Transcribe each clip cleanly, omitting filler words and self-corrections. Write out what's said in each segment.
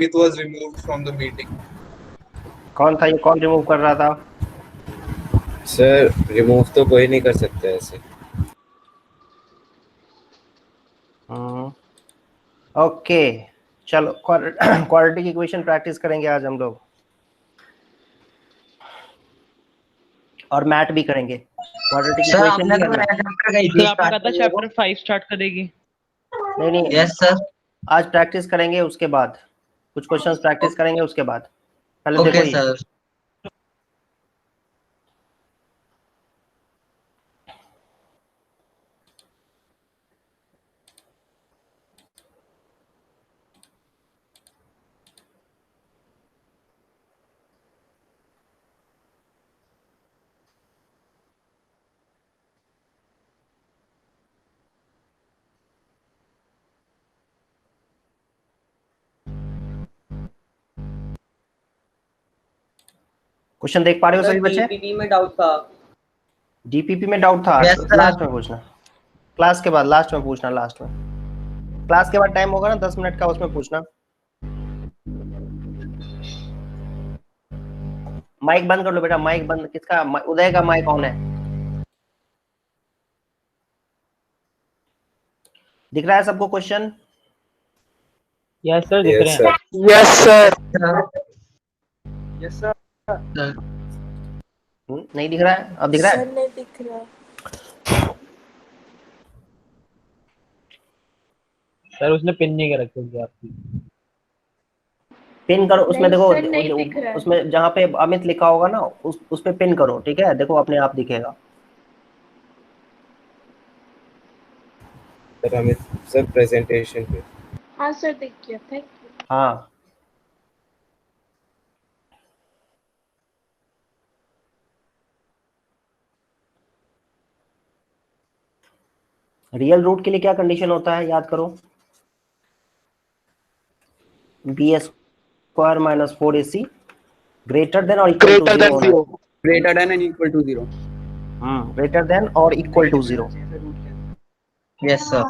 It was removed from the meeting. कौन था ये, कौन रिमूव कर रहा था? सर रिमूव तो कोई नहीं कर सकता ऐसे। ओके चलो क्वाड्रेटिक इक्वेशन प्रैक्टिस करेंगे आज हम लोग, और मैथ भी करेंगे। क्वाड्रेटिक इक्वेशन भी करना। सर आपने कहा था चैप्टर 5 स्टार्ट करेगी। नहीं यस सर। आज प्रैक्टिस करेंगे, उसके बाद कुछ क्वेश्चंस प्रैक्टिस करेंगे, उसके बाद पहले देखो ओके ये। सर। क्वेश्चन देख पा रहे हो सभी बच्चे? डीपीपी में डाउट था। डीपीपी में डाउट था? Yes, sir. लास्ट में पूछना, क्लास के बाद, लास्ट में पूछना, लास्ट में क्लास के बाद टाइम होगा ना 10 मिनट का, उसमें पूछना। माइक बंद कर लो बेटा, माइक बंद। किसका? उदय का माइक ऑन है। दिख रहा है सबको क्वेश्चन? यस सर दिख रहे हैं। Yes, sir. Yes sir. नहीं दिख रहा है? अब दिख रहा है? सर नहीं दिख रहा। सर उसने पिन नहीं कर रखी होगी आपकी। पिन करो उसमें, देखो सर, नहीं दिख रहा है। उसमें जहाँ पे अमित लिखा होगा ना, उस पे पिन करो, ठीक है? देखो अपने आप दिखेगा। सर अमित सर प्रेजेंटेशन पे। हाँ सर दिख गया, थैंक यू। हाँ रियल रूट के लिए क्या कंडीशन होता है, याद करो। B square minus 4ac greater than और equal to zero. Greater than and equal to 0। Greater than और इक्वल टू 0। Yes sir.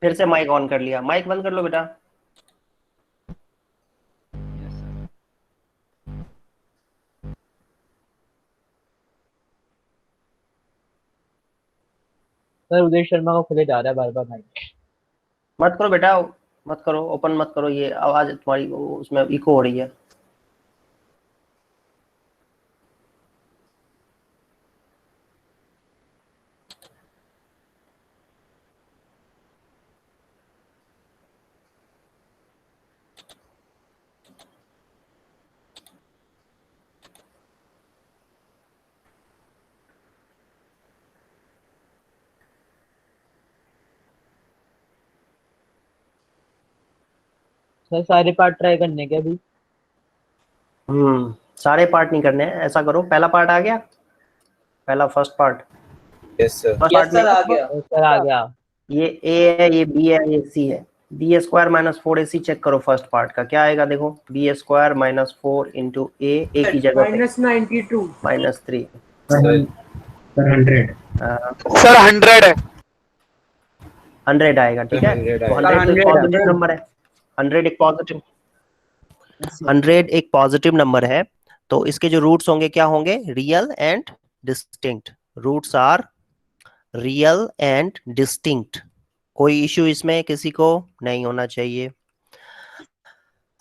फिर से माइक ऑन कर लिया, माइक बंद कर लो बेटा। सर उदय शर्मा को खुले जा रहा है बार बार माइक। मत करो बेटा, मत करो, ओपन मत करो, ये आवाज तुम्हारी उसमें इको हो रही है। सर सारे पार्ट ट्राई करने के अभी। सारे पार्ट नहीं करने हैं, ऐसा करो, पहला पार्ट आ गया, पहला first part. Yes sir. Yes sir आ गया। सर आ गया। ये ए है, ये बी है, ये सी है। B square minus 4ac check करो फर्स्ट पार्ट का क्या आएगा, देखो। B square minus 4 into A की जगह -92 -3 सर 100. सर 100 है। 100 आएगा, ठीक है? 100 तो आएगा। 100 एक पॉजिटिव नंबर है। 100 एक पॉजिटिव 100 एक पॉजिटिव नंबर है। तो इसके जो रूट्स होंगे क्या होंगे? Real and distinct. Roots are real and distinct. कोई इश्यू इसमें किसी को नहीं होना चाहिए।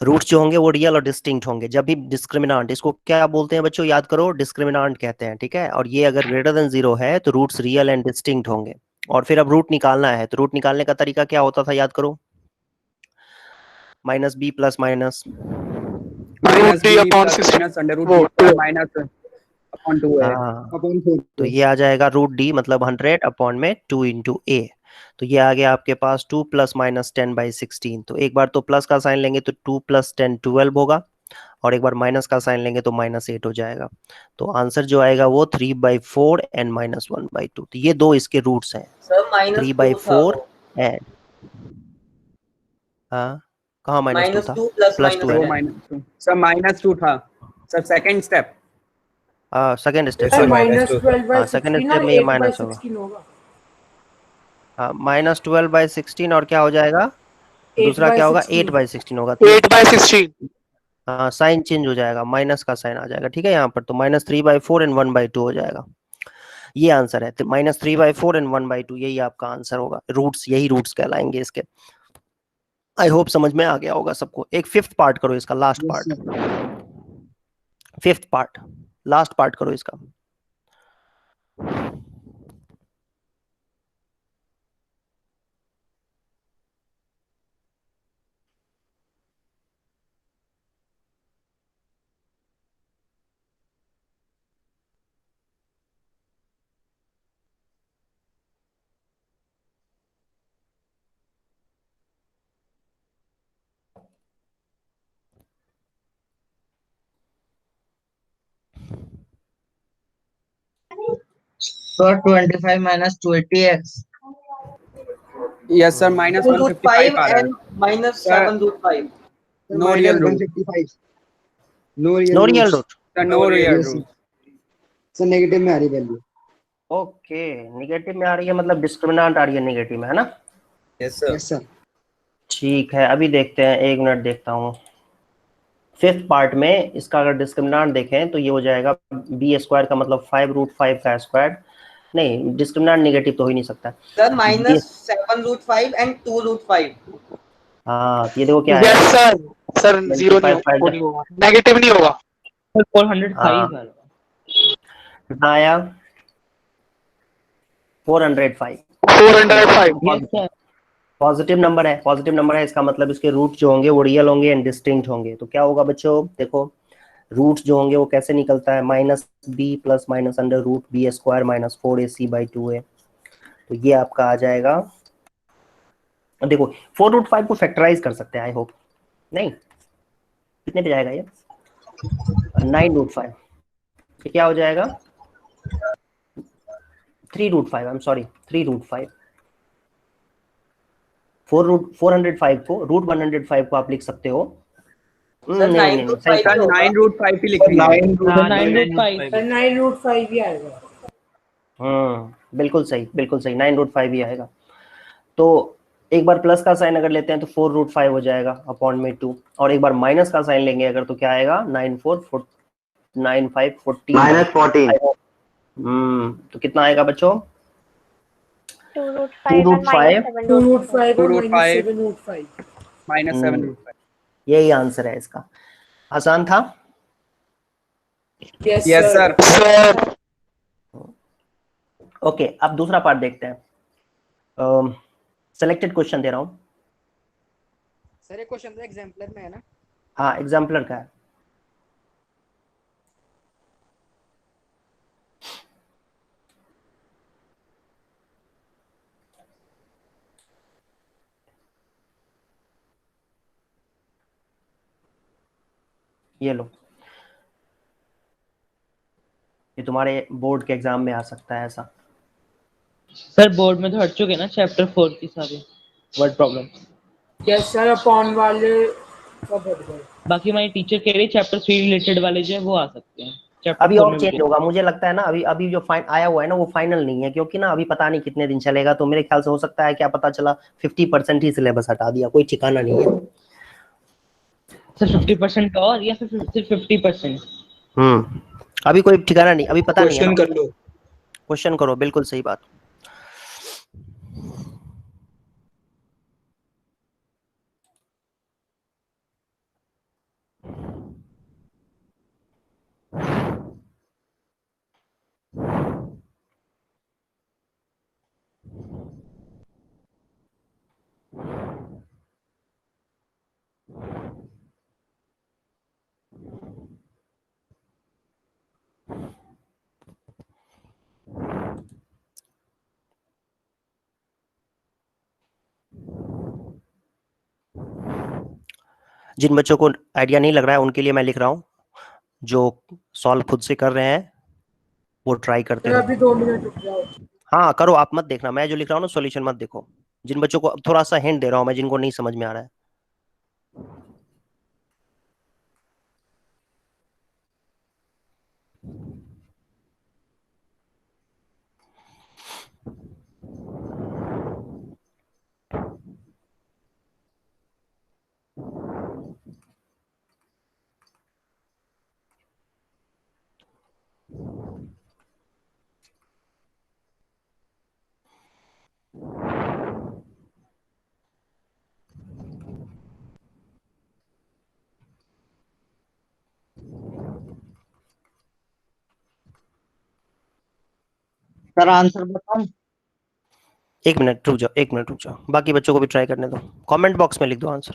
रूट्स जो होंगे वो रियल और डिस्टिंक्ट होंगे। जब भी डिस्क्रिमिनांट, इसको क्या बोलते हैं बच्चों, याद करो, डिस्क्रिमिनांट कहते हैं, ठीक है? और ये अगर ग्रेटर देन 0 है तो रूट्स रियल एंड डिस्टिंक्ट होंगे। और फिर अब रूट निकालना है, तो रूट निकालने का तरीका क्या होता था, याद करो। Minus B plus minus -d upon 16 under root minus upon 2 है अपॉन 4। तो ये आ जाएगा रूट डी, मतलब 100 अपॉन में 2 इंटू ए। तो ये आ गया आपके पास 2 प्लस माइनस 10/16। तो एक बार तो प्लस का साइन लेंगे तो 2 प्लस 10 12 होगा, और एक बार माइनस का साइन लेंगे तो -8 हो जाएगा। तो आंसर जो आएगा वो 3/4 एंड -1/2। तो ये दो इसके रूट्स हैं, सर -2 3/4 एंड हाँ कहाँ -2 था? -2 प्लस +2 है। -2 सर -2 था sir second step second step Yes, sir. Minus -2. 12 by second 16 step और में ये 8 बाई माइनस होगा। 16 होगा। -12/16 और क्या हो जाएगा 8 दूसरा बाई क्या होगा 16 8/16 होगा। 8/16 हाँ साइन चेंज हो जाएगा, माइनस का साइन आ जाएगा, ठीक है। यहाँ पर तो -3/4 एंड 1/2 हो जाएगा। ये आंसर है, तो -3/4 एंड 1/2 यही आपका आंसर होगा। रूट्स, यही रूट्स कहलाएंगे इसके। आई होप समझ में आ गया होगा सबको। एक फिफ्थ पार्ट करो इसका, last Yes, part, sir. Fifth part, last part करो इसका। So 25 minus 20x. Yes sir -155 आ रहा है minus Sir. 7√5. No real root 155. No real no real roots. Root, sir no real Yes, sir. Root So negative में आ रही value. Okay. Negative में आ रही है, मतलब डिस्क्रिमिनेंट आ रही है निगेटिव में, है ना। Yes, sir. Yes, sir. ठीक है, अभी देखते हैं, एक मिनट देखता हूँ। फिफ्थ पार्ट में इसका अगर डिस्क्रिमिनेंट देखें तो ये हो जाएगा b² का मतलब 5√5 का स्क्वायर। नहीं, डिस्क्रिमिनेंट नेगेटिव तो हो ही नहीं सकता। Sir, minus 7√5 and 2√5. हाँ, ये देखो क्या है, यस सर। सर जीरो नहीं 25 होगा, नहीं होगा, नेगेटिव नहीं होगा। सर 405 हाँ। है। कितना आया 405। 405 यस सर। पॉजिटिव नंबर है, पॉजिटिव नंबर है, इसका मतलब इसके रूट जो होंगे वो रियल होंगे एंड डिस्टिंक्ट होंगे। तो क्या होगा बच्चों, देखो रूट जो होंगे वो कैसे निकलता है, -b plus minus √b² -4ac/2a। तो ये आपका आ जाएगा, देखो 4√5 को फैक्टराइज कर सकते हैं, आई होप। नहीं, कितने पे जाएगा ये 9√5, ये क्या हो जाएगा 3√5, आई एम सॉरी 3√5। 405 को √105 को आप लिख सकते हो। Sir, नहीं नहीं, सही सर, कहा। 9√5 ही लिख लिया 9/5 सर 9√5 ही आएगा। बिल्कुल सही, बिल्कुल सही, 9√5 ही आएगा। तो एक बार प्लस का साइन अगर लेते हैं तो 4√5 हो जाएगा अपॉन में 2, और एक बार माइनस का साइन लेंगे अगर तो क्या आएगा 9/5 -14. तो कितना आएगा बच्चों 2√5 and 2√5 2√5 और 2√5 -7√5। -7√5 यही आंसर है इसका। आसान था। Yes yes sir. Sir okay, अब दूसरा पार्ट देखते हैं। सेलेक्टेड क्वेश्चन दे रहा हूँ। सर ये क्वेश्चन एग्जाम्पलर में है ना। हाँ, एग्जाम्पलर का है। ये लो, ये तुम्हारे बोर्ड के एग्जाम में आ सकता है ऐसा। सर बोर्ड में तो हट चुके ना चैप्टर 4 की सारी word problem. Yes sir, upon वाले सब हट गए। बाकी हमारी टीचर कह रही चैप्टर 3 रिलेटेड वाले जो है वो आ सकते हैं चैप्टर अभी 4 और में चेंज भी। होगा मुझे लगता है ना। अभी अभी जो आया हुआ है ना वो फाइनल नहीं है, क्योंकि ना अभी पता नहीं कितने दिन चलेगा। तो मेरे ख्याल से हो सकता है, क्या पता चला 50% ही सिलेबस हटा दिया, कोई ठिकाना नहीं है। सर 50% और या फिर सिर्फ 50%? अभी कोई ठिकाना नहीं, अभी पता नहीं है क्वेश्चन ना। कर लो। क्वेश्चन करो, बिल्कुल सही बात। जिन बच्चों को आइडिया नहीं लग रहा है उनके लिए मैं लिख रहा हूँ, जो सॉल्व खुद से कर रहे हैं वो ट्राई करते सर रहो। अभी 2 मिनट रुक जाओ। हाँ करो, आप मत देखना, मैं जो लिख रहा हूँ ना सॉल्यूशन मत देखो। जिन बच्चों को थोड़ा सा हिंट दे रहा हूँ मैं, जिनको नहीं समझ में आ रहा है। सर आंसर बताऊं? एक मिनट रुक जाओ, बाकी बच्चों को भी ट्राई करने दो। कमेंट बॉक्स में लिख दो आंसर।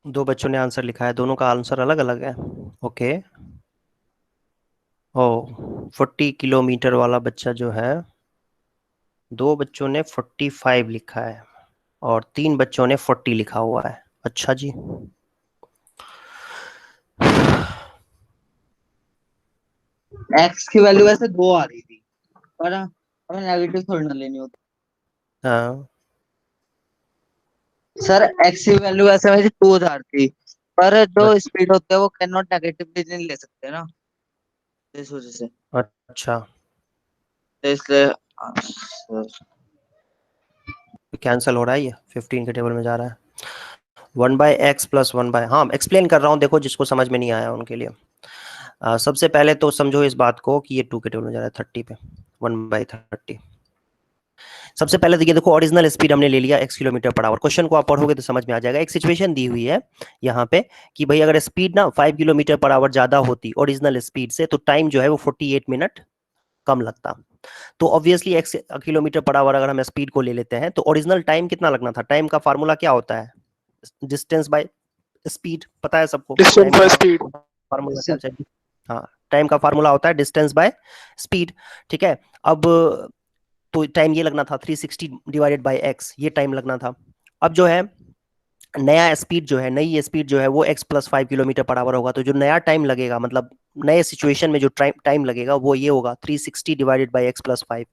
दो बच्चों ने आंसर लिखा है, दोनों का आंसर अलग अलग है। ओके, ओ 40 किलोमीटर वाला बच्चा जो है, दो बच्चों ने 45 लिखा है और 3 बच्चों ने 40 लिखा हुआ है। अच्छा जी, एक्स की वैल्यू वैसे 2 आ रही थी, पर हमें नेगेटिव थोड़ी ना लेनी होती। हाँ सर एक्स की वैल्यू वैसे वैसे 2000 थी, पर जो स्पीड होते हैं वो कैन नॉट नेगेटिवली नहीं ले सकते ना, तो इस वजह से। अच्छा, तो इसलिए कैंसिल हो रहा है, ये 15 के टेबल में जा रहा है। 1/x प्लस 1/, हाँ एक्सप्लेन कर रहा हूँ, देखो जिसको समझ में नहीं आया उनके लिए। सबसे पहले तो समझो इस बात को कि ये 2 के टेबल में जा रहा है 30 पे, 1/30। सबसे पहले तो ये देखो, ओरिजिनल स्पीड हमने ले लिया x kilometre per hour. Question को आप पढ़ोगे तो समझ में आ जाएगा। एक सिचुएशन दी हुई है यहाँ पे कि भाई अगर स्पीड ना 5 किलोमीटर पर आवर ज्यादा होती ओरिजिनल स्पीड से, तो टाइम जो है वो 48 मिनट कम लगता। तो obviously x kilometre per hour अगर हम स्पीड को ले लेते हैं तो ओरिजिनल टाइम कितना लगना था? टाइम का फार्मूला क्या होता है? डिस्टेंस बाय स्पीड, पता है सबको? Distance by speed. फार्मूला क्या चाहिए? हाँ, टाइम का फार्मूला होता है डिस्टेंस बाय स्पीड। ठीक है, अब तो टाइम ये लगना था 360 डिवाइडेड बाय x, ये टाइम लगना था। अब जो है नया स्पीड जो है, नई स्पीड जो है वो x plus 5 kilometre per hour होगा। तो जो नया टाइम लगेगा, मतलब नए सिचुएशन में जो टाइम लगेगा वो ये होगा 360 डिवाइडेड बाय x प्लस 5,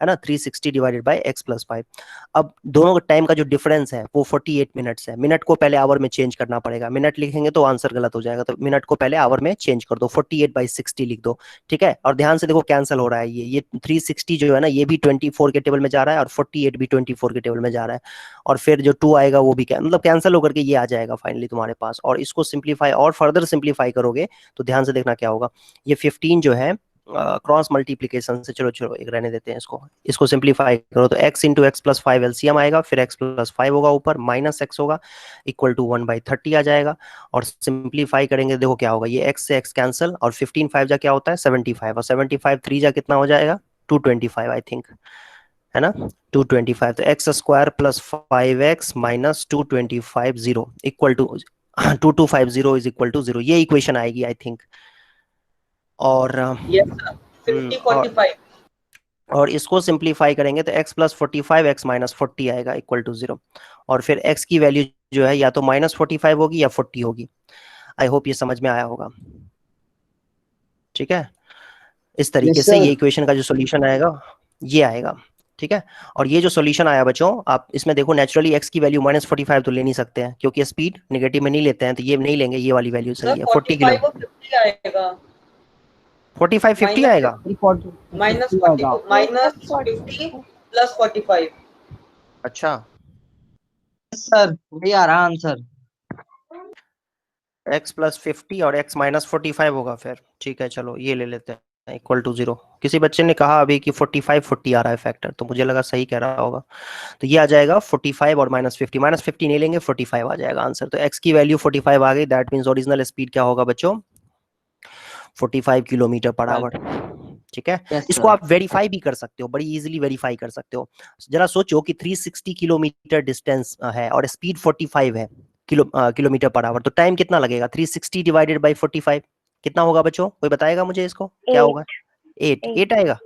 है ना, 360 डिवाइडेड बाय x प्लस 5। अब दोनों का टाइम का जो डिफरेंस है वो 48 मिनट्स है। मिनट को पहले आवर में चेंज करना पड़ेगा, मिनट लिखेंगे तो आंसर गलत हो जाएगा, तो मिनट को पहले आवर में चेंज कर दो, 48/60 लिख दो। ठीक है, और ध्यान से देखो कैंसिल हो रहा है, ये 360 जो है ना, ये भी 24 के टेबल में जा रहा है और 48 भी 24 के टेबल में जा रहा है, और फिर जो 2 आएगा वो भी मतलब कैंसिल होकर के ये आ जाएगा फाइनली तुम्हारे पास। और इसको सिंप्लीफाई और फर्दर सिंप्लीफाई करोगे तो ध्यान से देखना क्या होगा। ये 15 जो है क्रॉस मल्टीप्लीकेशन से, चलो एक रहने देते हैं इसको सिंप्लीफाई करो तो x into x plus 5 LCM आएगा, फिर x प्लस 5 होगा ऊपर, माइनस x होगा, इक्वल टू 1/30 आ जाएगा। और सिंप्लीफाई करेंगे देखो क्या होगा, ये x से x कैंसिल, और 15 5 जा क्या होता है 75, और 75 3 जा कितना हो जाएगा 225 आई थिंक, है ना, 225। तो X square plus 5x minus 225 0 equal to 2250 is equal to 0, ये इक्वेशन आएगी आई थिंक। और यस सर 50 45। और इसको सिंप्लीफाई करेंगे तो x प्लस 45 x माइनस 40 आएगा इक्वल टू 0, और फिर x की वैल्यू जो है या तो -45 होगी या 40 होगी। आई होप ये समझ में आया होगा। ठीक है, इस तरीके से ये इक्वेशन का जो सॉल्यूशन आएगा ये आएगा। ठीक है, और ये जो सॉल्यूशन आया बच्चों, आप इसमें देखो नेचुरली x की वैल्यू -45 तो ले नहीं सकते हैं क्योंकि स्पीड नेगेटिव में नहीं लेते हैं, तो ये नहीं लेंगे, ये वाली वैल्यू सही है। 40 किलो 50 आएगा, 45 50 आएगा, -50 प्लस 45। अच्छा सर वही आ रहा आंसर। x प्लस 50 और x माइनस 45 होगा फिर। ठीक है, चलो ये ले लेते हैं इक्वल टू 0। किसी बच्चे ने कहा अभी कि 45 40 आ रहा है फैक्टर, तो मुझे लगा सही कह रहा होगा, तो ये आ जाएगा 45 और -50, -50 नहीं लेंगे 45 आ जाएगा आंसर। तो x की वैल्यू 45 आ गई, दैट मींस ओरिजिनल स्पीड क्या होगा बच्चों 45 किलोमीटर पर आवर। ठीक है, इसको आप वेरीफाई भी कर सकते हो, बड़ी इजीली वेरीफाई कर सकते हो। जरा सोचो कि 360 किलोमीटर डिस्टेंस है और स्पीड 45 है किलोमीटर पर आवर, तो टाइम कितना लगेगा 360 डिवाइडेड बाय 45 कितना होगा बच्चों? कोई बताएगा मुझे इसको क्या होगा? 8 आएगा।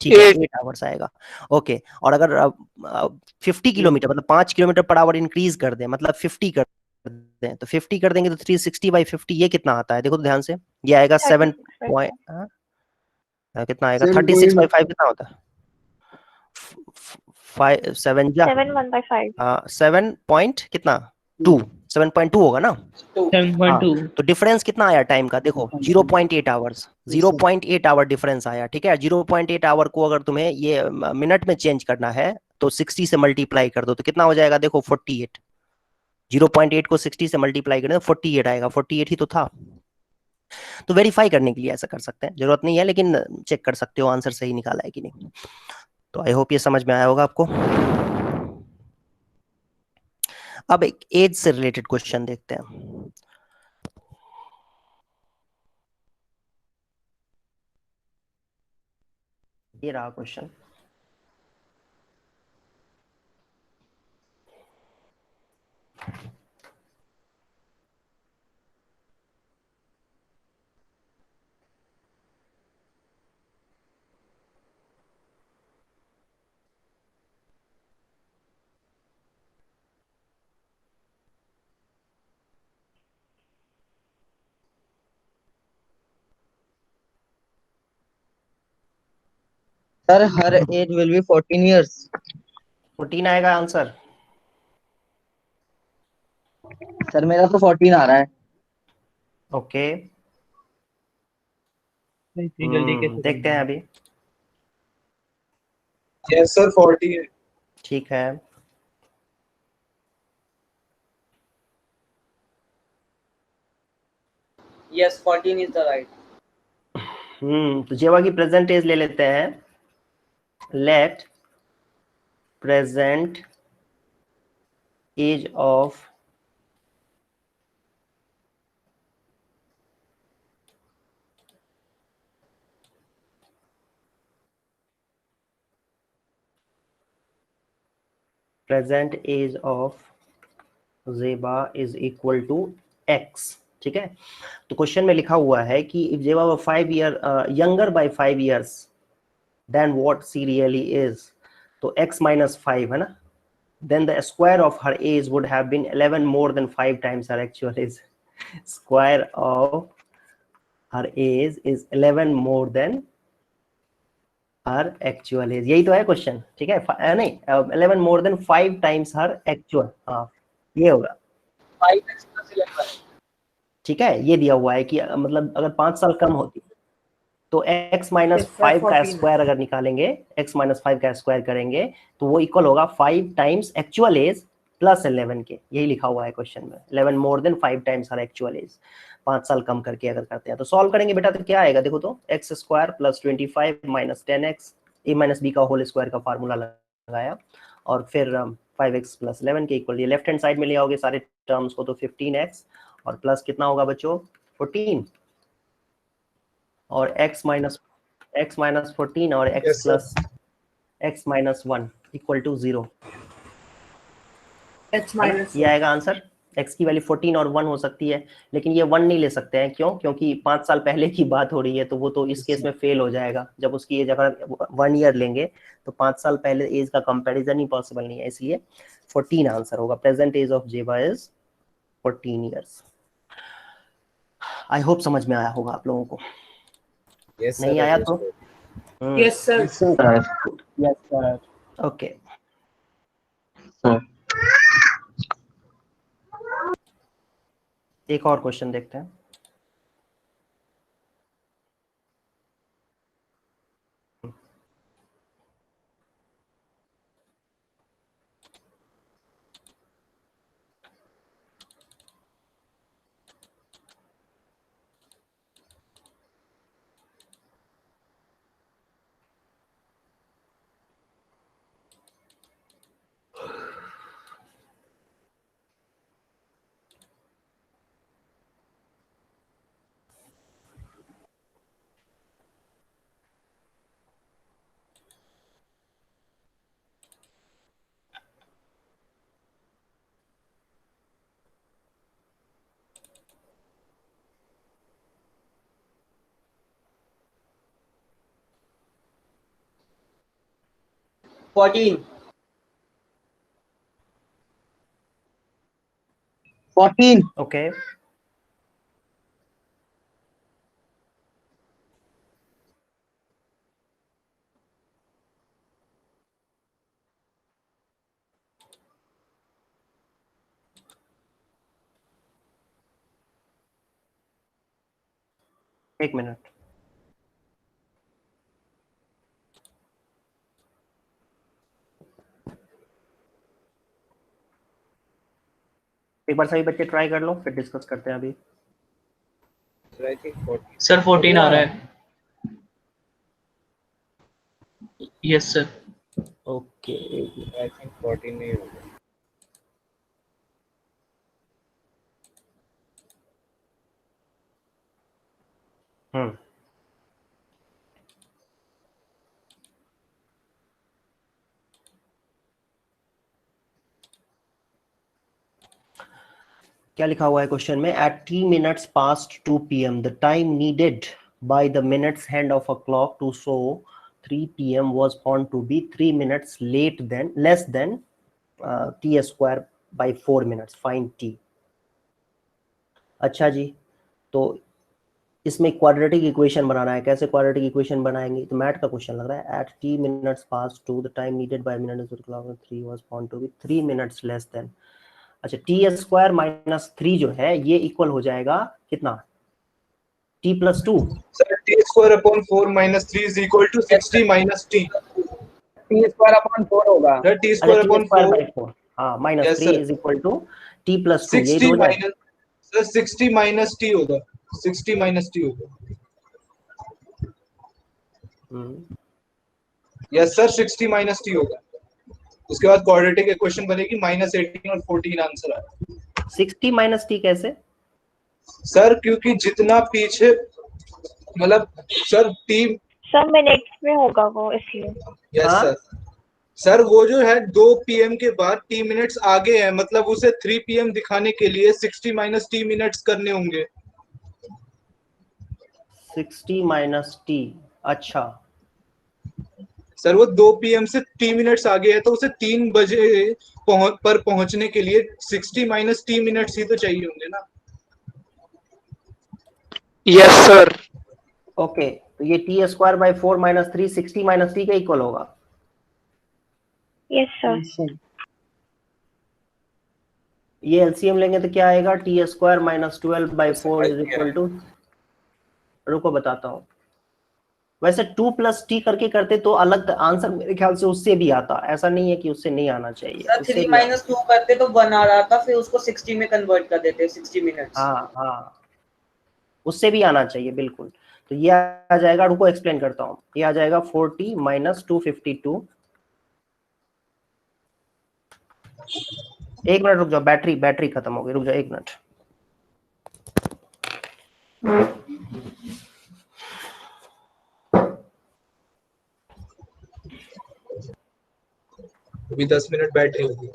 ठीक है, 8 आवर्स आएगा। ओके, और अगर 50 किलोमीटर मतलब 5 किलोमीटर पर आवर इंक्रीज कर दें, मतलब 50 कर दें, तो 50 कर देंगे तो 360/50 ये कितना आता है? देखो ध्यान से, ये आएगा 7 पॉइंट कितना आएगा 36/5 कितना होता है 7 जा 7 1/5 7 पॉइंट कितना 2 7.2 होगा ना? 7.2 तो डिफरेंस कितना आया टाइम का? देखो 0.8 आवर्स, 0.8 आवर डिफरेंस आया। ठीक है, 0.8 आवर को अगर तुम्हें ये मिनट में चेंज करना है तो 60 से मल्टीप्लाई कर दो तो कितना हो जाएगा? देखो 48। 0.8 को 60 से मल्टीप्लाई करें तो 48 आएगा। 48 ही तो था। तो वेरीफाई करने के लिए ऐसा कर सकते हैं, जरूरत नहीं है लेकिन चेक कर सकते हो आंसर सही निकाला है कि नहीं। तो आई होप ये समझ में आया होगा आपको। अब एक एज से रिलेटेड क्वेश्चन देखते हैं। ये रहा question. Sir her age will be 14 years. 14 आएगा आंसर। सर मेरा तो 14 आ रहा है. ओके, इतनी जल्दी कैसे देखते हैं अभी। यस सर 40 है। ठीक है, Yes, 14 is the right. तो जेवा की प्रेजेंट एज ले लेते हैं। Let present age of present age of Zeba is equal to X. ठीक है, तो क्वेश्चन में लिखा हुआ है कि if Zeba were 5 year younger by 5 years then what she really is. तो x माइनस 5 है ना, then the square of her age would have been 11 more than 5 times her actual age. Square of her age is 11 more than her actual age. यही तो है question. ठीक है, नहीं 11 more than 5 times her actual। हाँ, ये होगा। 5x plus 11. ठीक है, ये दिया हुआ है कि मतलब अगर 5 साल कम होती तो x माइनस Yes, sir, 5 का 14 स्क्वायर अगर निकालेंगे, x माइनस 5 का स्क्वायर करेंगे तो वो इक्वल होगा 5 टाइम्स एक्चुअल एज प्लस 11 के। यही लिखा हुआ है क्वेश्चन में, 11 मोर देन 5 टाइम्स हर एक्चुअल एज। 5 साल कम करके अगर करते हैं तो सॉल्व करेंगे बेटा तो क्या आएगा? देखो तो X square plus 25 minus 10x ए माइनस बी का होल स्क्वायर का फार्मूला लगाया और फिर 5x प्लस 11 के इक्वल। ये लेफ्ट हैंड साइड में ले आओगे सारे टर्म्स को तो 15x और प्लस कितना होगा बच्चों? 14 और x माइनस 14 और x Yes, sir. Plus x minus 1 equal to 0। H minus ये आएगा आंसर। x की वैल्यू 14 और 1 हो सकती है लेकिन ये 1 नहीं ले सकते हैं। क्यों? क्योंकि 5 साल पहले की बात हो रही है तो वो तो इस केस में फेल हो जाएगा। जब उसकी एज अगर 1 ईयर लेंगे तो 5 साल पहले एज का कंपैरिजन ही पॉसिबल नहीं है, इसलिए 14 आंसर होगा। Present age of Zeba is 14 years. I hope समझ में आया होगा आप लोगों को। Yes, sir. नहीं आया तो Yes, sir. Yes, sir. Yes, sir. Okay. एक और क्वेश्चन देखते हैं। Fourteen. 14. ओके, एक मिनट। एक बार सभी बच्चे ट्राई कर लो, फिर डिस्कस करते हैं अभी। सर आई थिंक 40 सर 14 आ रहा है। Yes sir. Okay, I think 14 नहीं होगा। हम्म, क्या लिखा हुआ है क्वेश्चन में? At T minutes past 2 PM the time needed by the minutes hand of a clock to show 3 PM was found to be 3 minutes less than t square by 4 minutes. Find t. अच्छा जी, तो इसमें quadratic equation बनाना है। कैसे quadratic equation बनाएंगे? तो math का question लग रहा है। At T minutes pass to the time needed by minute clock 3 was found to be 3 minutes less than. अच्छा, टी स्क्वायर माइनस 3 जो है ये इक्वल हो जाएगा कितना? T plus 2। Sir t square upon 4 minus 3 is equal to 60 minus t. t square upon 4 होगा। Sir t अच्छा, square T upon square 4 by 4, हाँ, minus yes 3 sir is equal to T plus 2, ये 60 हो जाएगा। minus sir 60 minus t होगा 60 minus t होगा yes sir 60 minus t होगा। उसके बाद क्वाड्रेटिक इक्वेशन बनेगी -18 और 14 आंसर आएगा। 60 माइनस टी कैसे? सर क्योंकि जितना पीछे मतलब सर t सर मिनट्स में होगा वो, इसलिए। यस हाँ? सर सर वो जो है 2 PM के बाद t मिनट्स आगे है, मतलब उसे 3 PM दिखाने के लिए 60 minus t मिनट्स करने होंगे। 60 माइनस टी, अच्छा। सर वो 2 PM से t मिनट्स आगे है, तो उसे 3 बजे पर पहुंचने के लिए 60 minus t मिनट्स ही तो चाहिए होंगे ना। Yes sir. ओके, तो ये T square by 4 minus 3 60 minus T का इक्वल होगा। Yes sir. ये एलसीएम लेंगे तो क्या आएगा? T square minus 12 by 4 is equal to, रुको बताता हूँ। वैसे 2 प्लस टी करके करते तो अलग आंसर मेरे ख्याल से उससे भी आता, ऐसा नहीं है कि उससे नहीं आना चाहिए। सर उससे 3 भी माइनस 2 करते तो 1 आ रहा था, फिर उसको 60 में कन्वर्ट कर देते 60 मिनट्स। हाँ हाँ, उससे भी आना चाहिए बिल्कुल। तो ये आ जाएगा, रुको एक्सप्लेन करता हूँ। ये आ जाएगा 40 माइनस 252। एक मिनट रुक जाओ, बैटरी खत्म हो गई, रुक जाओ एक मिनट। अभी 10 मिनट बैटरी होगी।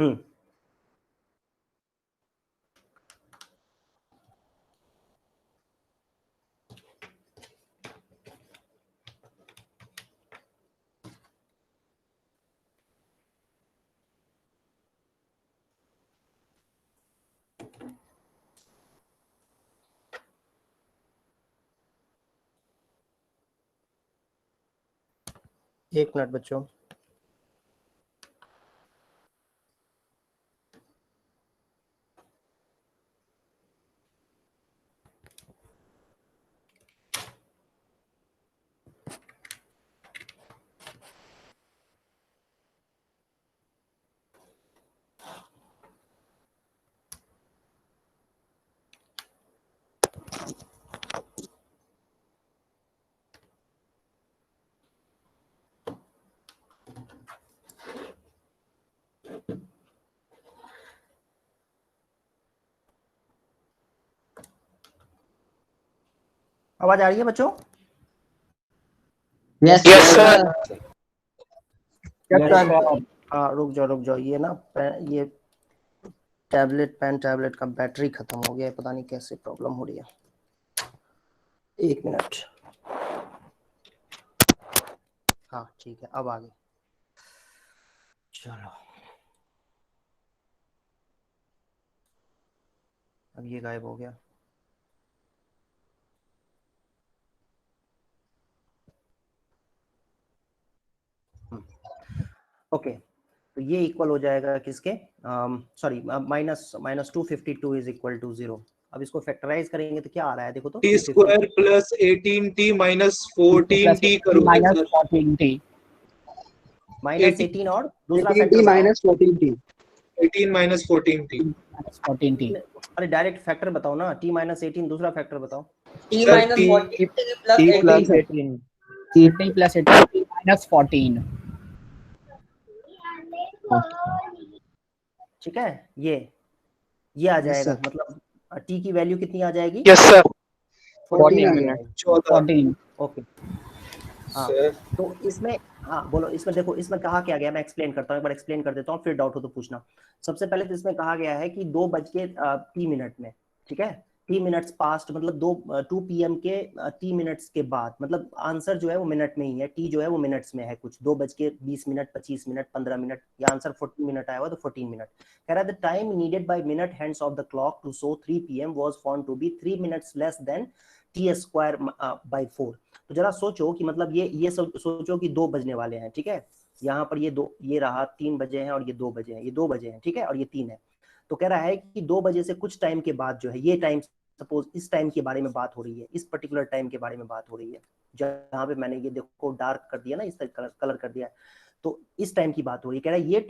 हम्म, एक मिनट बच्चों। आवाज आ रही है बच्चों? Yes sir. हाँ रुक जाओ, ये ना ये पेन टैबलेट का बैटरी खत्म हो गया है, पता नहीं कैसे प्रॉब्लम हो रही है। 1 मिनट। हाँ ठीक है, अब आ गई। चलो अब ये गायब हो गया। ओके, तो ये इक्वल हो जाएगा किसके, sorry minus 252 is equal to 0। अब इसको फैक्टराइज करेंगे तो क्या आ रहा है, देखो तो T square plus 18t minus 14t करोगे माइनस सर। 14t माइनस 18 और दूसरा 18t factor minus 14t 18 minus 14t। 14t। अरे डायरेक्ट फैक्टर बताओ ना, t माइनस 18 दूसरा फैक्टर बताओ। t Sir, minus T- 14 plus T 18 plus 18 t plus 18 minus 14। ठीक है, ये आ जाएगा, sir. मतलब t की वैल्यू कितनी आ जाएगी? यस सर 14 आ 14 गया। 14। ओके हाँ, सर तो इसमें हाँ बोलो, इसमें देखो, इसमें कहा क्या गया, मैं एक्सप्लेन करता हूँ, एक बार एक्सप्लेन कर देता हूँ, फिर डाउट हो तो पूछना। सबसे पहले तो इसमें कहा गया है कि 2:03 में, ठीक है, t मिनट्स पास्ट, मतलब 2 PM के t मिनट्स के बाद, मतलब आंसर जो है वो मिनट में ही है, t जो है वो मिनट्स में है, कुछ 2:20, 25 मिनट, 15 मिनट, या आंसर 14 मिनट आया हुआ तो 14 मिनट। कह रहा है the time needed by minute hands of the clock to show 3 PM was found to be 3 minutes less than t square by 4। तो जरा सोचो कि मतलब ये सोचो कि 2 बजने वाले हैं, ठीक है, यहाँ पर ये रहा 3 बजे हैं और ये 2 बजे हैं, ये 2 बजे हैं, ठीक है, और ये 3 है। तो कह रहा है कि 2 बजे से कुछ टाइम के बाद जो है, ये टाइम सपोज इस टाइम के बारे में बात हो रही है, इस पर्टिकुलर टाइम के बारे में बात हो रही है, जहाँ पे मैंने ये देखो डार्क कर दिया ना, इस तरह कलर कर दिया, तो इस टाइम की बात हो रही है। कह रहा है ये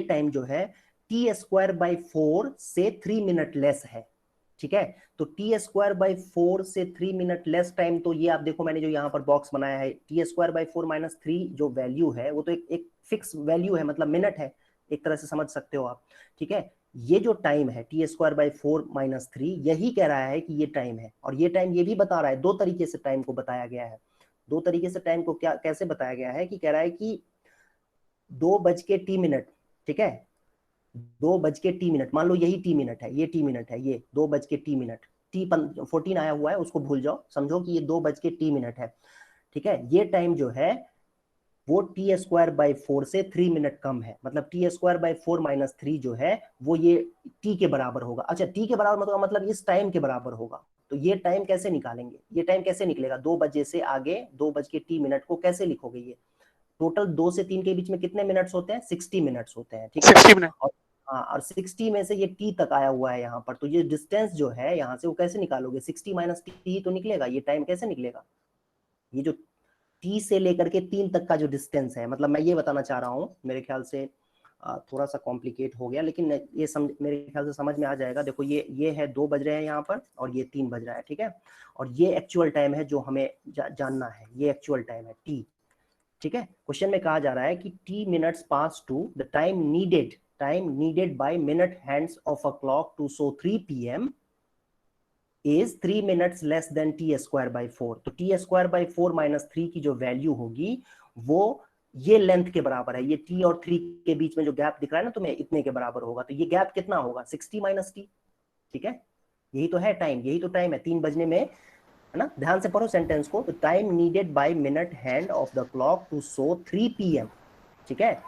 टाइम जो है टी स्क्वायर बाई 4 से 3 मिनट लेस है, ठीक है। तो टी स्क्वायर बाई 4 से 3 मिनट लेस टाइम, तो ये आप देखो मैंने जो यहाँ पर बॉक्स बनाया है, टी स्क्वायर बाई 4 माइनस 3 जो वैल्यू है वो तो एक फिक्स वैल्यू है, मतलब मिनट है, एक तरह से समझ सकते हो आप, ठीक है। ये जो टाइम है टी स्क्वायर बाई 4 माइनस 3, यही कह रहा है कि ये टाइम है, और ये टाइम ये भी बता रहा है, 2 तरीके से टाइम को बताया गया है। 2 तरीके से टाइम को क्या कैसे बताया गया है, कि कह रहा है कि 2:t, ठीक है, 2:t, मान लो यही t मिनट है, ये t मिनट है, ये 2:t, t 14 आया हुआ है, उसको भूल जाओ, समझो कि ये 2:t है, ठीक है। ये टाइम जो है वो टी स्क्वायर बाई 4 से 3 मिनट कम है, मतलब टी स्क्वायर बाई 4 माइनस 3 जो है वो ये t के बराबर होगा। अच्छा, t के बराबर मतलब इस टाइम के बराबर होगा, तो ये टाइम कैसे निकालेंगे, ये टाइम कैसे निकलेगा, 2 बजे से आगे 2:t को कैसे लिखोगे, ये टोटल 2 से 3 के बीच में कितने मिनट्स होते हैं, 60 मिनट्स होते हैं, ठीक है। 60 मिनट। हाँ, और 60 में से ये t तक आया हुआ है यहाँ पर, तो ये डिस्टेंस जो है यहाँ से वो कैसे निकालोगे, 60 माइनस t तो निकलेगा, ये टाइम कैसे निकलेगा, ये जो t से लेकर के 3 तक का जो डिस्टेंस है, मतलब मैं ये बताना चाह रहा हूँ, मेरे ख्याल से थोड़ा सा कॉम्प्लिकेट हो गया, लेकिन ये मेरे ख्याल से समझ में आ जाएगा। देखो ये है 2 बज रहे हैं यहाँ पर, और ये 3 बज रहा है, ठीक है, और ये एक्चुअल टाइम है जो हमें जानना है, ये एक्चुअल टाइम है t, ठीक है। क्वेश्चन में कहा जा रहा है कि t minutes pass to the time needed by minute hands of a clock to show 3 PM is 3 minutes less than T square by 4। तो टी स्क्वायर बाई 4 माइनस 3 की जो वैल्यू होगी वो ये लेंथ के बराबर है, ये t और 3 के बीच में जो गैप दिख रहा है ना तुम्हें, इतने के बराबर होगा, तो ये गैप कितना होगा, 60 माइनस t, ठीक है। यही तो है टाइम, यही तो टाइम है 3 बजने में, है ना। ध्यान से पढ़ो सेंटेंस को, तो time needed by minute hand of the clock to show 3 PM, ठीक है,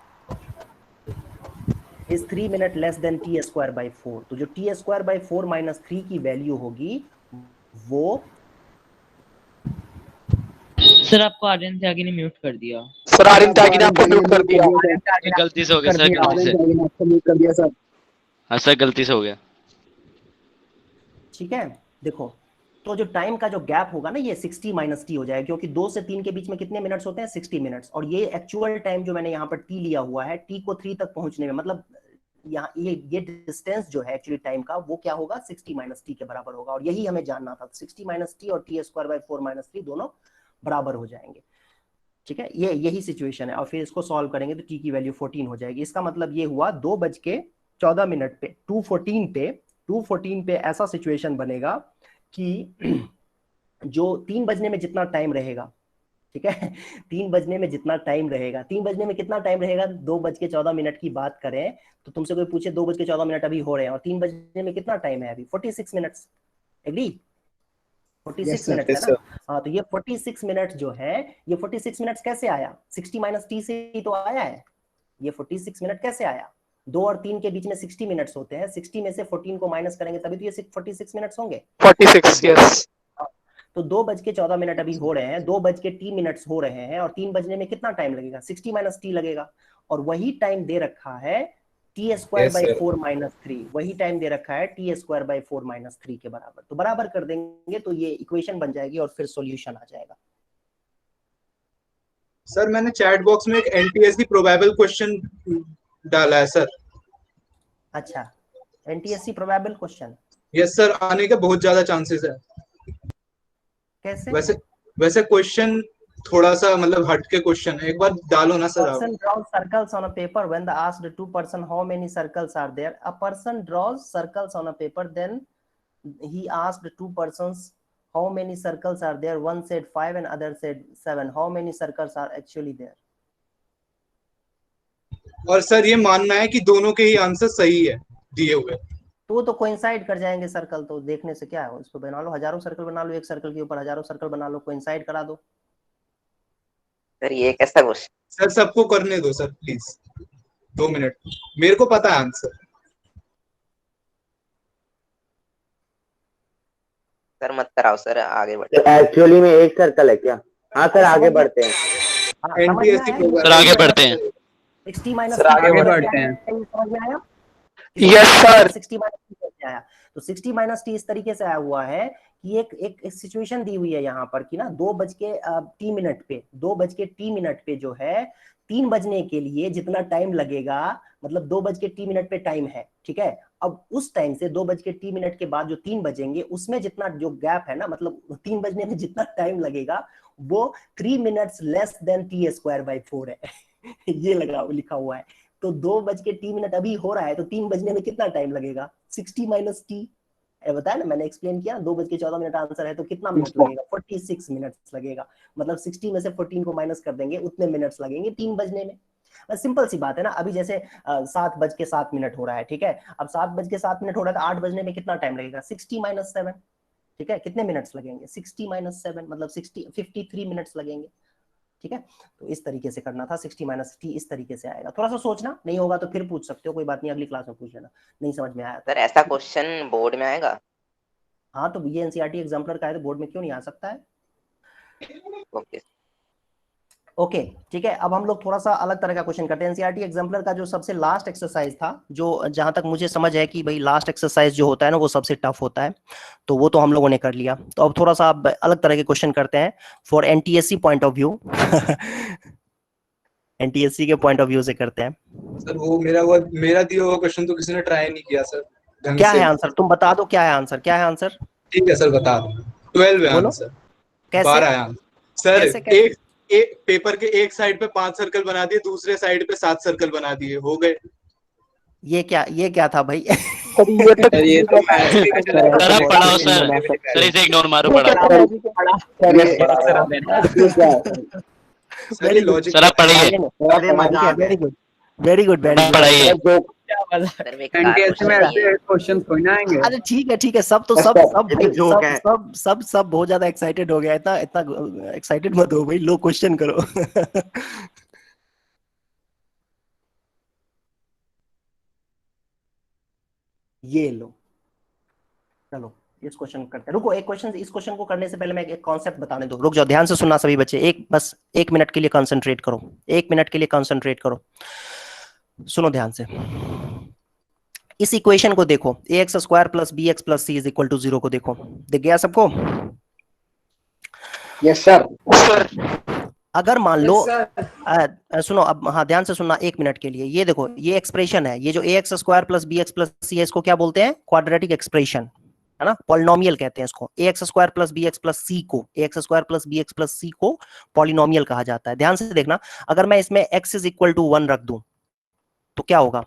is 3 minute less than T square by 4। तो जो टी स्क्वायर बाई 4 माइनस 3 की वैल्यू होगी वो, सर आपको आर्यन त्यागी ने म्यूट कर दिया। सर आर्यन त्यागी ने आपको म्यूट कर दिया। गलती से हो गया सर, गलती से आपको म्यूट कर दिया सर। हाँ सर, गलती से हो गया। ठीक है, देखो तो जो टाइम का जो गैप होगा ना, ये 60 माइनस टी हो जाएगा, क्योंकि 2 से 3 के बीच में कितने मिनट्स होते हैं, 60 मिनट्स, और ये एक्चुअल टाइम जो मैंने यहाँ पर टी लिया हुआ है, टी को 3 तक पहुंचने में, मतलब यहाँ ये डिस्टेंस जो है एक्चुअली टाइम का, वो क्या होगा, 60 माइनस टी के बराबर होगा, और यही हमें जानना था। 60 माइनस टी और टी स्क्वायर बाई 4 माइनस 3 दोनों बराबर हो जाएंगे, ठीक है। यही सिचुएशन है, और फिर इसको सॉल्व करेंगे तो टी की वैल्यू 14 हो जाएगी। इसका मतलब ये हुआ 2:14 पे 2:14 पे ऐसा सिचुएशन बनेगा कि जो 3 बजने में जितना टाइम रहेगा, ठीक है, 3 बजने में जितना टाइम रहेगा, 3 बजने में कितना टाइम रहेगा, 2:14 की बात करें तो तुमसे कोई पूछे 2:14 अभी हो रहे हैं और 3 बजने में कितना टाइम है अभी, 46 मिनट्स, एग्री? 46 मिनट है ना? हाँ, तो ये 46 मिनट जो है, ये 46 मिनट्स कैसे आया? 60 - t से ही तो आया है। ये 46 मिनट कैसे आया? 2 और 3 के बीच में 60 मिनट्स होते हैं, 60 में से 14 को माइनस करेंगे तभी तो ये 46 मिनट्स होंगे। 46, यस। तो 2:14 अभी हो रहे हैं, 2:t हो रहे हैं और 3 बजने में कितना टाइम लगेगा? 60 - t लगेगा। और वही टाइम दे रखा है t²/4 - 3, वही टाइम दे रखा है t²/4 - 3 के बराबर। तो बराबर कर देंगे तो ये इक्वेशन बन जाएगी और फिर सॉल्यूशन आ जाएगा। सर मैंने चैट बॉक्स में एक एनटीएससी प्रोबेबल क्वेश्चन डाला है सर। अच्छा, NTSC probable question? Yes sir, आने के बहुत ज्यादा चांसेस है। कैसे? वैसे क्वेश्चन थोड़ा सा मतलब हटके क्वेश्चन है, एक बार डालो ना sir. Person draws circles on a paper when the asked two person how many circles are there. A person draws circles on a paper, then he asked two persons how many circles are there. One said 5 and other said 7. How many circles are actually there? और sir ये मानना है कि दोनों के ही answer सही है दिए हुए। तो कोइंसाइड कर जाएंगे सर्कल, तो देखने से क्या है, उसको बना लो, हजारों सर्कल बना लो, एक सर्कल के ऊपर हजारों सर्कल बना लो, कोइंसाइड करा दो। सर ये कैसा क्वेश्चन? सर सबको करने दो सर प्लीज, 2 मिनट, मेरे को पता है आंसर। सर मत कराओ सर, आगे बढ़ो। एक्चुअली में एक सर्कल है क्या? हाँ सर आगे बढ़ते हैं। सर आगे बढ़ते हैं। 60 - सर आगे बढ़ते हैं। समझ में आया? Yes sir. 60 - t कैसे आया? तो 60 - t इस तरीके से आया हुआ है कि एक सिचुएशन दी हुई है यहाँ पर कि ना 2:t पे 2:t पे जो है 3 बजने के लिए जितना टाइम लगेगा, मतलब 2:t पे टाइम है, ठीक है। अब उस टाइम से 2:t के बाद जो 3 बजेंगे उसमें जितना जो गैप है ना, मतलब 3 बजने में जितना टाइम लगेगा वो 3 मिनट्स लेस देन t²/4 है। ये लिखा हुआ है। तो 2:t अभी हो रहा है तो 3 बजने में कितना टाइम लगेगा? 60 - t, बताया ना मैंने, एक्सप्लेन किया। 2:14 आंसर है तो कितना मिनट लगेगा? 46 मिनट्स लगेगा। मतलब 60 में से 14 को माइनस कर देंगे, उतने मिनट्स लगेंगे 3 बजने में। सिंपल सी बात है ना। अभी जैसे 7:07 हो रहा है, ठीक है। अब 7:07 हो रहा है तो 8 बजने में कितना टाइम लगेगा? 60 - 7, ठीक है। कितने मिनट्स लगेंगे? 60 - 7 मतलब 53 मिनट्स लगेंगे, ठीक है। तो इस तरीके से करना था। 60 - t इस तरीके से आएगा। थोड़ा सा सोचना, नहीं होगा तो फिर पूछ सकते हो, कोई बात नहीं, अगली क्लास में पूछ लेना, नहीं समझ में आया। सर ऐसा क्वेश्चन बोर्ड में आएगा? हाँ, तो ये एनसीईआरटी एग्जाम्पलर का है तो बोर्ड में क्यों नहीं आ सकता है? ओके, ठीक है। अब हम लोग थोड़ा सा अलग तरह का क्वेश्चन करते हैं। एनसीईआरटी एग्जाम्पलर का जो सबसे लास्ट एक्सरसाइज था, जो जहां तक मुझे समझ है कि भाई लास्ट एक्सरसाइज जो होता है ना वो सबसे टफ होता है, तो वो तो हम लोगों ने कर लिया। तो अब थोड़ा सा अलग तरह के क्वेश्चन करते हैं for NTSC point of view. NTSC के पॉइंट ऑफ व्यू से करते हैं। सर वो मेरा दिया हुआ क्वेश्चन तो किसी ने ट्राई नहीं किया सर। क्या है आंसर? तुम बता दो क्या है आंसर, क्या है आंसर? ठीक है सर बता दो। 12 है आंसर। कैसे? 12 है आंसर सर। एक पेपर के एक साइड पे 5 सर्कल बना दिए, दूसरे साइड पे 7 सर्कल बना दिए, हो गए। ये क्या था भाई? सर आप पढ़ाओ सर इसे इग्नोर मारो, पढ़ाओ सर, आप पढ़िए। वेरी गुड पढ़ाइए। एनटीएससी में ऐसे क्वेश्चंस कोई ना आएंगे। अरे ठीक है, सब बहुत ज्यादा एक्साइटेड हो गया। इतना एक्साइटेड मत हो भाई, लो क्वेश्चन करो। ये लो, चलो इस क्वेश्चन करते हैं। रुको, इस क्वेश्चन को करने से पहले मैं एक कॉन्सेप्ट बताने दो। रुक जाओ, ध्यान से सुनना सभी बच्चे। बस 1 मिनट के लिए कंसंट्रेट करो, 1 मिनट के लिए कंसंट्रेट करो, सुनो ध्यान से। इस इक्वेशन को देखो, ax² + bx + c = 0 को देखो। दिख गया सबको? Yes sir. अगर मान लो सुनो, अब हाँ ध्यान से सुनना 1 मिनट के लिए। ये देखो, ये एक्सप्रेशन है, ये जो ax² + bx + c है, इसको क्या बोलते हैं? क्वाड्रेटिक एक्सप्रेशन, है ना, पॉलिनोमियल कहते हैं इसको। ax² + bx + c को, ax² + bx + c को पॉलिनोमियल कहा जाता है। ध्यान से देखना, अगर मैं इसमें x = 1 रख दूं तो क्या होगा?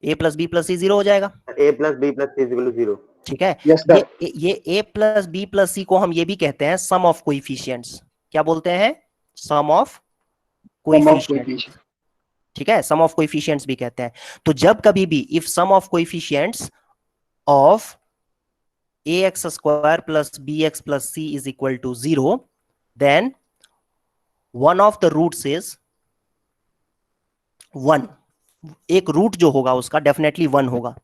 a + b + c 0 हो जाएगा। a + b + c = 0। ठीक है। Yes, sir. ये a प्लस बी प्लस सी को हम ये भी कहते हैं सम ऑफ कोएफिशिएंट्स। क्या बोलते हैं? सम ऑफ कोएफिशिएंट्स। ठीक है, सम ऑफ कोएफिशिएंट्स भी कहते हैं। तो जब कभी भी if sum of coefficients of ax square plus bx plus c is equal to 0, then one of the roots is 1। एक रूट जो होगा उसका डेफिनेटली 1 होगा।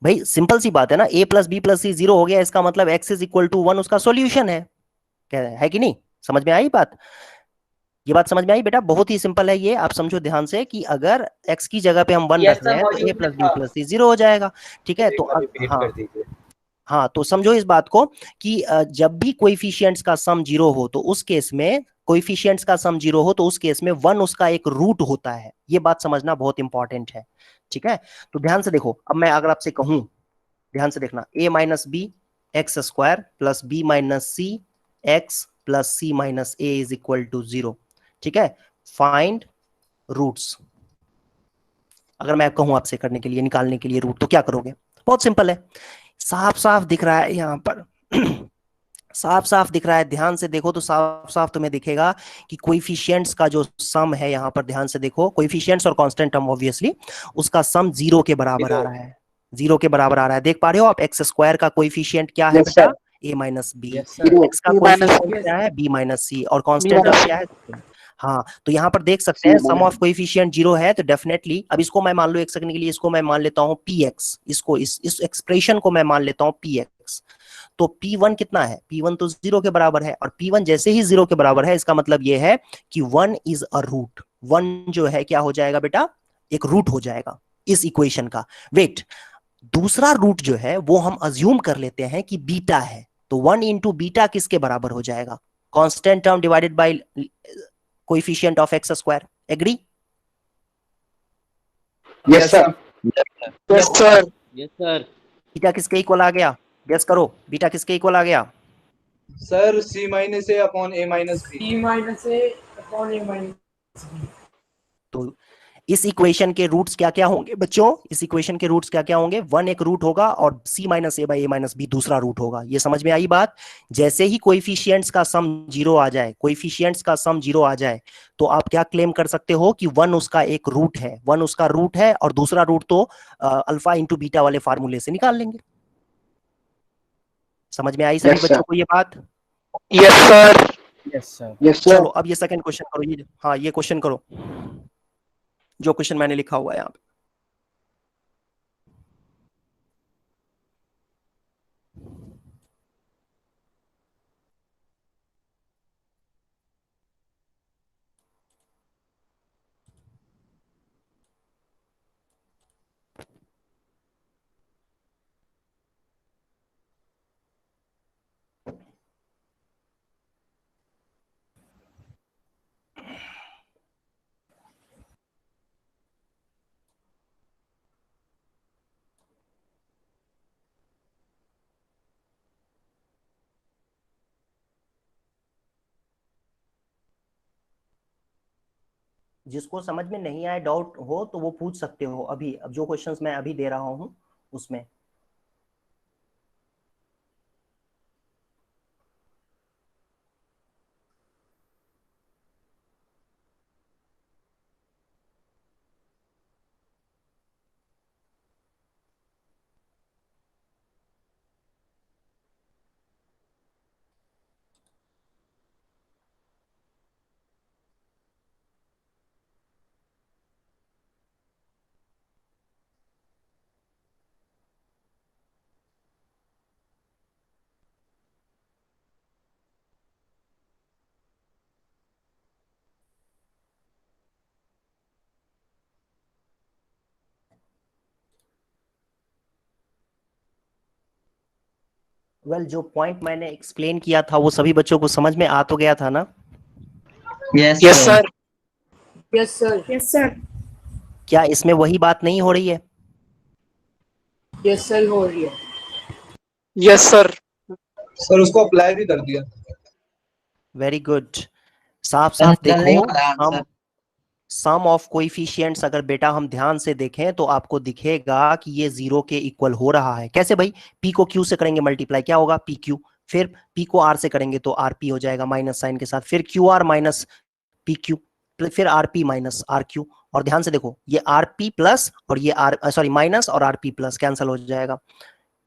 भाई सिंपल सी बात है ना, a प्लस बी प्लस सी 0 हो गया, इसका मतलब x इज इक्वल टू 1 उसका सॉल्यूशन है कि नहीं? समझ में आई बात? ये बात समझ में आई बेटा? बहुत ही सिंपल है ये, आप समझो ध्यान से कि अगर x की जगह पे हम 1 रख रहे हैं तो a प्लस बी प्लस सी 0 हो जाएगा। ठीक है, तो हाँ, तो समझो इस बात को कि जब भी कोएफिशिएंट्स का सम 0 हो तो उस केस में कोएफिशिएंट्स का सम 0 हो तो उस केस में 1 उसका एक रूट होता है। ये बात समझना बहुत इंपॉर्टेंट है। ठीक है, तो ध्यान से देखो, अब मैं अगर आपसे कहूं, ध्यान से देखना, a minus B X square plus B minus C X plus C minus A is equal to 0। ठीक है, फाइंड रूट्स। अगर मैं कहूं आपसे करने के लिए, निकालने के लिए रूट, तो क्या करोगे? बहुत सिंपल है, साफ साफ दिख रहा है यहाँ पर साफ साफ दिख रहा है, ध्यान से देखो तो साफ साफ तुम्हें दिखेगा कि कोएफिशिएंट्स का जो सम है यहाँ पर, ध्यान से देखो, कोएफिशिएंट्स और कांस्टेंट टर्म ऑब्वियसली, उसका सम 0 के बराबर आ रहा है। 0 के बराबर आ रहा है, देख पा रहे हो आप? एक्स स्क्वायर का कोएफिशिएंट क्या है बेटा? a minus B. एक्स का कोएफिशिएंट क्या है? b minus C. और कांस्टेंट टर्म क्या है? हाँ, तो यहाँ पर देख सकते हैं सम ऑफ कोएफिशिएंट 0 है, तो डेफिनेटली अब इसको मैं मान लो एक सेकंड के लिए, इसको मैं मान लेता हूँ px, इसको इस एक्सप्रेशन को मैं मान लेता हूँ px। तो p1 कितना है? p1 तो 0 के बराबर है, और p1 जैसे ही 0 के बराबर है, इसका मतलब ये है कि 1 इज अ रूट। 1 जो है क्या हो जाएगा बेटा? एक रूट हो जाएगा इस इक्वेशन का। वेट, दूसरा रूट जो है वो हम अज्यूम कर लेते हैं कि बीटा है, तो 1 इंटू बीटा किसके बराबर हो जाएगा? Constant term divided by coefficient of X square. Agree? Yes sir. Yes sir. Yes sir. Beta किसके इक्वल आ गया? गेस करो, बीटा किसके इक्वल आ गया? Sir c minus A upon a minus B. c minus A upon a minus B. तो इस इक्वेशन के रूट्स क्या क्या होंगे बच्चों? इस इक्वेशन के रूट्स क्या क्या होंगे? 1 एक रूट होगा और c minus a by a minus b दूसरा रूट होगा। ये समझ में आई बात? जैसे ही कोएफिशिएंट्स का सम 0 आ जाए, कोएफिशिएंट्स का सम 0 आ जाए, तो आप क्या क्लेम कर सकते हो कि 1 उसका एक रूट है। 1 उसका रूट है, और दूसरा रूट तो अल्फा इंटू बीटा वाले फार्मूले से निकाल लेंगे। समझ में आई सभी बच्चों को ये बात? Yes sir. Yes sir. Yes sir. चलो अब ये सेकंड क्वेश्चन करो। ये हाँ, ये क्वेश्चन करो, जो क्वेश्चन मैंने लिखा हुआ है यहाँ पे। जिसको समझ में नहीं आए, डाउट हो, तो वो पूछ सकते हो अभी, अब जो क्वेश्चंस मैं अभी दे रहा हूं उसमें। वेल, जो पॉइंट मैंने एक्सप्लेन किया था वो सभी बच्चों को समझ में आ तो गया था ना? Yes sir. Yes sir. Yes sir. क्या इसमें वही बात नहीं हो रही है? यस सर, हो रही है। Yes sir. सर उसको अप्लाई भी कर दिया। Very good. साफ साफ देखो, सम ऑफ कोएफिशिएंट्स अगर बेटा हम ध्यान से देखें तो आपको दिखेगा कि ये 0 के इक्वल हो रहा है। कैसे भाई? p को q से करेंगे मल्टीप्लाई, क्या होगा? pq, फिर p को r से करेंगे तो rp हो जाएगा माइनस साइन के साथ, फिर qr माइनस pq, फिर rp माइनस rq। और ध्यान से देखो, ये rp प्लस और ये माइनस और rp प्लस कैंसिल हो जाएगा,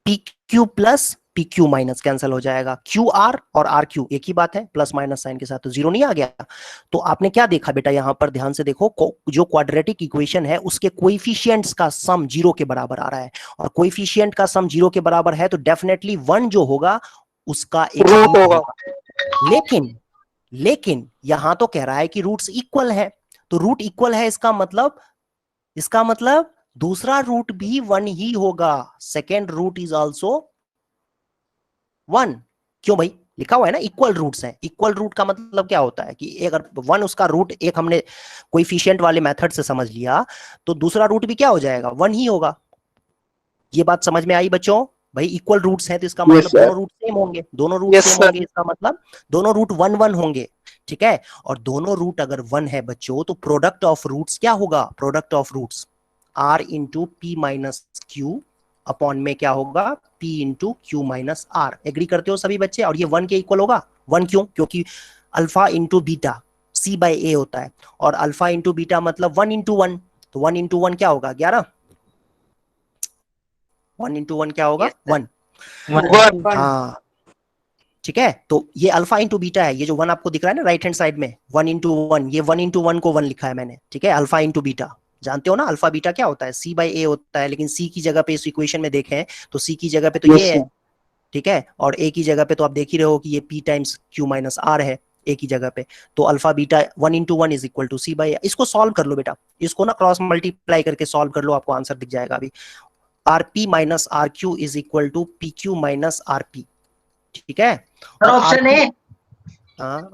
pq plus pq minus cancel हो जाएगा, qr और rq एक ही बात है, प्लस माइनस साइन के साथ, तो जीरो नहीं आ गया। तो आपने क्या देखा बेटा, यहां पर ध्यान से देखो, जो क्वाड्रेटिक इक्वेशन है उसके कोएफिशिएंट्स का सम 0 के बराबर आ रहा है, और कोएफिशिएंट का सम 0 के बराबर है तो डेफिनेटली 1 जो होगा उसका एक रूट होगा। लेकिन यहां तो कह रहा है कि रूट्स इक्वल है, तो रूट इक्वल है इसका मतलब दूसरा रूट भी 1 ही होगा, सेकेंड रूट इज आल्सो 1। क्यों भाई? लिखा हुआ है ना इक्वल रूट्स हैं। इक्वल रूट का मतलब क्या होता है कि अगर 1 उसका रूट, एक हमने कोएफिशिएंट वाले मेथड से समझ लिया, तो दूसरा रूट भी क्या हो जाएगा? 1 ही होगा। ये बात समझ में आई बच्चों? भाई इक्वल रूट्स हैं तो इसका मतलब दोनों रूट सेम होंगे, दोनों रूट सेम होंगे, इसका मतलब दोनों रूट 1 1 होंगे, ठीक है। और दोनों रूट अगर 1 है बच्चों तो प्रोडक्ट ऑफ रूट्स क्या होगा? Product of roots r into p minus q upon में क्या होगा? p into q minus r. Agree करते हो सभी बच्चे? और ये 1 के इक्वल होगा। 1 क्यों? क्योंकि alpha into beta c by a होता है, और अल्फा इंटू बीटा मतलब 1 इंटू 1, तो 1 इंटू 1 क्या होगा? 11। 1 इंटू 1 क्या होगा? 1। हाँ ठीक है। तो ये अल्फा इंटू बीटा है, ये जो 1 आपको दिख रहा है ना राइट हैंड साइड में, 1 इंटू 1, ये 1 इंटू 1 को 1 लिखा है मैंने, ठीक है। अल्फा इंटू बीटा जानते हो ना, अल्फा बीटा क्या होता है? c बाई ए होता है, लेकिन c की जगह पे इस इक्वेशन में देखें तो c की जगह पे तो ये है, ठीक है, और a की जगह पे तो आप देख ही रहे हो कि ये p times q minus r है a की जगह पे। तो alpha beta 1 into 1 is equal to c by. इसको सॉल्व कर लो बेटा, इसको ना क्रॉस मल्टीप्लाई करके सॉल्व कर लो, आपको आंसर दिख जाएगा अभी। rp minus rq is equal to pq minus rp, ठीक है। ऑप्शन है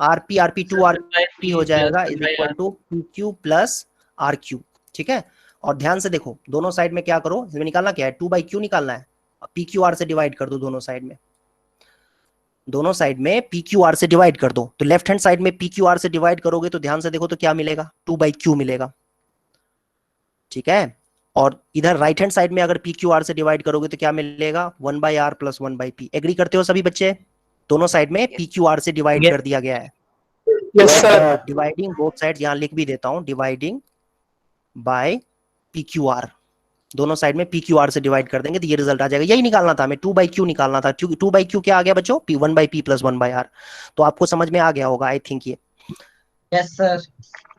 rp rp2 rp हो जाएगा is equal to pq plus rq, ठीक है। और ध्यान से देखो, दोनों साइड में क्या करो, इसमें निकालना क्या है? 2 बाई क्यू निकालना है, pqr से डिवाइड कर दो दोनों साइड में, दोनों साइड में pqr से डिवाइड कर दो। तो लेफ्ट हैंड साइड में pqr से डिवाइड करोगे तो ध्यान से देखो तो क्या मिलेगा? 2 बाई क्यू मिलेगा, ठीक है। और इधर राइट हैंड साइड में अगर pqr से डिवाइड करोगे तो क्या मिलेगा? 1 by r plus 1 by p. Agree करते हो सभी बच्चे? दोनों साइड में pqr से डिवाइड कर दिया गया है। डिवाइडिंग बोथ साइड, यहां लिख भी देता हूं, डिवाइडिंग बाय pqr, दोनों साइड में pqr से डिवाइड कर देंगे तो ये रिजल्ट आ जाएगा। यही निकालना था हमें, 2 बाई क्यू निकालना था। 2 बाई क्यू क्या आ गया बच्चों? p 1 by p plus 1 by r. तो आपको समझ में आ गया होगा आई थिंक ये। Yes sir.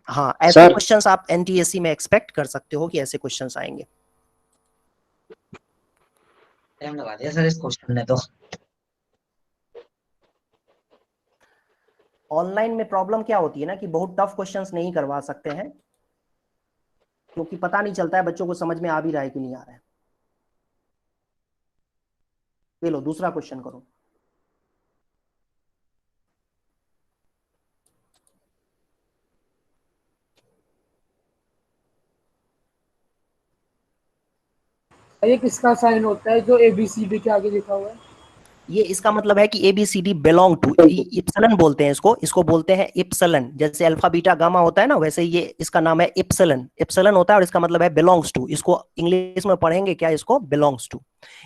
हाँ, ऐसे क्वेश्चंस आप एनटीएससी में एक्सपेक्ट कर सकते हो कि ऐसे क्वेश्चंस आएंगे। टाइम लगा दिया सर इस क्वेश्चन ने तो। ऑनलाइन में प्रॉब्लम क्या होती है ना कि बहुत टफ क्वेश्चंस नहीं करवा सकते हैं, क्योंकि पता नहीं चलता है बच्चों को समझ में आ भी रहा है कि नहीं आ रहा है। ये लो दूसरा क्वेश्चन करो। ये किसका साइन होता है जो ABCD के आगे लिखा हुआ है? ये इसका मतलब है कि ABCD बिलोंग टू, इप्सिलन बोलते हैं इसको बोलते हैं इप्सिलन। जैसे अल्फा बीटा गामा होता है ना, वैसे ये इसका नाम है इप्सिलन। इप्सिलन होता है और इसका मतलब है बिलोंग्स टू। इसको इंग्लिश में पढ़ेंगे क्या? इसको belongs to,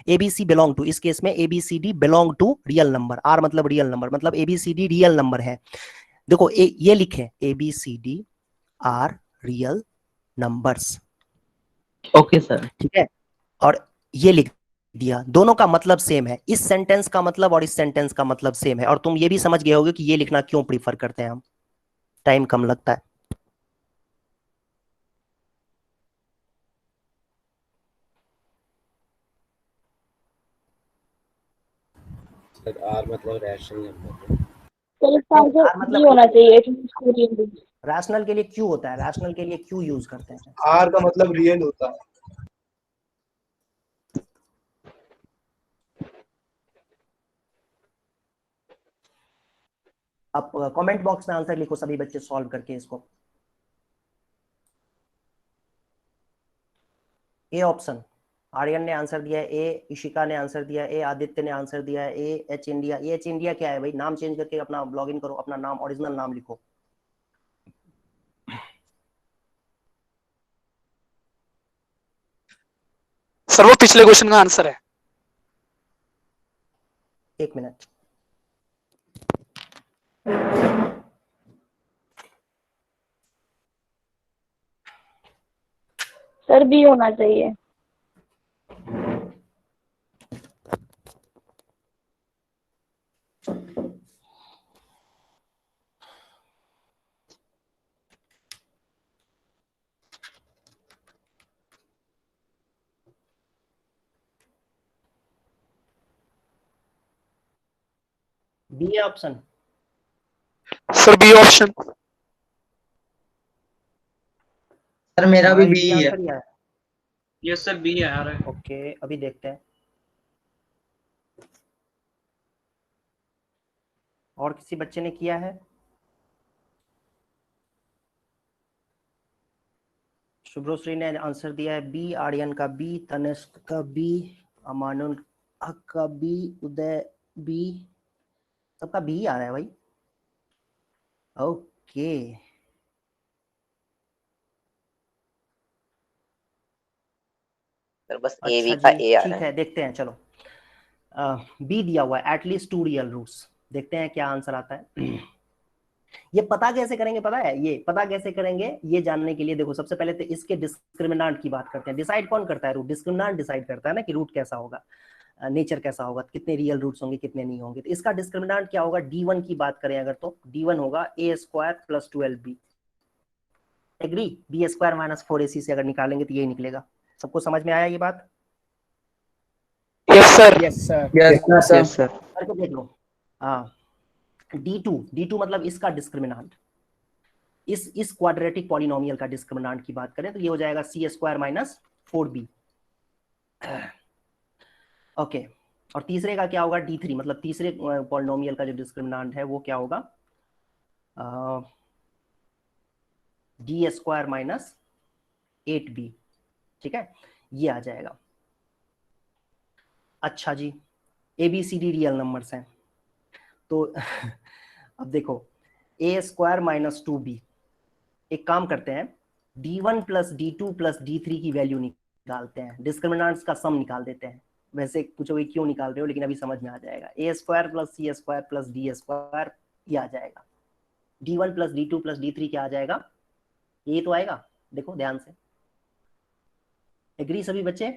ABC belong to. इस केस में ABCD belong to real number, R मतलब रियल नंबर, मतलब ABCD रियल नंबर है। देखो ये लिखे ABCD are real numbers, okay sir, ठीक है। और ये लिख दिया, दोनों का मतलब सेम है, इस सेंटेंस का मतलब और इस सेंटेंस का मतलब सेम है। और तुम ये भी समझ गए होगे कि ये लिखना क्यों प्रीफर करते हैं हम, टाइम कम लगता है। सर आर मतलब रैशनल नंबर, मतलब होना चाहिए रैशनल के लिए क्यों होता है, रैशनल के लिए क्यों यूज करते हैं? आर का मतलब रियल होता है। आप कमेंट बॉक्स में आंसर लिखो सभी बच्चे सॉल्व करके इसको। ए ऑप्शन, आर्यन ने आंसर दिया है, ए इशिका ने आंसर दिया है, ए आदित्य ने आंसर दिया है, A H India. A H India क्या है भाई? नाम चेंज करके अपना लॉगिन करो, अपना नाम ओरिजिनल नाम लिखो। सर वो पिछले क्वेश्चन का आंसर है। एक मिनट, सर बी होना चाहिए। B option. Sir b option. Sir मेरा भी बी है। आंसर है। यस सर बी आ रहा है। ओके, अभी देखते हैं और किसी बच्चे ने किया है। शुभ्रोश्री ने आंसर दिया है बी, आर्यन का बी, तनिष्क का बी, अमानुल हक का बी, उदय बी, सबका बी आ रहा है भाई। ओके, सर बस अच्छा एवी का जी, ए आ ठीक रहा है। है, देखते हैं। चलो, बी दिया हुआ है, एटलीस्ट 2 रियल रूट्स। देखते हैं क्या आंसर आता है। ये पता कैसे करेंगे, पता है? ये पता कैसे करेंगे ये जानने के लिए देखो, सबसे पहले तो इसके डिस्क्रिमिनांट की बात करते हैं। डिसाइड कौन करता है? रूट। डिस्क्रिमिनांट डिसाइड करता है ना कि रूट कैसा होगा, नेचर कैसा होगा, कितने रियल रूट्स होंगे, कितने नहीं होंगे। तो इसका डिस्क्रिमिनांट क्या होगा? D1 की बात करें अगर, तो D1 होगा a² + 12b। Agree? b² - 4ac से अगर निकालेंगे तो यही निकलेगा। सबको समझ में आया ये बात? Yes sir. Yes sir. Yes sir. करके देख लो। D2 मतलब इसका डिस्क्रिमिनांट, इस क्वाड्रेटिक पॉलिनोमियल का डिस्क्रिमिनांट की बात करें तो ये हो जाएगा c² - 4b। ओके, और तीसरे का क्या होगा? D3 मतलब तीसरे पॉलिनोमियल का जो डिस्क्रिमिनांट है वो क्या होगा? d² - 8b। ठीक है, ये आ जाएगा। अच्छा जी, ABCD रियल नंबर्स हैं तो अब देखो, a² - 2b। एक काम करते हैं, D1 + D2 + D3 की वैल्यू निकालते हैं, डिस्क्रिमिनांट्स का सम निकाल देते हैं। वैसे पूछोगे क्यों निकाल रहे हो, लेकिन अभी समझ में आ जाएगा। a² + c² + d² ये आ जाएगा। D1 + D2 + D3 क्या आ जाएगा? ये तो आएगा, देखो ध्यान से। एग्री सभी बच्चे?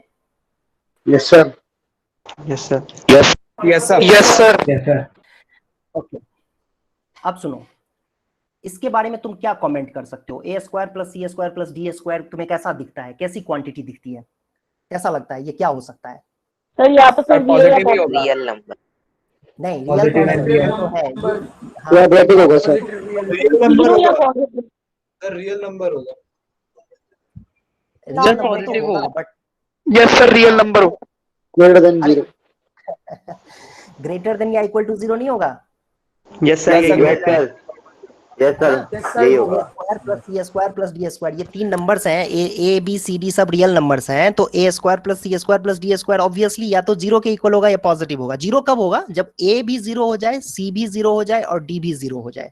Yes sir. Yes sir. Yes sir. Yes sir. Okay, अब सुनो, इसके बारे में तुम क्या कमेंट कर सकते हो? a² + c² + d² तुम्हें कैसा दिखता है? कैसी क्वांटिटी दिखती है? कैसा लगता है ये क्या हो सकता है? सर यहाँ पे सर पॉजिटिव ही होगा। Real number. नहीं, रियल Positive and real. तो है। क्वाड्रेटिक होगा सर। रियल नंबर जीरो या होगा पॉजिटिव? सर, रियल नंबर होगा। रियल नंबर तो पॉजिटिव होगा, होगा। But yes sir real number हो। Greater than 0। ग्रेटर देन या इक्वल टू 0 नहीं होगा। Yes sir. Yes, sir. Yes sir. Yes sir यही होगा। a² + c² + d², ये 3 नंबर्स हैं। ए बी सी डी सब रियल नंबर्स हैं, तो a² + c² + d² ऑब्वियसली या तो 0 के इक्वल होगा या पॉजिटिव होगा। 0 कब होगा? जब a भी 0 हो जाए, c भी 0 हो जाए और d भी 0 हो जाए।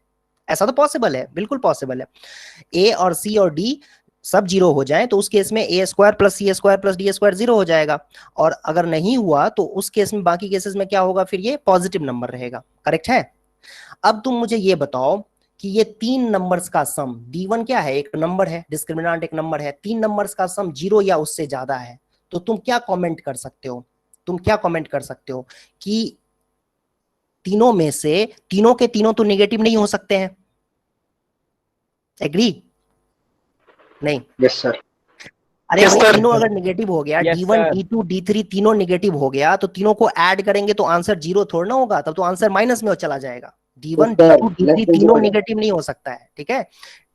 ऐसा तो पॉसिबल है, बिल्कुल पॉसिबल है। a और c और d सब 0 हो जाए तो उस केस में a² + c² + d² 0 हो जाएगा। और अगर नहीं हुआ तो उस केस में, बाकी केसेस में क्या होगा? फिर ये पॉजिटिव नंबर रहेगा। करेक्ट है? अब तुम मुझे ये बताओ कि ये 3 नंबर्स का सम, D1 क्या है? एक नंबर है, डिस्क्रिमिनांट एक नंबर है। 3 नंबर्स का सम 0 या उससे ज्यादा है, तो तुम क्या कमेंट कर सकते हो? तुम क्या कमेंट कर सकते हो कि तीनों में से तीनों के तीनों तो नेगेटिव नहीं हो सकते हैं। एग्री? नहीं? Yes sir. अरे Yes, भाई, sir. तीनों अगर नेगेटिव हो गया, Yes, D1 sir. D2 D3 तीनों नेगेटिव हो गया, तो तीनों को ऐड करेंगे तो आंसर 0 थोड़ा ना होगा, तब तो आंसर माइनस में चला जाएगा। D1 Yes, sir. D2 D3 Less than तीनों 0. नेगेटिव नहीं हो सकता है, ठीक है?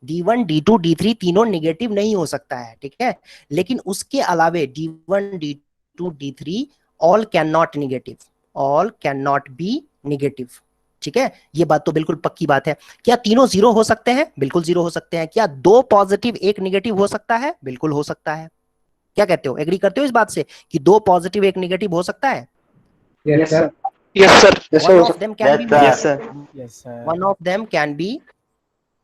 D1 D2 D3 तीनों नेगेटिव नहीं हो सकता है, ठीक है? लेकिन उसके अलावे D1 D2 D3 all can not negative, all can not be negative. ठीक है, ये बात तो बिल्कुल पक्की बात है। क्या तीनों 0 हो सकते हैं? बिल्कुल 0 हो सकते हैं। क्या 2 पॉजिटिव 1 नेगेटिव हो सकता है? बिल्कुल हो सकता है। क्या कहते हो? एग्री करते हो इस बात से कि 2 पॉजिटिव 1 नेगेटिव हो सकता है? Yes sir. Yes sir. One of them can be Yes, sir. negative. Yes sir. One of them can be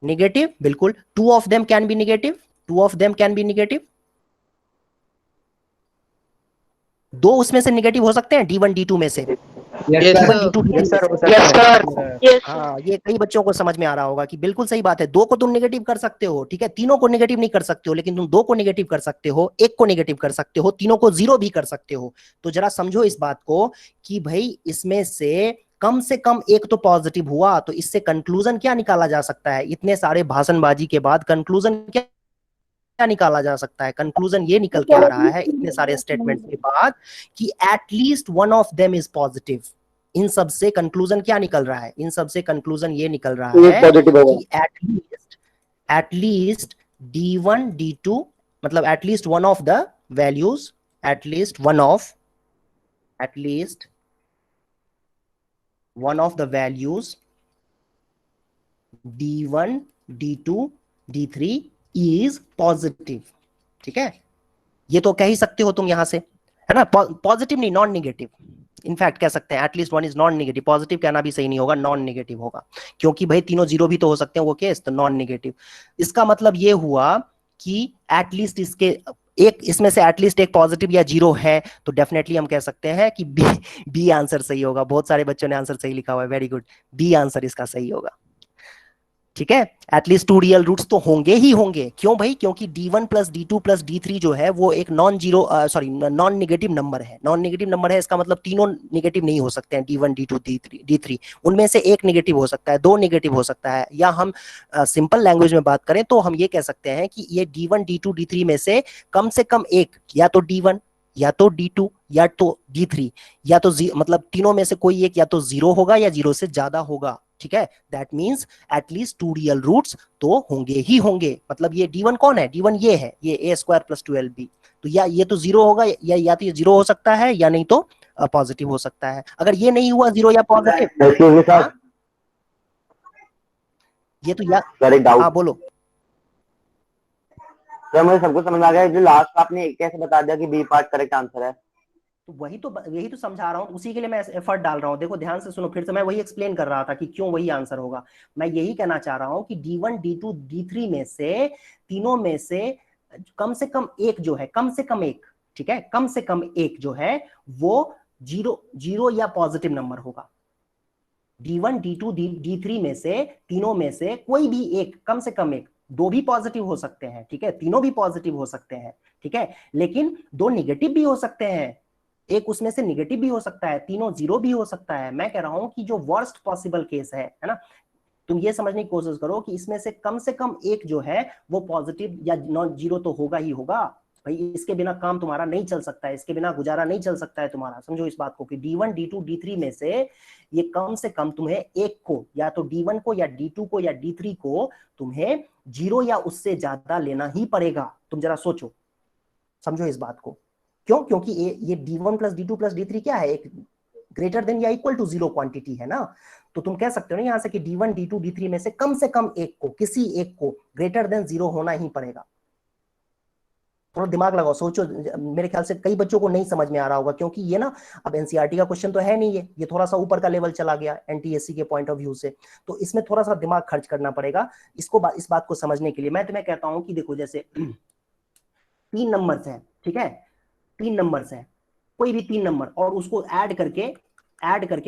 negative. बिल्कुल। 2 of them can be negative. 2 of them can be negative. दो उसमें से negative हो सकते हैं, D1 D2 में से। Yes, D1 sir. D2 D3 Yes, sir, में हो से। सकता है। Yes, हाँ, ये कई बच्चों को समझ में आ रहा होगा कि बिल्कुल सही बात है। दो को तुम नेगेटिव कर सकते हो, ठीक है, तीनों को नेगेटिव नहीं कर सकते हो, लेकिन तुम दो को नेगेटिव कर सकते हो, एक को नेगेटिव कर सकते हो, तीनों को जीरो भी कर सकते हो। तो जरा समझो इस बात को कि भाई इसमें से कम एक तो पॉजिटिव हुआ, तो इससे कंक्लूजन क्या निकाला जा सकता है? इतने सारे भाषणबाजी के बाद कंक्लूजन क्या निकाला जा सकता है? कंक्लूजन ये निकल के आ रहा है इतने सारे स्टेटमेंट्स के बाद कि at least one of them is positive. इन सब से कंक्लूजन क्या निकल रहा है? इन सब से कंक्लूजन ये निकल रहा है पॉजिटिव होगा कि एटलीस्ट D1 D2 मतलब at least one of the values, at least one of the values D1 D2 D3 is positive. ठीक है, ये तो कह ही सकते हो तुम यहां से, है ना? पॉजिटिव नहीं, नॉन नेगेटिव। इनफैक्ट कह सकते हैं at least one is non negative. Positive कहना भी सही नहीं होगा, नॉन नेगेटिव होगा, क्योंकि भाई तीनों जीरो भी तो हो सकते हैं वो केस, तो नॉन नेगेटिव। इसका मतलब ये हुआ कि एटलीस्ट इसमें से एटलीस्ट एक पॉजिटिव या जीरो है, तो डेफिनेटली हम कह सकते हैं कि बी आंसर सही होगा। बहुत सारे बच्चों ने आंसर सही लिखा हुआ है, वेरी गुड, बी आंसर इसका सही होगा। ठीक है, एटलीस्ट 2 रियल रूट्स तो होंगे ही होंगे। क्यों भाई? क्योंकि D1 plus D2 plus D3 जो है वो एक नॉन नेगेटिव नंबर है। नॉन नेगेटिव नंबर है, इसका मतलब तीनों नेगेटिव नहीं हो सकते हैं, D1 D2 D3। उनमें से एक नेगेटिव हो सकता है, दो नेगेटिव हो सकता है, या हम सिंपल लैंग्वेज में बात करें तो हम ये कह सकते हैं कि ये D1 D2 D3 में से कम एक, या तो D1 या तो D2 या तो D3, या तो मतलब तीनों में से कोई एक या तो जीरो होगा या जीरो से ज्यादा होगा। ठीक है, that means at least 2 real roots तो होंगे ही होंगे। मतलब ये D1 कौन है? D1 ये है, ये a² + 12b। तो या ये तो जीरो होगा, या तो ये जीरो हो सकता है, या नहीं तो पॉजिटिव हो सकता है। अगर ये नहीं हुआ जीरो या पॉजिटिव, ये तो या हाँ बोलो। सर मुझे सब कुछ समझ आ गया, जो लास्ट आपने कैसे बता दिया कि बी पार्ट करेक्ट आंसर है। तो यही तो समझा रहा हूँ, उसी के लिए मैं एफर्ट डाल रहा हूँ। देखो ध्यान से सुनो, फिर से मैं वही एक्सप्लेन कर रहा था कि क्यों वही आंसर होगा। मैं यही कहना चाह रहा हूँ कि D1 D2 D3 में से तीनों में से कम एक जो है, कम से कम एक, ठीक है, कम से कम एक जो है वो जीरो या पॉजिटिव नंबर होगा। D1 D2 D3 में से तीनों में से कोई भी एक, कम से कम एक, दो भी पॉजिटिव हो सकते हैं, ठीक है, तीनों भी पॉजिटिव हो सकते हैं, ठीक है, लेकिन दो निगेटिव भी हो सकते हैं, एक उसमें से निगेटिव भी हो सकता है, तीनों जीरो भी हो सकता है। मैं कह रहा हूं कि जो वर्स्ट पॉसिबल केस है ना, तुम ये समझने की कोशिश करो कि इसमें से कम एक जो है वो पॉजिटिव या नॉन जीरो तो होगा ही होगा। भाई इसके बिना काम तुम्हारा नहीं चल सकता है, इसके बिना गुजारा नहीं चल सकता है तुम्हारा। समझो इस बात को कि D1 D2 D3 में से ये कम से कम तुम्हें एक को, या तो D1 को या D2 को या D3 को तुम्हें जीरो या उससे ज्यादा लेना ही पड़ेगा। तुम जरा सोचो, समझो इस बात को। क्यों? क्योंकि ये D1 + D2 + D3 क्या है? एक ग्रेटर देन या इक्वल टू जीरो क्वांटिटी है ना। तो तुम कह सकते हो ना यहां से कि D1 D2 D3 में से कम एक को, किसी एक को ग्रेटर देन जीरो होना ही पड़ेगा। थोड़ा दिमाग लगाओ, सोचो। मेरे ख्याल से कई बच्चों को नहीं समझ में आ रहा होगा, क्योंकि ये ना अब एनसीईआरटी का क्वेश्चन तो है नहीं, ये थोड़ा सा ऊपर का लेवल चला गया एनटीएससी के पॉइंट ऑफ व्यू से, तो इसमें थोड़ा सा दिमाग खर्च करना पड़ेगा इस बात को समझने के लिए। मैं तुम्हें कहता हूं कि देखो, जैसे 3 नंबर्स हैं, ठीक है, 3 नंबर्स हैं, कोई भी 3 नंबर, और उसको ऐड करके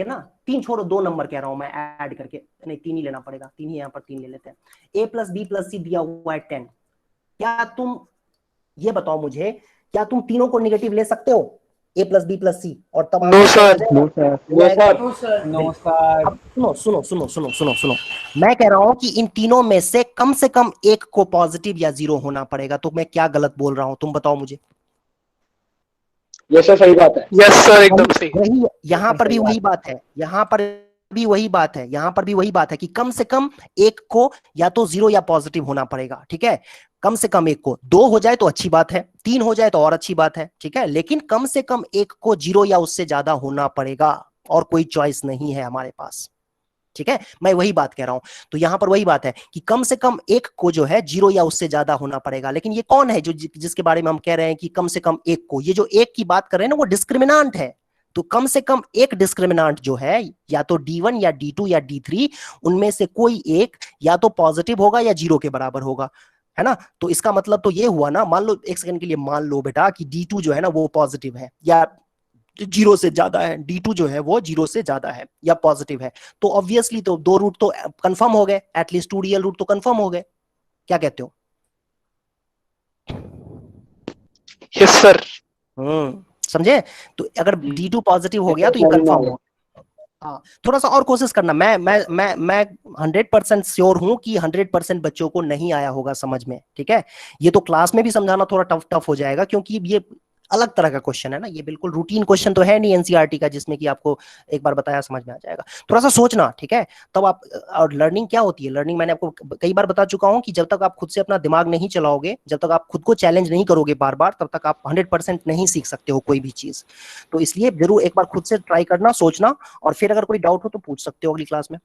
ना, 3 छोड़ो, 2 नंबर कह रहा हूं मैं, ऐड करके, नहीं 3 ही लेना पड़ेगा, 3 ही, यहाँ पर 3 ले लेते हैं। A + B + C दिया हुआ है 10। क्या तुम ये बताओ मुझे, क्या तुम तीनों को नेगेटिव ले सकते हो, A + B + C? और तब नो सर, सुनो, मैं कह रहा हूं कि इन तीनों में से कम एक को पॉजिटिव या जीरो होना पड़ेगा। तो मैं क्या गलत बोल रहा हूं, तुम बताओ मुझे। यस सर, सही बात है। यस सर, एकदम सही। वही यहाँ पर भी वही बात है, यहाँ पर भी वही बात है कि कम से कम एक को या तो जीरो या पॉजिटिव होना पड़ेगा, ठीक है, कम से कम एक को। 2 हो जाए तो अच्छी बात है, 3 हो जाए तो और अच्छी बात है, ठीक है, लेकिन कम से कम एक को जीरो या उससे ज्यादा होना पड़ेगा, और कोई चॉइस नहीं है हमारे पास, ठीक है। मैं वही बात कह रहा हूं। तो यहां पर वही बात है कि कम से कम एक को जो है जीरो या उससे ज्यादा होना पड़ेगा। लेकिन ये कौन है जो जिसके बारे में हम कह रहे हैं कि कम से कम एक को? ये जो एक की बात कर रहे हैं ना, वो डिस्क्रिमिनांट है। तो कम से कम एक डिस्क्रिमिनांट जो है, या तो D1 या D2 या D3, उनमें से कोई एक या तो पॉजिटिव होगा या जीरो के बराबर होगा, है ना। तो इसका मतलब तो ये हुआ ना, मान लो एक सेकंड के लिए मान लो बेटा कि D2 जो है ना वो पॉजिटिव है, या जीरो से ज्यादा है, D2 जो है वो जीरो से ज्यादा है या पॉजिटिव है, तो ऑब्वियसली तो दो रूट तो कंफर्म हो गए, एटलीस्ट 2 रियल रूट तो कंफर्म हो गए। क्या कहते हो? Yes sir. समझे? तो अगर D2 पॉजिटिव हो गया तो ये कंफर्म हो। हाँ, थोड़ा सा और कोशिश करना। मैं 100% श्योर हूं कि 100% बच्चों को नहीं आया होगा समझ में, ठीक है? ये तो क्लास में भी समझाना थोड़ा टफ हो जाएगा, क्योंकि ये अलग तरह का क्वेश्चन है ना, ये बिल्कुल रूटीन क्वेश्चन तो है नहीं एनसीईआरटी का जिसमें कि आपको एक बार बताया समझ में आ जाएगा। थोड़ा सा सोचना, ठीक है? तब आप, और लर्निंग क्या होती है? लर्निंग मैंने आपको कई बार बता चुका हूं कि जब तक आप खुद से अपना दिमाग नहीं चलाओगे, जब तक आप खुद को चैलेंज नहीं करोगे बार बार, तब तक आप 100% नहीं सीख सकते हो कोई भी चीज। तो इसलिए जरूर एक बार खुद से ट्राई करना, सोचना, और फिर अगर कोई डाउट हो तो पूछ सकते हो अगली क्लास में।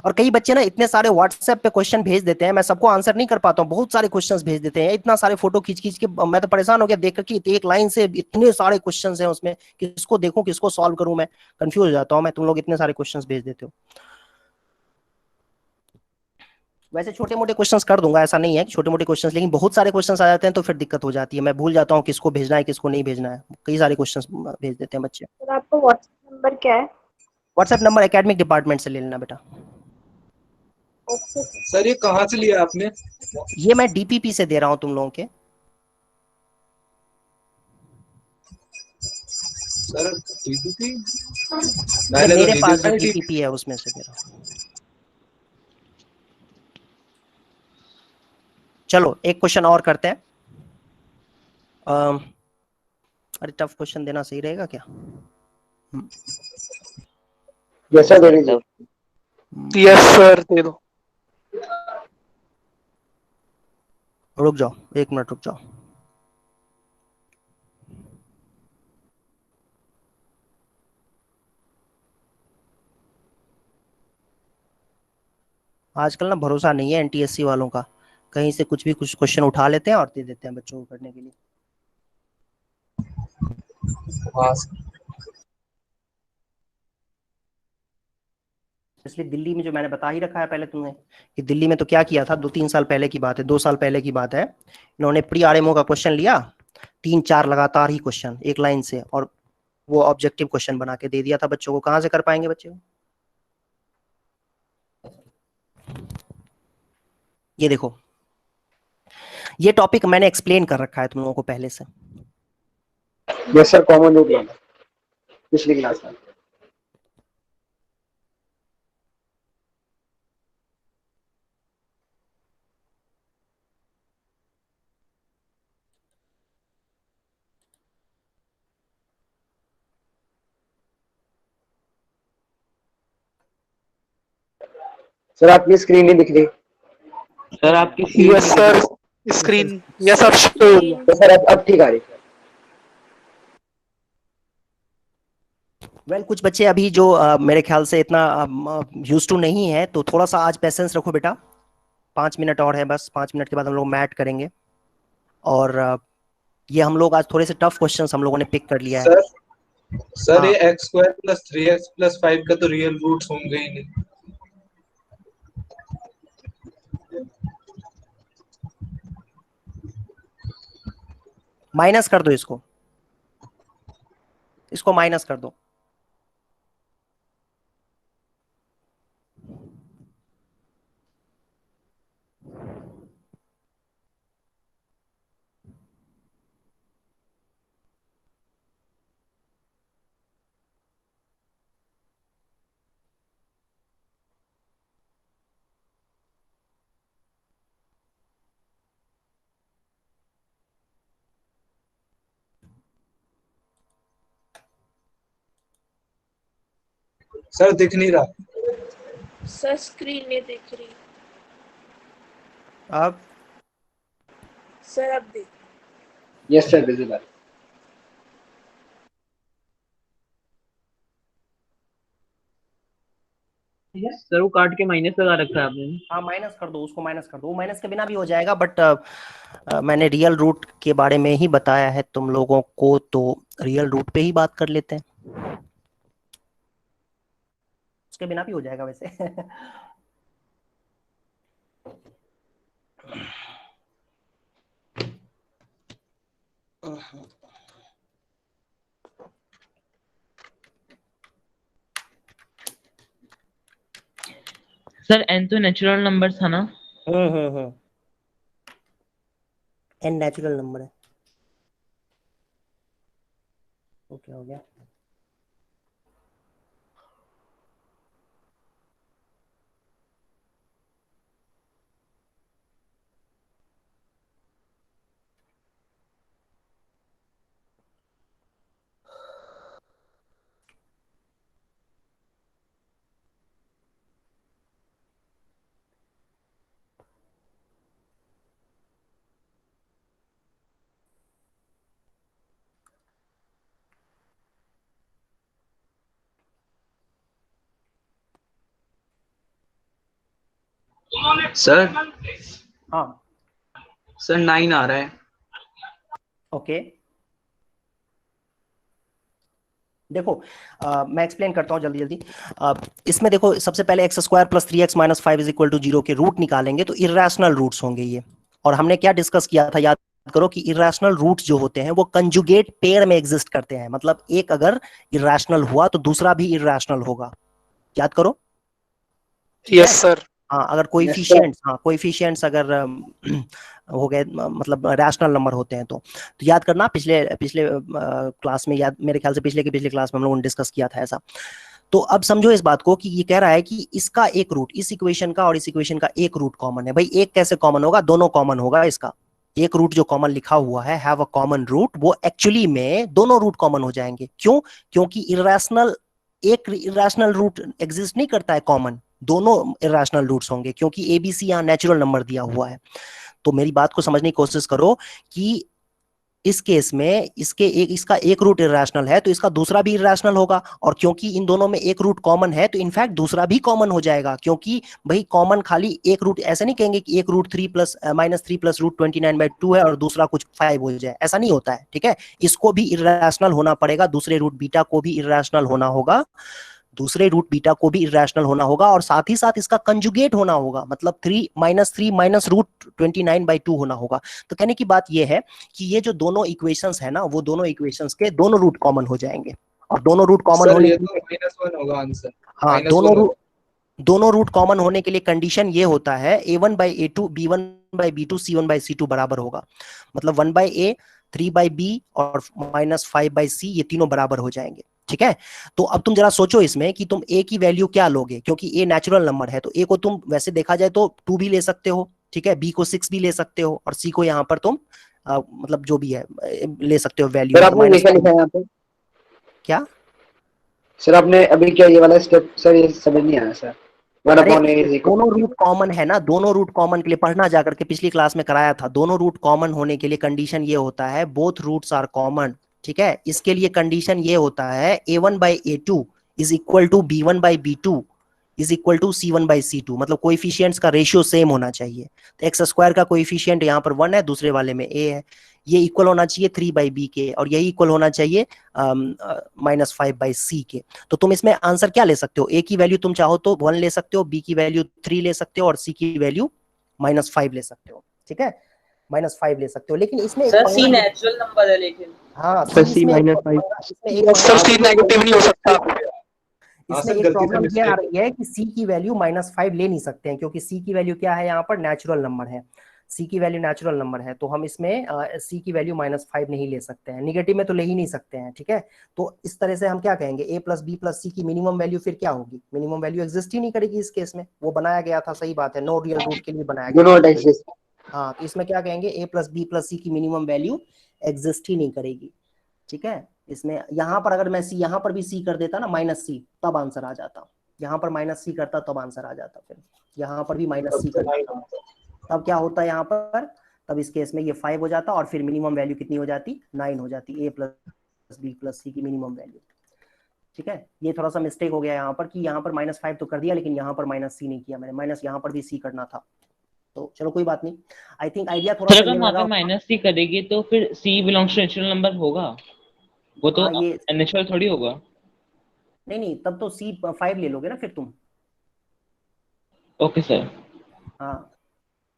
और कई बच्चे ना इतने सारे व्हाट्सएप पे क्वेश्चन भेज देते हैं, मैं सबको आंसर नहीं कर पाता हूँ, बहुत सारे क्वेश्चंस भेज देते हैं, इतना सारे फोटो खींच खींच के मैं तो परेशान हो गया देख कर कि एक लाइन से इतने सारे क्वेश्चंस हैं उसमें, किसको देखूं किसको सॉल्व करूं, मैं कंफ्यूज हो जाता हूं मैं, तुम लोग इतने सारे क्वेश्चंस भेज देते हो। वैसे छोटे मोटे क्वेश्चंस कर दूंगा, ऐसा नहीं है कि छोटे मोटे क्वेश्चंस, लेकिन बहुत सारे क्वेश्चंस आ जाते हैं तो फिर दिक्कत हो जाती है, मैं भूल जाता हूँ किसको भेजना है किसको नहीं भेजना है, कई सारे क्वेश्चंस भेज देते हैं बच्चे। सर आपका व्हाट्सएप नंबर क्या है? व्हाट्सएप नंबर एकेडमिक डिपार्टमेंट से ले लेना बेटा। ओके सर ये कहाँ से लिया आपने? ये मैं डीपीपी से दे रहा हूँ तुम लोगों के। सर डीपीपी मेरे पास जो डीपीपी है उसमें से दे रहा हूँ। चलो एक क्वेश्चन और करते हैं। अरे टफ क्वेश्चन देना सही रहेगा क्या? यस सर, दे दीजिए। यस सर, दे दो। रुक जाओ, 1 मिनट रुक जाओ। आजकल ना भरोसा नहीं है एनटीएससी वालों का, कहीं से कुछ भी कुछ क्वेश्चन उठा लेते हैं और दे देते हैं बच्चों को करने के लिए। इसलिए दिल्ली में जो मैंने बता ही रखा है पहले तुम्हें कि दिल्ली में तो क्या किया था, 2-3 साल पहले की बात है, 2 साल पहले की बात है, इन्होंने प्री आरएमओ का क्वेश्चन लिया, 3-4 लगातार ही क्वेश्चन एक लाइन से, और वो ऑब्जेक्टिव क्वेश्चन बना के दे दिया था बच्चों को। कहाँ से कर पाएंगे बच्चे? ये देखो, ये टॉपिक मैंने एक्सप्लेन कर रखा है तुम लोगों को पहले से। यस सर, कॉमन रूट वाला पिछली क्लास में। सर आपकी स्क्रीन नहीं दिख रही। सर आपकी यस सर, स्क्रीन यस अब शो हो रही है। सर अब ठीक आ रही है। वेल कुछ बच्चे अभी जो मेरे ख्याल से इतना यूज टू नहीं है, तो थोड़ा सा आज पेशेंस रखो बेटा, 5 मिनट और है बस, 5 मिनट के बाद हम लोग मैट करेंगे। और ये हम लोग आज थोड़े से टफ क्वेश्चंस हम लोगों ने पिक कर लिया है। सर ये x square plus 3x plus 5 का तो रियल रूट्स होंगे ही नहीं। माइनस कर दो इसको, इसको माइनस कर दो। सर दिख नहीं रहा। सर स्क्रीन नहीं दिख रही। अब सर अब देख। Yes sir, visible. सर वो काट के माइनस लगा रखा है आपने। हाँ माइनस कर दो, उसको माइनस कर दो, वो माइनस के बिना भी हो जाएगा, बट मैंने रियल रूट के बारे में ही बताया है तुम लोगों को, तो रियल रूट पे ही बात कर लेते हैं, उसके बिना भी हो जाएगा वैसे। सर n तो नेचुरल नंबर था ना? n नेचुरल नंबर है। तो क्या हो गया? सर हाँ सर 9 आ रहा है। ओके देखो मैं एक्सप्लेन करता हूँ जल्दी जल्दी। इसमें देखो सबसे पहले x square plus 3x minus 5 is equal to 0 के रूट निकालेंगे तो इर्रेशनल रूट्स होंगे ये। और हमने क्या डिस्कस किया था याद करो कि इर्रेशनल रूट्स जो होते हैं वो कंजुगेट पेयर में एग्जिस्ट करते हैं, मतलब एक अगर इर्रेशनल हुआ तो दूसरा भी इर्रेशनल होगा। याद करो। Yes sir. हाँ अगर कोएफिशिएंट्स अगर हो गए मतलब रैशनल नंबर होते हैं तो याद करना पिछले पिछले क्लास में, याद मेरे ख्याल से पिछले क्लास में हम लोगों ने डिस्कस किया था ऐसा। तो अब समझो इस बात को कि ये कह रहा है कि इसका एक रूट, इस इक्वेशन का और इस इक्वेशन का एक रूट कॉमन है। भाई एक कैसे कॉमन होगा? दोनों कॉमन होगा। इसका एक रूट जो कॉमन लिखा हुआ है हैव अ कॉमन रूट, वो एक्चुअली में दोनों रूट कॉमन हो जाएंगे। क्यों? क्योंकि इर्रेशनल एक इर्रेशनल रूट एग्जिस्ट नहीं करता है कॉमन, दोनों इर्रेशनल रूट्स होंगे क्योंकि एबीसी यहाँ नेचुरल नंबर दिया हुआ है। तो मेरी बात को समझने की कोशिश करो कि इस केस में इसका एक रूट इर्रेशनल है तो इसका दूसरा भी इर्रेशनल होगा, और क्योंकि इन दोनों में एक रूट कॉमन है तो इनफैक्ट दूसरा भी कॉमन हो जाएगा। क्योंकि भाई कॉमन खाली एक रूट, ऐसे नहीं कहेंगे कि एक root 3 plus minus 3 plus root 29/2 है और दूसरा कुछ 5 हो जाए, ऐसा नहीं होता है। ठीक है, इसको भी इर्रेशनल होना पड़ेगा, दूसरे रूट बीटा को भी इर्रेशनल होना होगा, दूसरे रूट बीटा को भी इर्रेशनल होना होगा, और साथ ही साथ इसका कंजुगेट होना होगा, मतलब 3 माइनस रूट 29/2 होना होगा। तो कहने की बात यह है कि ये जो दोनों इक्वेशंस है ना, वो दोनों इक्वेशंस के दोनों रूट कॉमन हो जाएंगे, और दोनों रूट कॉमन होने ये के तो -1 होगा आंसर। हाँ दोनों रूट कॉमन होने के लिए कंडीशन ये होता है a1/a2 b1/b2 c1/c2 बराबर होगा, मतलब 1/a 3/b और -5/c ये तीनों बराबर हो जाएंगे। ठीक है, तो अब तुम जरा सोचो इसमें कि तुम a की वैल्यू क्या लोगे, क्योंकि a नेचुरल नंबर है तो a को तुम वैसे देखा जाए तो 2 भी ले सकते हो, ठीक है, b को 6 भी ले सकते हो, और c को यहाँ पर तुम मतलब जो भी है ले सकते हो वैल्यू। सर आपने लिखा है यहाँ पे क्या? सर आपने अभी क्या ये वाला स्टेप सर ये समझ नहीं आया सर। दोनों रूट कॉमन है ना, दोनों रूट कॉमन के लिए पढ़ना जाकर के पिछली क्लास में कराया था। दोनों रूट कॉमन होने के लिए कंडीशन ये होता है बोथ रूट्स आर कॉमन। ठीक है, इसके लिए कंडीशन ये होता है a1/a2 is equal to b1/b2 is equal to c1/c2, मतलब कोएफिशिएंट्स का रेशियो सेम होना चाहिए। तो एक्स स्क्वायर का कोएफिशिएंट यहाँ पर 1 है, दूसरे वाले में a है, ये इक्वल होना चाहिए 3/b के, और यही इक्वल होना चाहिए -5/c के। तो तुम इसमें आंसर क्या ले सकते हो? a की वैल्यू तुम चाहो तो 1 ले सकते हो, b की वैल्यू 3 ले सकते हो, और c की वैल्यू -5 ले सकते हो। ठीक है, -5 ले सकते हो, लेकिन इसमें सर सी नेचुरल नंबर है लेकिन हाँ sir c -5 sir c negative नहीं हो सकता। इसमें एक प्रॉब्लम ये आ रही है कि c की वैल्यू -5 ले नहीं सकते हैं, क्योंकि c की वैल्यू क्या है यहाँ पर? नेचुरल नंबर है, c की वैल्यू नेचुरल नंबर है, तो हम इसमें c की वैल्यू -5 नहीं ले सकते हैं, निगेटिव में तो ले ही नहीं सकते हैं। ठीक है, तो इस तरह से हम क्या कहेंगे, a + b + c की मिनिमम वैल्यू फिर क्या होगी? मिनिमम वैल्यू एग्जिस्ट ही नहीं करेगी इस केस में, वो बनाया गया था, सही बात है, नो रियल रूट के लिए बनाया गया। हाँ, तो इसमें क्या कहेंगे, a + b + c की मिनिमम वैल्यू एग्जिस्ट ही नहीं करेगी। ठीक है, इसमें यहाँ पर अगर मैं c यहाँ पर भी c कर देता ना -c, तब आंसर आ जाता, यहाँ पर -c करता तब आंसर आ जाता, फिर यहाँ पर भी -c कर देता तब क्या होता है यहाँ पर? तब इस केस में ये 5 हो जाता, और फिर मिनिमम वैल्यू कितनी हो जाती? 9 हो जाती, a + b + c की मिनिमम वैल्यू। ठीक है, ये थोड़ा सा मिस्टेक हो गया यहाँ पर कि यहाँ पर -5 तो कर दिया, लेकिन यहाँ पर -c नहीं किया मैंने, माइनस यहाँ पर भी c करना था। तो चलो कोई बात नहीं, आई थिंक आइडिया थोड़ा सा वहाँ पे -c करेगी तो फिर c belongs to natural number होगा, वो तो ये नेचुरल थोड़ी होगा। नहीं, तब तो c 5 ले लोगे ना फिर तुम। Okay sir. हाँ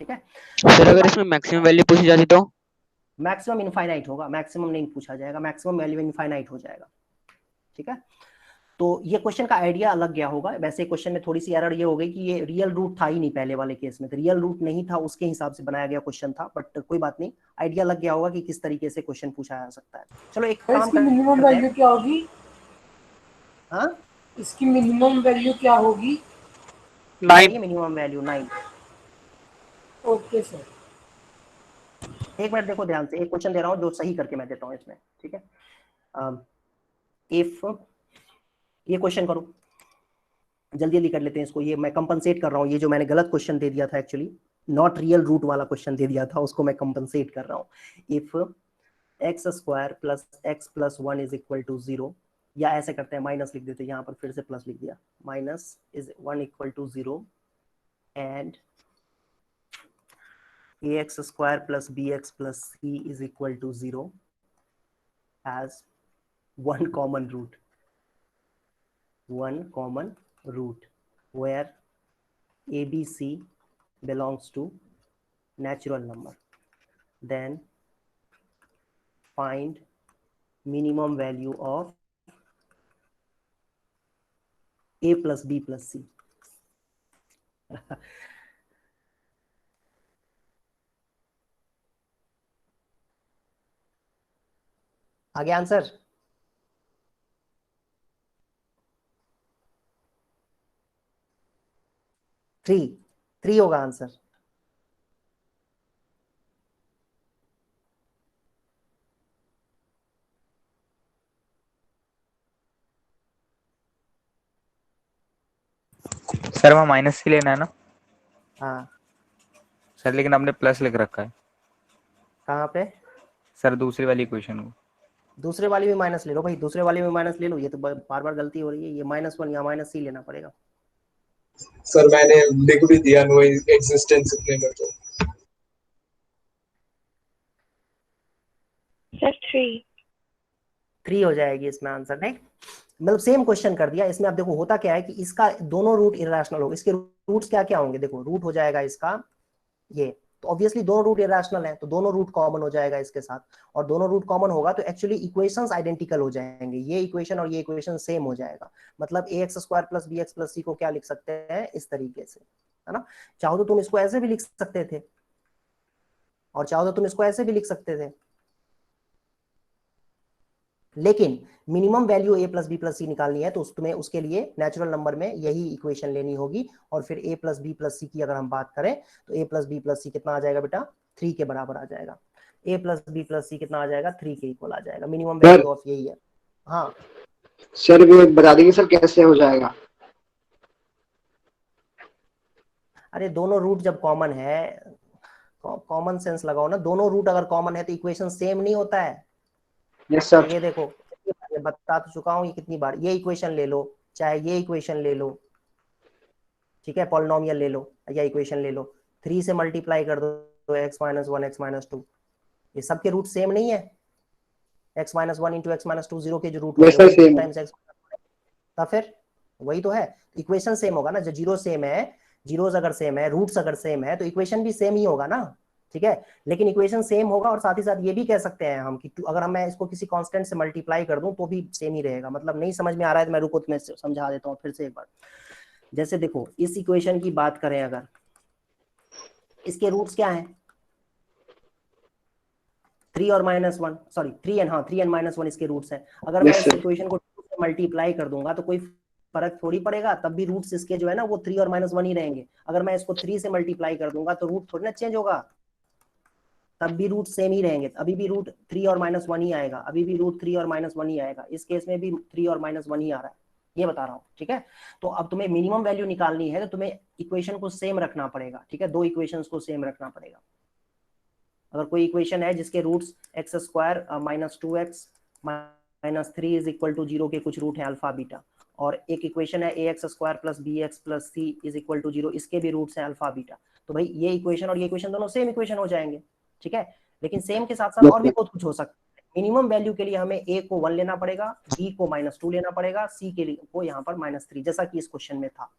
ठीक है सर, अगर इसमें मैक्सिमम वैल्यू पूछी जाती तो? मैक्सिमम इनफाइनाइट होगा, मैक्सिमम नहीं पूछा जाएगा, मैक्सिमम वैल्यू इनफाइनाइट हो जाएगा। ठीक है, तो ये क्वेश्चन का आइडिया अलग गया होगा। वैसे क्वेश्चन में थोड़ी सी एरर ये हो गई कि ये रियल रूट था ही नहीं पहले वाले केस में, तो रियल रूट नहीं था, उसके हिसाब से बनाया गया क्वेश्चन था, बट कोई बात नहीं, आइडिया लग गया होगा कि किस तरीके से क्वेश्चन पूछा जा सकता है। चलो एक काम इसकी मिनिमम करते वैल्यू हैं। क्या होगी? हाँ, इसकी मिनिमम वैल्यू क्या होगी? 9। Minimum value 9। Okay sir. एक मिनट देखो ध्यान से, एक क्वेश्चन दे रहा हूँ जो सही करके मैं देता हूँ इसमें, ठीक है। इफ ये क्वेश्चन करो, जल्दी जल्दी कर लेते हैं इसको, ये मैं कंपनसेट कर रहा हूँ, ये जो मैंने गलत क्वेश्चन दे दिया था एक्चुअली, नॉट रियल रूट वाला क्वेश्चन दे दिया था, उसको मैं कंपनसेट कर रहा हूँ। If x square plus x plus 1 is equal to 0, या ऐसे करते हैं माइनस लिख देते हैं, यहाँ पर फिर से प्लस लिख दिया, minus is 1 equal to 0 and ax square plus bx plus c is equal to 0 has one common root where abc belongs to natural number, then find minimum value of a plus b plus c. आगे answer, three होगा answer. Sir वहाँ minus ही लेना है ना? हाँ sir लेकिन आपने plus लिख रखा है। कहाँ पे? सर दूसरी वाली इक्वेशन को। दूसरे वाली में माइनस ले लो भाई, दूसरे वाली में माइनस ले लो, ये तो बार बार गलती हो रही है, ये -1 या -c लेना पड़ेगा। सर मैंने लिख भी दिया नो एग्जिस्टेंस में तो। सर 3 हो जाएगी इसमें आंसर, नहीं मतलब सेम क्वेश्चन कर दिया इसमें। अब देखो होता क्या है कि इसका दोनों रूट इरेशनल हो, इसके रूट्स क्या क्या होंगे, देखो रूट हो जाएगा इसका ये, तो ऑब्वियसली दोनों रूट इरेशनल है, तो दोनों रूट कॉमन हो जाएगा इसके साथ, और दोनों रूट कॉमन होगा तो एक्चुअली इक्वेशंस आइडेंटिकल हो जाएंगे, ये इक्वेशन और ये इक्वेशन सेम हो जाएगा। मतलब ax square plus bx plus c को क्या लिख सकते हैं इस तरीके से, है ना। चाहो तो तुम इसको ऐसे भी लिख सकते थे, और चाहो तो तुम इसको ऐसे भी लिख सकते थे, लेकिन minimum value a plus b plus c निकालनी है तो तुम्हें उसके लिए नेचुरल नंबर में यही इक्वेशन लेनी होगी, और फिर a प्लस बी प्लस सी की अगर हम बात करें तो a प्लस बी प्लस सी कितना आ जाएगा बेटा, 3 के बराबर आ जाएगा। a प्लस बी प्लस सी कितना आ जाएगा, 3 के इक्वल आ जाएगा। मिनिमम वैल्यू ऑफ यही है। हाँ सर वो बता देंगे सर कैसे हो जाएगा? अरे दोनों रूट जब कॉमन है, कॉमन सेंस लगाओ ना, दोनों रूट अगर कॉमन है तो इक्वेशन सेम नहीं होता है। Yes sir. ये देखो ये बता तो चुका हूं ये कितनी बार, ये इक्वेशन ले लो चाहे ये इक्वेशन ले लो, ठीक है, पॉलिनोमियल ले लो या इक्वेशन ले लो, 3 से मल्टीप्लाई कर दो तो x माइनस 1 x माइनस 2, ये सबके रूट सेम नहीं है। x minus 1 into x minus 2 0 के जो रूट होंगे टाइम्स x, तो फिर वही तो है, इक्वेशन सेम होगा ना, जो जीरो सेम है, जीरोस अगर सेम है, रूट्स अगर सेम है तो इक्वेशन भी सेम ही होगा ना, ठीक है। लेकिन इक्वेशन सेम होगा और साथ ही साथ ये भी कह सकते हैं हम कि अगर मैं इसको किसी कांस्टेंट से मल्टीप्लाई कर दूं तो भी सेम ही रहेगा। मतलब नहीं समझ में आ रहा है तो मैं रुको तो मैं समझा देता हूँ फिर से एक बार। जैसे देखो इस इक्वेशन की बात करें, अगर इसके रूट्स क्या हैं, 3 और -1, सॉरी 3 एंड 3 इसके रूट्स हैं। अगर मैं इस इक्वेशन को 2 से मल्टीप्लाई कर दूंगा तो कोई फर्क थोड़ी पड़ेगा, तब भी रूट्स इसके जो है ना वो 3 और -1 ही रहेंगे। अगर मैं इसको 3 से मल्टीप्लाई कर दूंगा तो रूट थोड़ी ना चेंज होगा, तब भी रूट सेम ही रहेंगे, अभी भी रूट 3 और -1 ही आएगा, अभी भी रूट 3 और -1 ही आएगा। इस केस में भी 3 और -1 ही आ रहा है, ये बता रहा हूँ, ठीक है। तो अब तुम्हें मिनिमम वैल्यू निकालनी है तो तुम्हें इक्वेशन को सेम रखना पड़ेगा, ठीक है, दो इक्वेशंस को सेम रखना पड़ेगा। अगर कोई इक्वेशन है जिसके roots x square minus 2x minus 3 is equal to 0 के कुछ रूट है अल्फा बीटा, और एक इक्वेशन है ax square plus bx plus c is equal to 0, इसके भी रूट्स हैं अल्फा बीटा, तो भाई ये इक्वेशन और ये इक्वेशन दोनों सेम इक्वेशन हो जाएंगे, ठीक है। लेकिन सेम के साथ साथ और भी कुछ हो सकता है। मिनिमम वैल्यू के लिए हमें a को 1 लेना पड़ेगा, b को -2 लेना पड़ेगा, c के लिए को यहाँ पर -3, जैसा कि इस क्वेश्चन में था।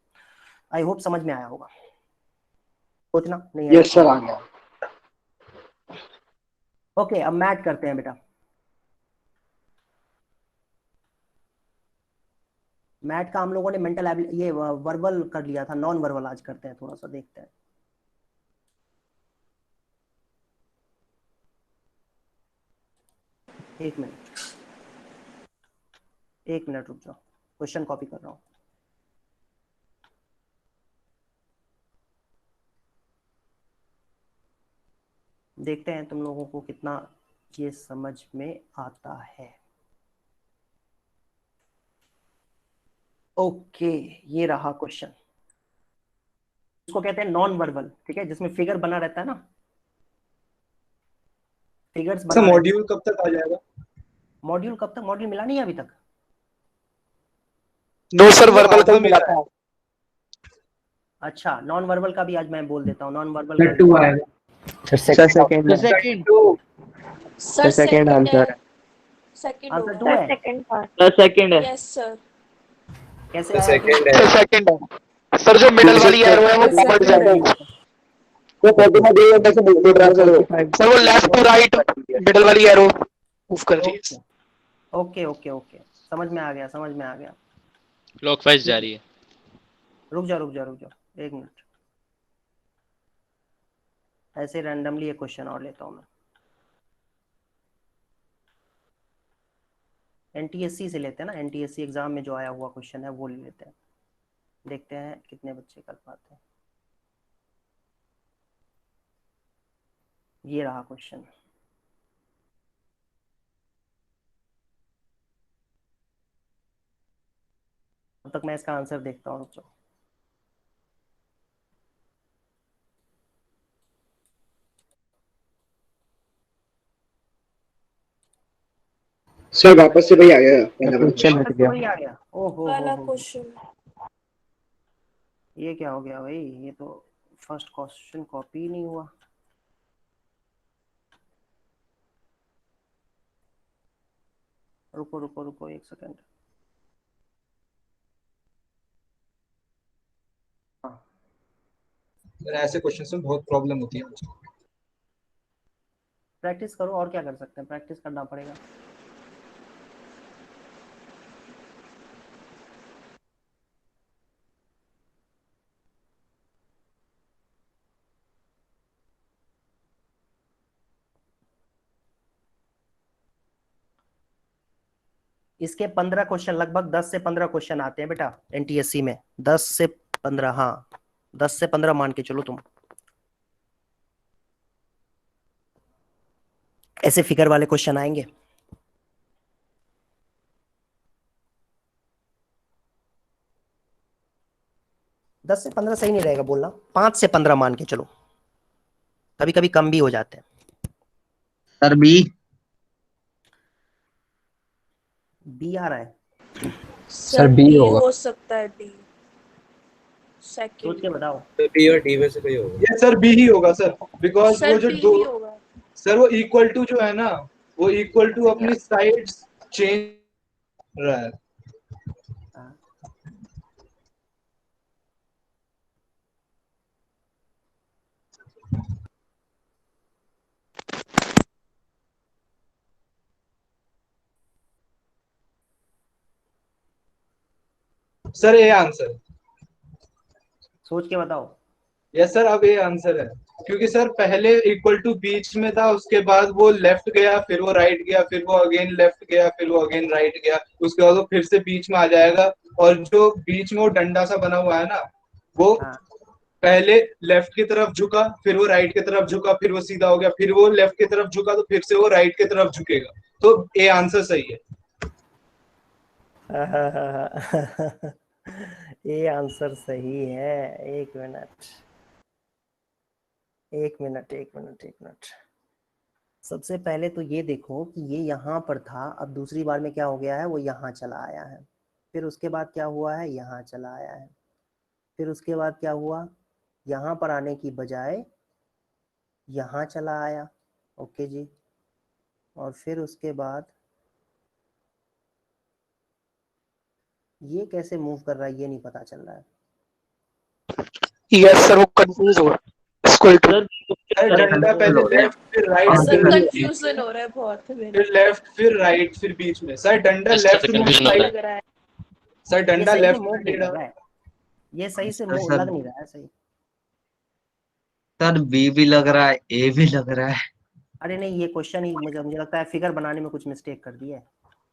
आई होप समझ में आया होगा, सोचना नहीं है। यस सर आ गया। ओके अब मैथ करते हैं बेटा। मैथ का हम लोगों ने मेंटल ये वर्बल कर लिया था, नॉन वर्बल आज करते हैं, थोड़ा सा देखते हैं। एक मिनट रुक जाओ, क्वेश्चन कॉपी कर रहा हूँ। देखते हैं तुम लोगों को कितना ये समझ में आता है। ओके, ये रहा क्वेश्चन। इसको कहते हैं नॉन वर्बल, ठीक है, जिसमें फिगर बना रहता है ना, फिगर्स बना। मॉड्यूल कब तक आ जाएगा? मॉड्यूल कब तक? मॉड्यूल मिला नहीं है अभी तक। नो सर, वर्बल का मिला था। अच्छा, नॉन वर्बल का भी आज मैं बोल देता हूँ। नॉन वर्बल सर 2 आएगा। Sir second answer second answer 2 होगा। है। सेकंड पार्ट सर सेकंड है। Yes sir. कैसे आया? सेकंड सर है। सेकंड है सर, जो मिडिल वाली एरो है वो बढ़ जाएगी। वो 45 से सर वो लेफ्ट टू राइट मिडिल वाली एरो मूव कर रही है। ओके ओके ओके, समझ में आ गया, समझ में आ गया। क्लॉकवाइज जा रही है। रुक जाओ एक मिनट, ऐसे रैंडमली एक क्वेश्चन और लेता हूँ मैं। एनटीएससी से लेते हैं ना, एनटीएससी एग्जाम में जो आया हुआ क्वेश्चन है वो ले लेते हैं, देखते हैं कितने बच्चे कर पाते हैं। ये रहा क्वेश्चन। अब तक मैं इसका आंसर देखता हूँ, रुक जाओ। सर वापस से वही आ गया पहला क्वेश्चन वही आ गया। ओहो पहला क्वेश्चन। ये क्या हो गया भाई, ये तो फर्स्ट क्वेश्चन कॉपी नहीं हुआ। रुको एक सेकंड। ऐसे क्वेश्चंस में बहुत प्रॉब्लम होती है। प्रैक्टिस करो, और क्या कर सकते हैं, प्रैक्टिस करना पड़ेगा। इसके 15 क्वेश्चन, लगभग 10 से 15 क्वेश्चन आते हैं बेटा एनटीएससी में। 10 से 15, हाँ 10 से 15 मान के चलो तुम। ऐसे फिगर वाले क्वेश्चन आएंगे। दस से 15 सही नहीं रहेगा बोलना, 5 से 15 मान के चलो, कभी कभी कम भी हो जाते हैं। सर बी आ रहा है। सर बी हो सकता है। D second. सोच के बताओ। बी और डी में से कोई होगा। ये सर बी ही होगा सर, बिकॉज सर वो जो बी दो ही होगा। सर वो इक्वल टू जो है ना, वो इक्वल टू अपनी साइड्स चेंज रहा है। सर ये आंसर। सोच के बताओ। यस सर, अब ये आंसर है, क्योंकि सर पहले इक्वल टू बीच में था, उसके बाद वो लेफ्ट गया, फिर वो राइट गया, फिर वो अगेन लेफ्ट गया, फिर वो अगेन राइट गया, उसके बाद वो फिर से बीच में आ जाएगा। और जो बीच में वो डंडा सा बना हुआ है ना, वो पहले लेफ्ट की तरफ झुका, फिर वो राइट की तरफ झुका, फिर वो सीधा हो गया, फिर वो लेफ्ट की तरफ झुका, तो फिर से वो राइट की तरफ झुकेगा। तो ये आंसर सही है। ये आंसर सही है। एक मिनट। सबसे पहले तो ये देखो कि ये यहाँ पर था, अब दूसरी बार में क्या हो गया है, वो यहाँ चला आया है। फिर उसके बाद क्या हुआ है, यहाँ चला आया है। फिर उसके बाद क्या हुआ, यहाँ पर आने की बजाय यहाँ चला आया। ओके जी। और फिर उसके बाद ये कैसे मूव कर रहा है ये नहीं पता चल रहा है। यस सर, वो कंफ्यूज हो डंडा पहले लेफ्ट फिर राइट, सर कंफ्यूजन हो रहा है बहुत। फिर लेफ्ट फिर राइट फिर बीच में। सर डंडा लेफ्ट में confusion हो रहा है। लग रहा है। सर डंडा सही से लेफ्ट मूव में नहीं टेढ़ा। कर रहा है, ये सही से सर मूव सर लग नहीं रहा है सही। सर बी भी लग रहा है, ए भी लग रहा है। अरे नहीं, ये क्वेश्चन ही मुझे लगता है फिगर बनाने में कुछ मिस्टेक कर दी है।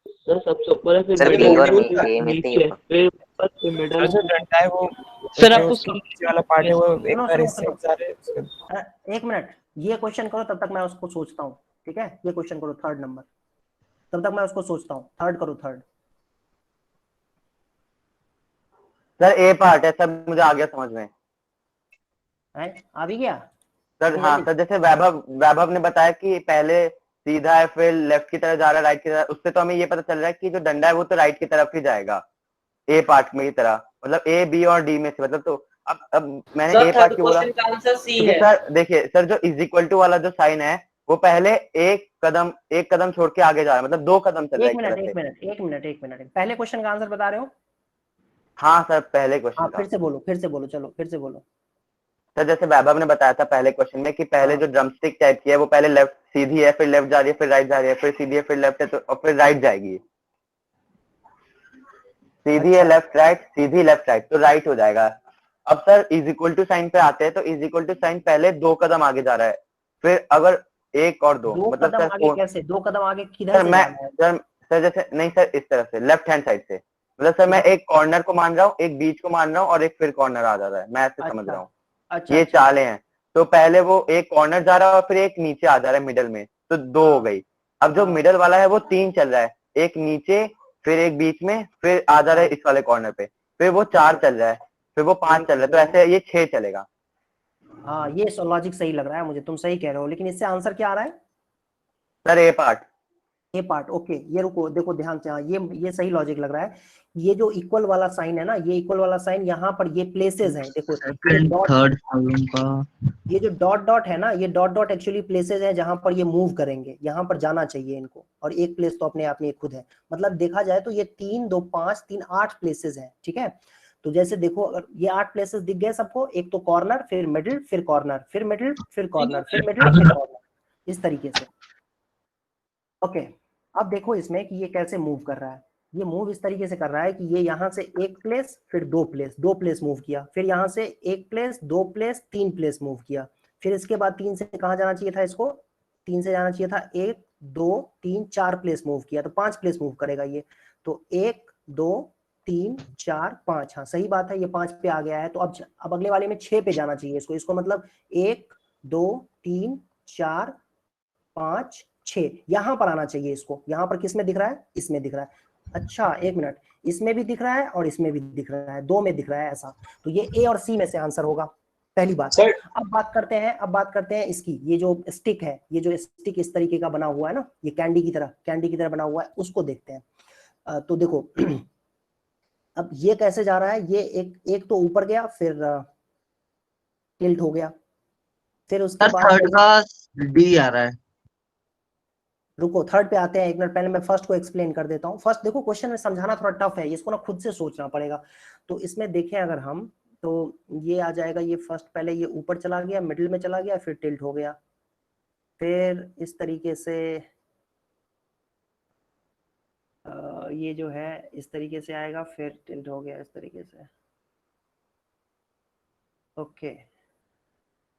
सर सबसे ऊपर है, फिर सर मिडिल बी और में, मी फिर ए में से ही नीचे, होगा। फिर ऊपर, फिर मिडिल। जो डंडा है वो सर जो आपको उसका नीचे वाला पार्ट है वो एक सुनो बार सुनो इससे सुनो, जा रहे हैं। एक मिनट, ये क्वेश्चन करो तब तक मैं उसको सोचता हूँ, ठीक है? ये क्वेश्चन करो थर्ड नंबर, तब तक मैं उसको सोचता हूँ। थर्ड करो, थर्ड। सर ए पार्ट है सर, मुझे आ गया समझ में। है आ भी गया सर हाँ सर, जैसे वैभव वैभव ने बताया कि पहले सीधा है फिर लेफ्ट की तरफ जा रहा है राइट की तरफ, उससे तो हमें ये पता चल रहा है कि जो डंडा है वो तो राइट की तरफ ही जाएगा ए पार्ट में की तरह, मतलब ए बी और डी में से, मतलब तो अब मैंने सर ए थर्ड पार्ट क्यों बोला क्वेश्चन का आंसर सी क्योंकि है। सर देखिए सर, जो इज इक्वल टू वाला जो साइन है वो पहले एक कदम छोड़ के आगे जा रहा है, मतलब 2 कदम चल रहा है एक एक मिनट तरह एक से। मिनट एक मिनट एक मिनट, पहले क्वेश्चन का आंसर बता रहे हो? हाँ सर पहले हाँ क्वेश्चन का। फिर से बोलो, फिर से बोलो, चलो फिर से बोलो। सर जैसे वैभव ने बताया था पहले क्वेश्चन में कि पहले हाँ। जो ड्रमस्टिक टाइप की है वो पहले लेफ्ट सीधी है, फिर लेफ्ट जा रही है, फिर राइट जा रही है, फिर सीधी है, फिर लेफ्ट है, तो और फिर राइट जाएगी। सीधी है लेफ्ट राइट, सीधी लेफ्ट राइट, तो राइट हो जाएगा। अब sir is equal to sign पे आते हैं, तो इज इक्वल टू साइन पहले 2 कदम आगे जा रहा है, फिर अगर 1 और 2 दो मतलब कदम सर आगे कैसे? 2 कदम आगे किधर सर से मैं जाना है? सर जैसे नहीं सर, इस तरफ से लेफ्ट हैंड साइड से, मतलब सर मैं एक कॉर्नर को मान रहा हूँ, एक बीच को मान रहा हूँ और एक फिर कॉर्नर आ जा रहा है, मैं ऐसे समझ रहा हूँ। अच्छा ये अच्छा, चालें हैं, तो पहले वो एक कॉर्नर जा रहा है और फिर एक नीचे आ जा रहा है मिडल में, तो 2 हो गई। अब जो मिडल वाला है वो 3 चल रहा है, एक नीचे फिर एक बीच में, फिर आ जा रहा है इस वाले कॉर्नर पे, फिर वो 4 चल रहा है, फिर वो 5 चल रहा है, तो ऐसे ये 6 चलेगा। हाँ ये लॉजिक सही लग रहा है मुझे, तुम सही कह रहे हो, लेकिन इससे आंसर क्या आ रहा है? सर ए पार्ट। ए पार्ट, ओके। ये रुको, देखो ध्यान से, हाँ ये सही लॉजिक लग रहा है। ये जो इक्वल वाला साइन है ना, ये इक्वल वाला साइन, यहाँ पर ये प्लेसेस हैं, देखो थर्ड प्रॉब्लम का ये जो डॉट डॉट है ना, ये डॉट डॉट एक्चुअली प्लेसेस है जहां पर ये मूव करेंगे, यहाँ पर जाना चाहिए इनको, और एक प्लेस तो अपने आप में खुद है, मतलब देखा जाए तो ये 3 2 5 3 8 प्लेसेस हैं, ठीक है? तो जैसे देखो, अगर ये 8 प्लेसेस दिख गए सबको, एक तो कॉर्नर, फिर मिडिल, फिर कॉर्नर, फिर मिडिल, फिर कॉर्नर, फिर मिडिल, फिर कॉर्नर, इस तरीके से। ओके, अब देखो इसमें कि ये कैसे मूव कर रहा है। ये मूव इस तरीके से कर रहा है कि ये यहाँ से एक प्लेस, फिर 2 प्लेस मूव किया, फिर यहाँ से 1 प्लेस, 2 प्लेस, 3 प्लेस मूव किया, फिर इसके बाद 3 से कहाँ जाना चाहिए था इसको? 3 से जाना चाहिए था 1 2 3 4 प्लेस मूव किया, तो 5 प्लेस मूव करेगा ये, तो 1 2 3 4 5, हाँ सही बात है, ये 5 पे आ गया है। तो अब अगले वाले में 6 पे जाना चाहिए इसको मतलब 1 2 3 4 5 6, यहाँ पर आना चाहिए इसको। यहाँ पर किस में दिख रहा है? इसमें दिख रहा है। अच्छा एक मिनट, इसमें भी दिख रहा है और इसमें भी दिख रहा है, 2 में दिख रहा है ऐसा, तो ये ए और सी में से आंसर होगा, पहली बात। अब बात करते हैं इसकी, ये जो स्टिक है, ये जो स्टिक इस तरीके का बना हुआ है ना, ये कैंडी की तरह बना हुआ है, उसको देखते हैं। तो देखो अब ये कैसे जा रहा है, ये एक तो ऊपर गया, फिर टिल्ट हो गया, फिर उसके बाद थर्ड का डी आ रहा है। रुको थर्ड पे आते हैं, एक मिनट, पहले मैं फर्स्ट को एक्सप्लेन कर देता हूँ। फर्स्ट देखो, क्वेश्चन में समझाना थोड़ा टफ है, इसको ना खुद से सोचना पड़ेगा। तो इसमें देखें अगर हम, तो ये आ जाएगा, ये फर्स्ट पहले ये ऊपर चला गया, मिडिल में चला गया, फिर टिल्ट हो गया, फिर इस तरीके से ये जो है इस तरीके से आएगा, फिर टिल्ट हो गया इस तरीके से। ओके,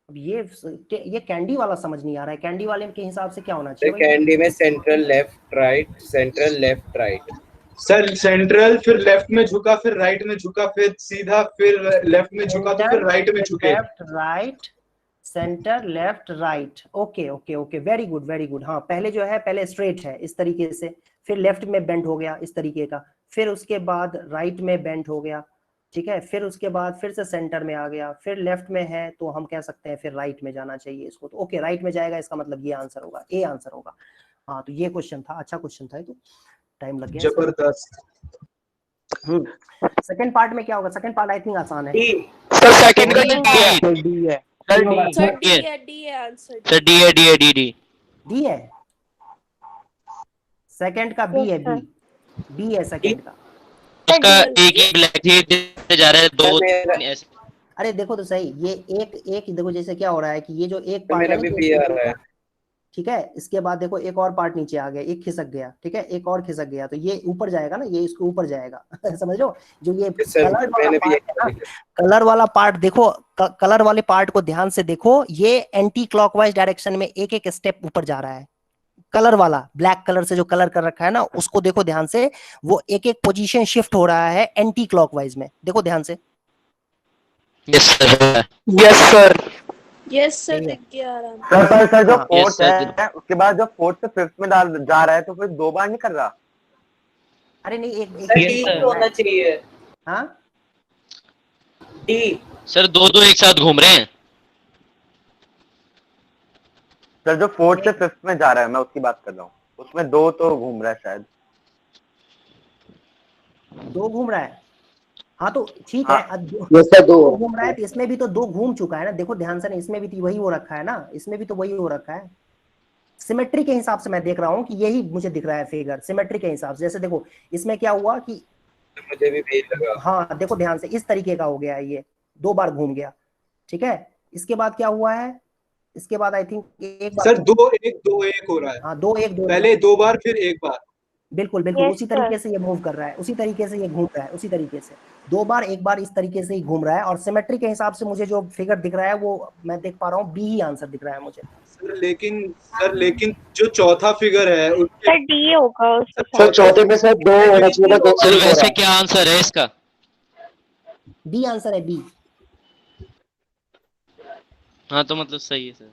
अब ये कैंडी वाला समझ नहीं आ रहा है, कैंडी वाले के हिसाब से क्या होना चाहिए? कैंडी में central left right, central left right. Sir central, फिर लेफ्ट में झुका, फिर राइट में झुका, फिर सीधा, फिर लेफ्ट में झुका, तो फिर राइट में झुके। Left right, centre left right, okay okay okay, very good very good. हाँ पहले जो है, पहले स्ट्रेट है इस तरीके से, फिर लेफ्ट में बेंड हो गया इस तरीके का, फिर उसके बाद राइट में बेंड हो गया, ठीक है, फिर उसके बाद फिर से सेंटर में आ गया, फिर लेफ्ट में है तो हम कह सकते हैं फिर राइट में जाना चाहिए इसको, तो ओके राइट में जाएगा, इसका मतलब ये आंसर होगा, ए आंसर होगा। हाँ तो ये क्वेश्चन था, अच्छा क्वेश्चन था, तो टाइम लग गया जबरदस्त। सेकंड पार्ट में क्या होगा? सेकंड पार्ट आई थिंक आसान है। सर सेकंड का डी है। सर डी है आंसर। सर डी है सेकंड का बी है, बी है सेकंड का। उसका एक ही ब्लैक जा रहा है, 2 ऐसे। अरे देखो तो सही, ये एक देखो जैसे क्या हो रहा है कि ये जो एक पार्ट मेरा है भी बी आ रहा है। ठीक है। इसके बाद देखो एक और पार्ट नीचे आ गया, एक खिसक गया, ठीक है, एक और खिसक गया, तो ये ऊपर जाएगा ना, ये इसके ऊपर जाएगा समझ रहे हो? जो ये सर कलर वाला मैंने भी पार्ट है ना, कलर वाला पार्ट देखो, कलर वाले पार्ट को ध्यान से देखो, ये एंटी क्लॉकवाइज डायरेक्शन में एक एक स्टेप ऊपर जा रहा है। कलर वाला ब्लैक कलर से जो कलर कर रखा है ना, उसको देखो ध्यान से, वो एक एक पोजीशन शिफ्ट हो रहा है एंटी क्लॉकवाइज में, देखो ध्यान से। Yes sir. Yes sir. Yes sir, ठीक है। दिख गया आराम से। सर जो हाँ। फोर्थ है उसके बाद जो फोर्थ से फिफ्थ में डाल जा रहा है तो फिर 2 बार नहीं कर रहा? अरे नहीं, एक सर एक डी होना चाहिए। हाँ डी। सर दो दो एक साथ घूम रहे हैं। सर जो फोर्थ से फिफ्थ में जा रहा है मैं उसकी बात कर रहा हूँ, उसमें 2 तो घूम रहा है शायद। 2 घूम रहा है, हाँ तो ठीक हाँ। है। अब यस सर, 2 दो घूम रहा है तो इसमें भी तो 2 घूम चुका है ना, देखो ध्यान से ना, इसमें भी तो वही हो रखा है ना, इसमें भी तो वही हो रखा है। सिमेट्री के हिसाब से मैं देख रहा हूँ कि यही मुझे दिख रहा है फिगर, सिमेट्री के हिसाब से। जैसे देखो इसमें क्या हुआ कि मुझे भी वही लगा। हाँ देखो ध्यान से, इस तरीके का हो गया है, ये 2 बार घूम गया, ठीक है। इसके बाद क्या हुआ है, इसके बाद आई थिंक एक बार, सर 2-1 हो रहा है। हाँ 2-1-2, पहले 2 बार फिर 1 बार। बिल्कुल बिल्कुल Yes, उसी sir. तरीके से ये मूव कर रहा है, उसी तरीके से ये घूम रहा है, उसी तरीके से 2 बार 1 बार इस तरीके से ही घूम रहा है। और सिमेट्री के हिसाब से मुझे जो फिगर दिख रहा है वो मैं देख पा रहा हूँ, बी ही आंसर दिख रहा है मुझे। लेकिन जो चौथा फिगर है उसके सर डी होगा उसके सर साथ। चौथे में सर 2 होना चाहिए था, सर 1 हो रहा वैसे है। क्या आंसर है इसका? बी आंसर है, बी। हाँ तो मतलब सही है सर।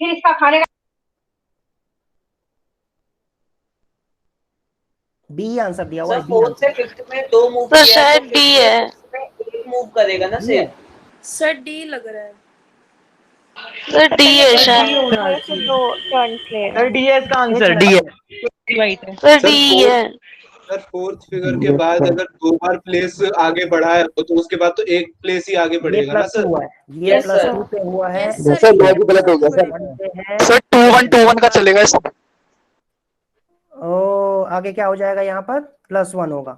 फिर इसका खाने का बी आंसर दिया हुआ सर है, बी फोर्थ से आंसर। फिफ्थ में 2 मूव सर किया है शायद तो डी फिफ्थ से है। सिक्स्थ में 1 मूव करेगा ना डी से। है, सर डी लग रहा है। सर डी है शायद। मेरे से दो टर्न्स ले रहा सर है। डी है इसका एक आंसर, मिनट डी है। राइट है। सर सर डी है। सर फोर्थ फिगर के बाद अगर 2 बार प्लेस आगे बढ़ा है तो उसके बाद तो 1 प्लेस ही आगे ये बढ़ेगा ना +2 सर। हुआ है, ये Yes, sir. +2 पे हुआ है। यस सर सर, लॉजिक गलत हो गया सर। बनते हैं सर 2-1 का चलेगा इसमें। ओ, आगे क्या हो जाएगा यहाँ पर, +1 होगा।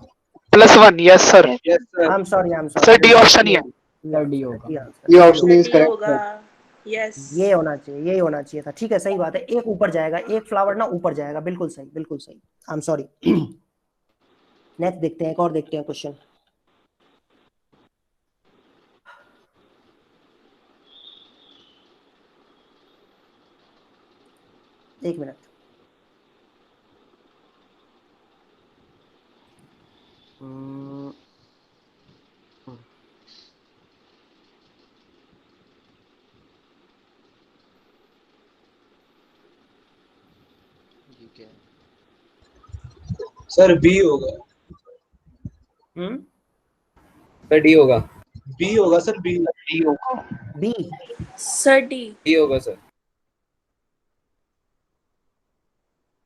+1 yes sir. Yes sir. I am sorry, I am sorry, sir D option ही है। सर डी होगा। ये option sir is D correct होगा। सर। यस। ये होना चाहिए, यही होना चाहिए था, ठीक है, सही बात है। एक ऊपर जाएगा, एक फ्लावर ना ऊपर जाएगा, बिल्कुल सही, बिल्कुल सही। आई एम सॉरी। नेक्स्ट देखते हैं, एक और देखते हैं क्वेश्चन। एक मिनट। सर बी होगा। सर डी होगा। बी होगा सर, बी होगा। B sir d. डी होगा सर।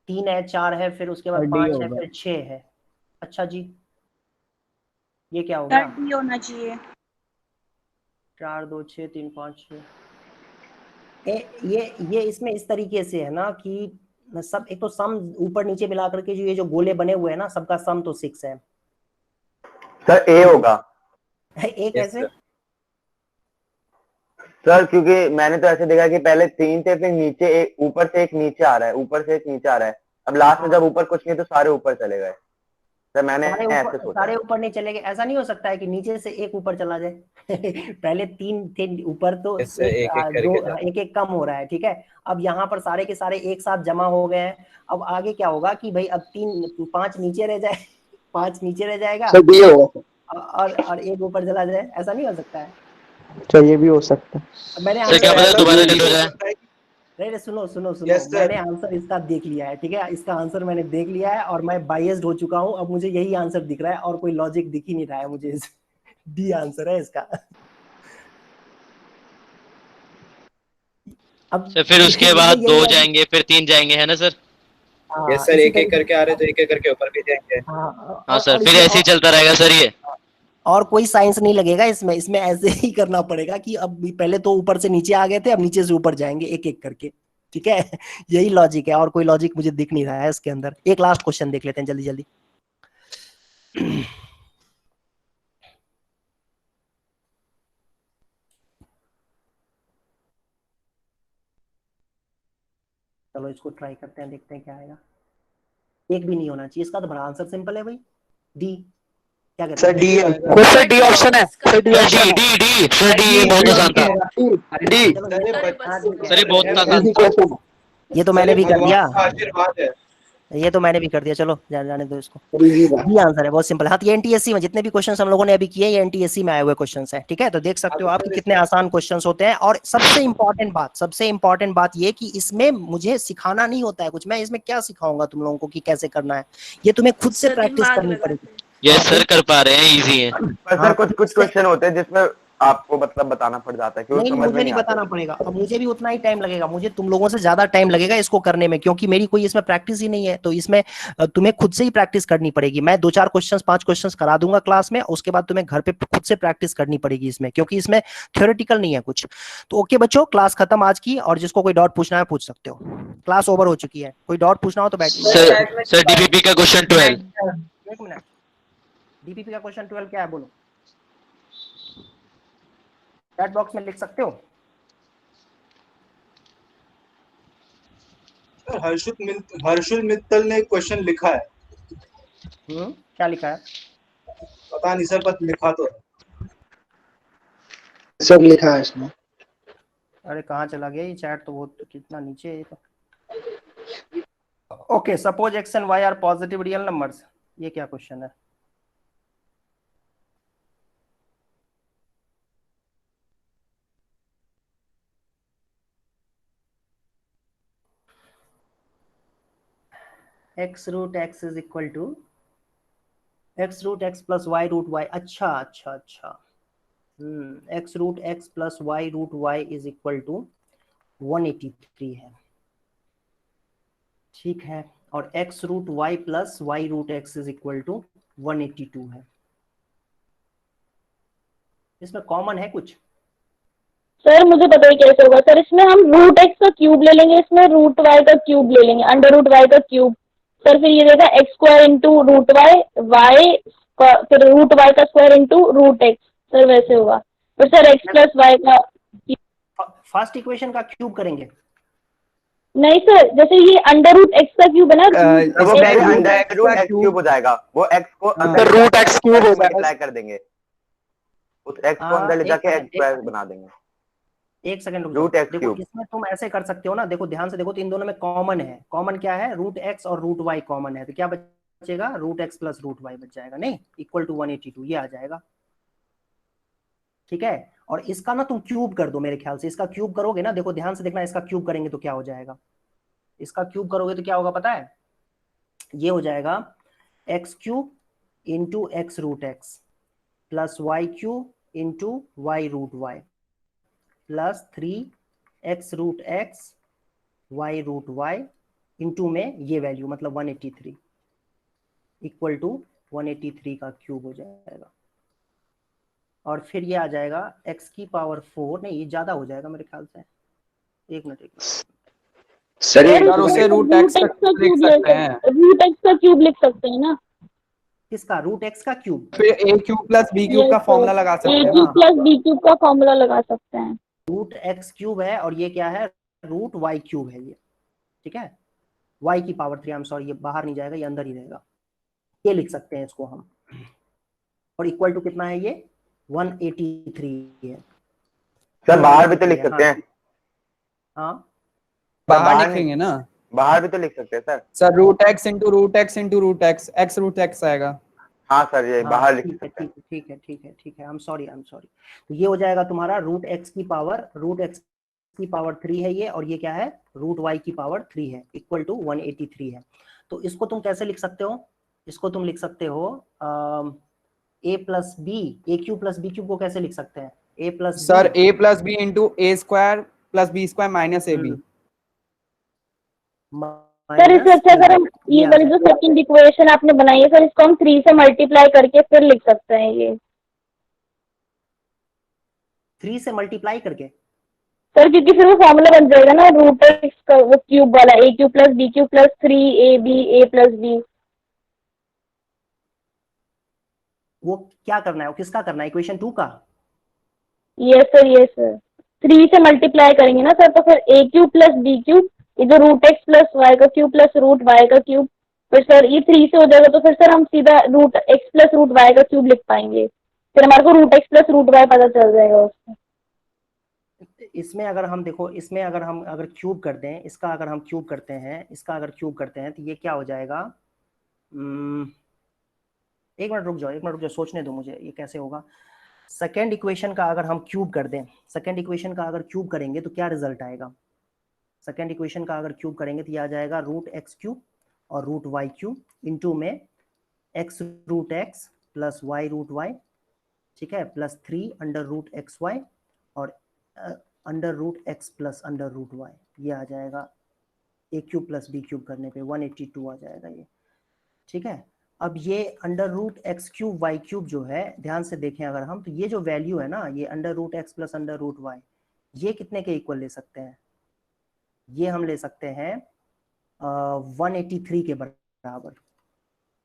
3 है, 4 है, फिर उसके बाद और D 5 है, होगा। फिर 6 है। अच्छा जी, ये क्या हो सर गया? डी होना चाहिए। 4 2 6 3 5 6। ये इसमें इस तरीके से है ना कि सब, एक तो सम ऊपर नीचे मिला करके जो ये जो गोले बने हुए हैं ना, सबका सम तो 6 है। सर ए होगा। एक Yes, ऐसे sir. सर क्योंकि मैंने तो ऐसे देखा कि पहले 3 थे, फिर नीचे एक, ऊपर से एक नीचे आ रहा है, ऊपर से एक नीचे आ रहा है, अब लास्ट में जब ऊपर कुछ नहीं तो सारे ऊपर चले गए। सर मैंने ऐसे सोचा। सारे ऊपर नहीं चले गए, ऐसा नहीं हो सकता है कि नीचे से एक ऊपर चला जाए। पहले 3 थे ऊपर, तो Yes, sir, एक एक-एक करके दो, जाते एक एक कम हो रहा है, ठीक है। अब यहाँ पर सारे के सारे एक साथ जमा हो गए हैं। अब आगे क्या होगा कि भाई अब 5 नीचे रह जाए, 5 नीचे रह जाएगा सर डी होगा। और एक ऊपर चला जाए, ऐसा नहीं हो सकता है। सर ये भी हो सकता है। मैंने सर क्या आंसर, पता दोबारा डील हो जाए। नहीं सुनो सुनो सुनो, Yes, sir. मैंने आंसर इसका देख लिया है, ठीक है, इसका आंसर मैंने देख लिया है और मैं बायस्ड हो चुका हूं। अब मुझे यही आंसर दिख रहा है और कोई लॉजिक दिख ही नहीं रहा है मुझे। डी आंसर है इसका। अब सर फिर उसके बाद 2 जाएंगे, फिर 3 जाएंगे, है ना सर? यस सर, एक एक करके आ रहे तो एक एक करके ऊपर भी जाएंगे। हाँ सर, फिर ऐसे ही चलता रहेगा सर ये। और कोई साइंस नहीं लगेगा इसमें, इसमें ऐसे ही करना पड़ेगा कि अब पहले तो ऊपर से नीचे आ गए थे, अब नीचे से ऊपर जाएंगे एक एक करके, ठीक है। यही लॉजिक है और कोई लॉजिक मुझे दिख नहीं रहा है इसके अंदर। एक लास्ट क्वेश्चन देख लेते हैं जल्दी जल्दी। चलो इसको ट्राई करते हैं, देखते हैं क्या आएगा। एक भी नहीं होना चाहिए इसका, तो बड़ा आंसर सिंपल है भाई, डी। क्या कहते सर हैं? डी है सर, डी ऑप्शन है सर, डी ऑप्शन है डी डी सर, डी बहुत आसान था। डी। सर ये बहुत आसान था। ये तो मैंने भी कर दिया, आशीर्वाद है। ये तो मैंने भी कर दिया। चलो जाने दो इसको, ये आंसर है, बहुत सिंपल है। हाँ, ये एनटीएससी में जितने भी क्वेश्चंस हम लोगों ने अभी किए, ये एनटीएससी में आए हुए क्वेश्चंस हैं, ठीक है। तो देख सकते हो आप कि कितने आसान क्वेश्चंस होते हैं। और सबसे इंपॉर्टेंट बात ये कि इसमें मुझे सिखाना नहीं होता है कुछ, मैं इसमें क्या सिखाऊंगा तुम लोगों को कि कैसे करना है, ये तुम्हें खुद से प्रैक्टिस करनी पड़ेगी। ये सर कर पा रहे हैं, इजी है। पर सर कुछ क्वेश्चन होते हैं जिसमें आपको मतलब बताना पड़ जाता है, क्योंकि नहीं, समझ मुझे में नहीं आता। बताना पड़ेगा, अब मुझे भी उतना ही टाइम लगेगा, मुझे तुम लोगों से ज्यादा टाइम लगेगा इसको करने में, क्योंकि मेरी कोई इसमें प्रैक्टिस ही नहीं है। तो इसमें तुम्हें खुद से ही प्रैक्टिस करनी पड़ेगी। मैं 2-4 क्वेश्चंस 5 क्वेश्चंस करा दूंगा क्लास में, उसके बाद तुम्हें घर पे खुद से प्रैक्टिस करनी पड़ेगी इसमें, क्योंकि इसमें थ्योरेटिकल नहीं है कुछ। तो ओके बच्चों, क्लास खत्म आज की, और जिसको कोई डाउट पूछना है पूछ सकते हो, क्लास ओवर हो चुकी है। कोई डाउट पूछना हो तो बैठिए। सर डीपीपी का क्वेश्चन 12। एक मिनट, डीपीपी का क्वेश्चन 12 क्या है बोलो, चैट बॉक्स में लिख सकते हो। हर्षुल मित्तल ने क्वेश्चन लिखा है। क्या लिखा है? पता नहीं सर, बस लिखा तो सब लिखा है इसमें। अरे कहाँ चला गया ये चैट, तो वो तो कितना नीचे है ये तो। Okay, suppose x and y are positive real numbers, ये क्या क्वेश्चन है? x root x is equal to x root x plus y root y। अच्छा, x root x plus y root y is equal to 183 है, ठीक है। और x root y plus y root x is equal to 182 है। इसमें common है कुछ? Sir मुझे पता है कैसे होगा सर, इसमें हम रूट एक्स का क्यूब ले लेंगे, इसमें रूट वाई का क्यूब ले लेंगे, अंडर रूट वाई का क्यूब। सर फिर ये देगा x square into root y, फिर रूट वाई का square into root x, sir वैसे होगा। फिर सर एक्स प्लस वाई का, फर्स्ट इक्वेशन का क्यूब करेंगे? नहीं सर, जैसे ये अंडर रूट एक्स का क्यूब है ना, वो अंडर रूट एक्स क्यूब हो जाएगा, वो एक्स को अंदर रूट एक्स क्यूब हो जाएगा, मल्टीप्लाई कर देंगे, उस एक्स को अंदर ले जाके एक्स स्क्वायर बना देंगे। एक सेकंड रुक रूट जाओ। एक्स देखो क्यूब। इसमें तुम ऐसे कर सकते हो ना, देखो ध्यान से देखो, तो इन दोनों में कॉमन है। कॉमन क्या है? रूट एक्स और रूट वाई कॉमन है, तो क्या बचेगा? Root x plus root y बच जाएगा, नहीं इक्वल टू 182, ये आ जाएगा, ठीक है। और इसका ना तुम क्यूब कर दो, मेरे ख्याल से इसका क्यूब करोगे ना, देखो ध्यान से देखना, इसका क्यूब करेंगे तो क्या हो जाएगा, इसका क्यूब करोगे तो क्या होगा पता है? ये हो जाएगा x cube into x root x plus y cube into y root y plus 3x root x y root y into में ये वैल्यू मतलब 183 इक्वल टू 183 का क्यूब हो जाएगा। और फिर ये आ जाएगा x की पावर 4, नहीं ये ज्यादा हो जाएगा मेरे ख्याल से, एक मिनट सर उसे रूट एक्स का क्यूब लिख सकते हैं, रूट एक्स का क्यूब लिख सकते हैं ना। किसका? रूट एक्स का क्यूब, फिर a cube plus b cube का फॉर्मूला लगा सकते हैं a cube plus b cube का फॉर्मूला लगा सकते हैं। रूट एक्स क्यूब है और ये क्या है? रूट वाई क्यूब है ये, ठीक है। y की पावर 3, आई एम सॉरी, ये बाहर नहीं जाएगा, ये अंदर ही रहेगा, ये लिख सकते हैं इसको हम। और इक्वल टू कितना है ये? 183 है। सर बाहर भी तो लिख सकते हैं। हाँ बाहर लिखेंगे ना, बाहर भी तो लिख सकते हैं sir. Sir root x into root x into root x, x root x आएगा। हाँ सर ये बाहर लिख सकते हैं। ठीक है, आई एम सॉरी। तो ये हो जाएगा तुम्हारा रूट एक्स की पावर 3 है ये, और ये क्या है? रूट वाई की पावर 3 है, इक्वल टू 183 है। तो इसको तुम कैसे लिख सकते हो? इसको तुम लिख सकते हो a plus b, a cube plus b cube को कैसे लिख सकते हैं? a plus sir a plus b into a square plus b square minus a b. Sir इससे अच्छा अगर हम ये वाली जो सेकंड इक्वेशन आपने बनाई है सर, इसको हम 3 से मल्टीप्लाई करके फिर लिख सकते हैं। ये 3 से मल्टीप्लाई करके सर, क्योंकि फिर वो फॉर्मूला बन जाएगा ना रूट एक्स का, वो क्यूब वाला, a cube plus b cube plus 3ab a plus b। वो क्या करना है? वो किसका करना है? इक्वेशन 2 का? यस सर 3 से मल्टीप्लाई करेंगे ना सर, तो फिर a cube plus b cube ये जो रूट एक्स प्लस वाई का क्यूब प्लस रूट वाई का क्यूब, फिर सर ये 3 से हो जाएगा तो फिर सर हम सीधा root x plus root y का क्यूब लिख पाएंगे, फिर हमारे को root x plus root y पता चल जाएगा उसमें। इसमें अगर हम देखो, इसमें अगर हम क्यूब कर दें, इसका अगर हम क्यूब करते हैं, इसका अगर क्यूब करते हैं तो ये क्या हो जाएगा? एक मिनट रुक जाओ, सोचने दो मुझे ये कैसे होगा। सेकेंड इक्वेशन का अगर हम क्यूब कर दें, सेकेंड इक्वेशन का अगर क्यूब करेंगे तो क्या रिजल्ट आएगा? सेकेंड इक्वेशन का अगर क्यूब करेंगे तो ये आ जाएगा रूट एक्स क्यूब और रूट वाई क्यूब इंटू में x root x plus y root y, ठीक है, plus 3 under root x y और under root x plus under root y, ये आ जाएगा a cube plus b cube करने पे 182 आ जाएगा ये, ठीक है। अब ये under root x cube y cube जो है, ध्यान से देखें अगर हम, तो ये जो वैल्यू है ना, ये under root x plus under root y, ये कितने के इक्वल ले सकते हैं? ये हम ले सकते हैं 183 के बराबर,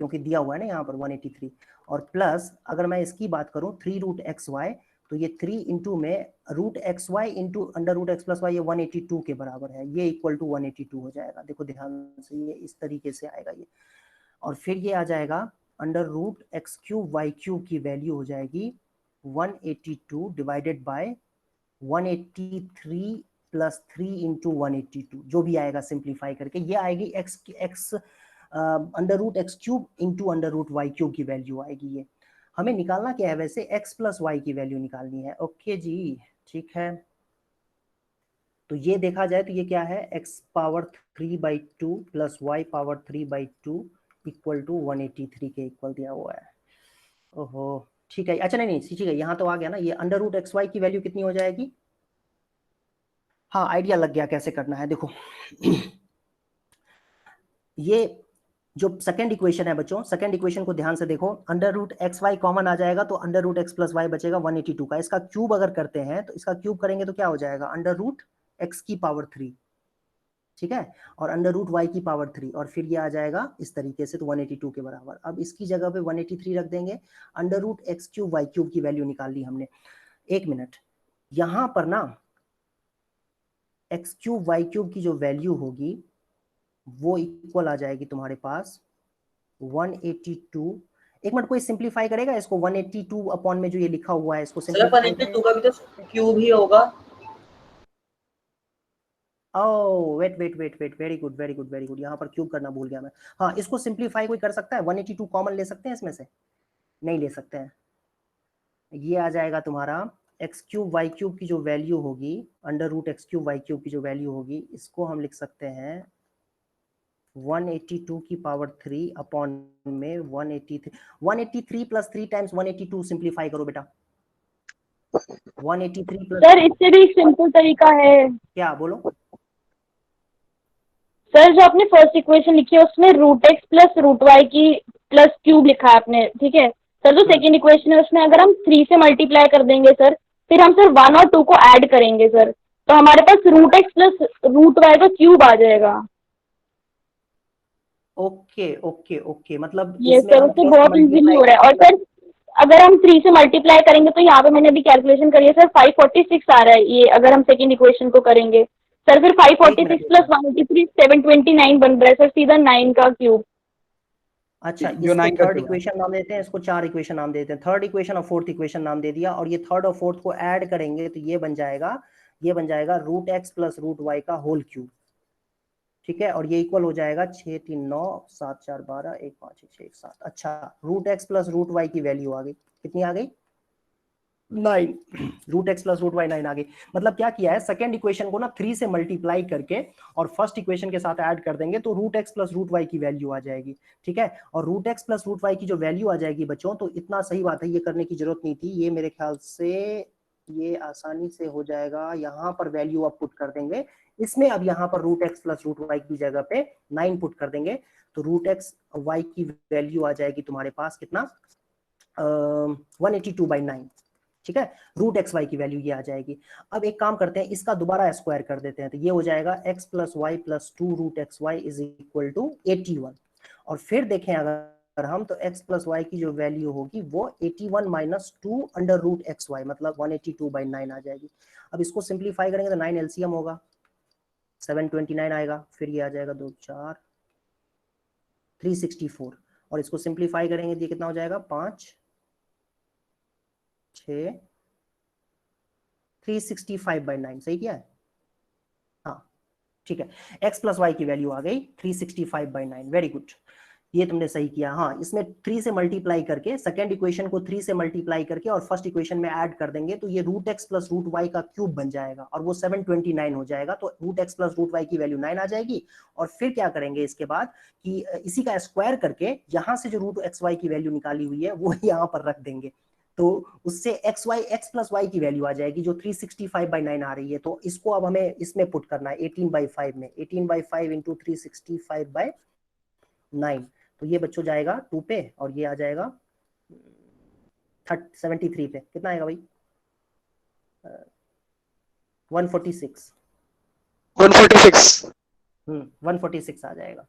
क्योंकि दिया हुआ है ना यहाँ पर 183, और प्लस अगर मैं इसकी बात करूँ 3 रूट एक्स वाई, तो ये 3 इंटू में root x y into under root x plus y, ये 182 के बराबर है, ये इक्वल टू 182 हो जाएगा। देखो ध्यान से, ये इस तरीके से आएगा ये, और फिर ये आ जाएगा under root x cube y cube की वैल्यू हो जाएगी 182 डिवाइडेड बाय 183 प्लस 3 इंटू 182, जो भी आएगा सिंप्लीफाई करके ये आएगी x under root x cube into under root y cube की वैल्यू आएगी। ये हमें निकालना क्या है वैसे? एक्स प्लस वाई की वैल्यू निकालनी है। ओके जी, ठीक है। तो ये देखा जाए तो ये क्या है? X power 3/2 plus y power 3/2 equal to 183 के इक्वल दिया हुआ है। ओहो, ठीक है। अच्छा नहीं, ठीक है, यहाँ तो आ गया ना। ये अंडर रूट एक्स वाई की वैल्यू कितनी हो जाएगी? हाँ, आइडिया लग गया कैसे करना है। देखो ये जो सेकंड इक्वेशन है बच्चों, सेकंड इक्वेशन को ध्यान से देखो, under root x y common आ जाएगा तो under root x plus y बचेगा 182 का। इसका क्यूब अगर करते हैं तो इसका क्यूब करेंगे तो क्या हो जाएगा? अंडर रूट एक्स की पावर 3, ठीक है, और अंडर रूट वाई की पावर 3, और फिर ये आ जाएगा इस तरीके से, तो 182 के बराबर। अब इसकी जगह पे 183 रख देंगे। Under root x cube y cube की वैल्यू निकाल ली हमने। एक मिनट, यहां पर ना एक्स क्यूब वाई क्यूब की जो वैल्यू होगी वो इक्वल आ जाएगी तुम्हारे पास 182। एक मिनट, कोई सिंप्लीफाई करेगा इसको? 182 अपॉन में जो ये लिखा हुआ है इसको सिंप्लीफाई 182 का भी तो क्यूब ही होगा। ओह वेट, वेरी गुड, यहाँ पर क्यूब करना भूल गया मैं। हाँ, इसको सिंप्लीफाई कोई कर सकता है? 182 कॉमन ले सकते हैं इसमें से? नहीं ले सकते हैं। ये आ जाएगा तुम्हारा एक्स क्यूब वाई क्यूब की जो वैल्यू होगी, under root x cube y cube की जो वैल्यू होगी, इसको हम लिख सकते हैं 182 की पावर 3 अपॉन में 183 प्लस 3 टाइम्स 182। सिंप्लीफाई करो बेटा। 183 प्लस, सर इससे भी एक सिंपल तरीका है। क्या? बोलो सर। जो आपने फर्स्ट इक्वेशन लिखी है उसमें root x plus root y की प्लस क्यूब लिखा है आपने, ठीक है सर। जो सेकंड इक्वेशन है उसमें अगर हम 3 से मल्टीप्लाई कर देंगे सर, फिर हम सर 1 और 2 को ऐड करेंगे सर, तो हमारे पास root x plus root y का क्यूब आ जाएगा। ओके, मतलब ये सर उससे बहुत इजीली हो रहा है। और सर अगर हम 3 से मल्टीप्लाई करेंगे तो यहाँ पे मैंने अभी कैलकुलेशन करी है सर, 546 आ रहा है ये, अगर हम सेकंड इक्वेशन को करेंगे सर। फिर 546 प्लस 183 729 बन रहा है सर, सीधा 9 का क्यूब। अच्छा, इसको थर्ड इक्वेशन नाम देते हैं, इसको 4 इक्वेशन नाम देते हैं। थर्ड इक्वेशन और फोर्थ इक्वेशन नाम दे दिया, और ये थर्ड और फोर्थ को ऐड करेंगे तो ये बन जाएगा root x plus root y का होल क्यूब, ठीक है। और ये इक्वल हो जाएगा 6 3 9 7 4 12 1 5 1 6 1 7। अच्छा, root x plus root y की वैल्यू आ गई, कितनी आ गई? 9। Root x plus root y 9 आ गई। मतलब क्या किया है, सेकंड इक्वेशन को ना 3 से मल्टीप्लाई करके और फर्स्ट इक्वेशन के साथ ऐड कर देंगे तो root x plus root y की वैल्यू आ जाएगी, ठीक है। और root x plus root y की जो वैल्यू आ जाएगी बच्चों, तो इतना सही बात है, ये करने की जरूरत नहीं थी। ये मेरे ख्याल से ये आसानी से हो जाएगा। यहाँ पर वैल्यू आप पुट कर देंगे इसमें। अब यहाँ पर root x plus root y की जगह पे 9 पुट कर देंगे तो रूट एक्स वाई की वैल्यू आ जाएगी तुम्हारे पास कितना? 182/9, ठीक है। रूट एक्स वाई की वैल्यू ये आ जाएगी। अब एक काम करते हैं, इसका दोबारा स्क्वायर कर देते हैं, तो ये हो जाएगा x plus y plus 2 root x y is equal to 81। और फिर देखें अगर हम, तो x प्लस वाई की जो वैल्यू होगी वो 81 minus 2 under root x y, मतलब 182/9 आ जाएगी। अब इसको सिंप्लीफाई करेंगे तो 9 एलसीएम होगा, 729 आएगा, फिर ये आ जाएगा 2 4 364, और इसको सिंप्लीफाई करेंगे तो ये कितना हो जाएगा 5 6 365/9, सही किया है? हाँ ठीक है, x प्लस वाई की वैल्यू आ गई 365/9, वेरी गुड, ये तुमने सही किया। हाँ, इसमें 3 से मल्टीप्लाई करके सेकेंड इक्वेशन को 3 से मल्टीप्लाई करके और फर्स्ट इक्वेशन में ऐड कर देंगे तो ये root x plus root y का क्यूब बन जाएगा और वो 729 हो जाएगा। तो root x plus root y की वैल्यू 9 आ जाएगी। और फिर क्या करेंगे इसके बाद कि इसी का स्क्वायर करके यहाँ से जो रूट एक्स वाई की वैल्यू निकाली हुई है वो यहाँ पर रख देंगे, तो उससे एक्स प्लस वाई की वैल्यू आ जाएगी जो 365/9 आ रही है। तो इसको अब हमें इसमें पुट करना है 18/5 में, 18/5 इंटू 365/9, तो ये बच्चों जाएगा 2 पे और ये आ जाएगा 73 पे। कितना आएगा भाई? 146 146 आ जाएगा।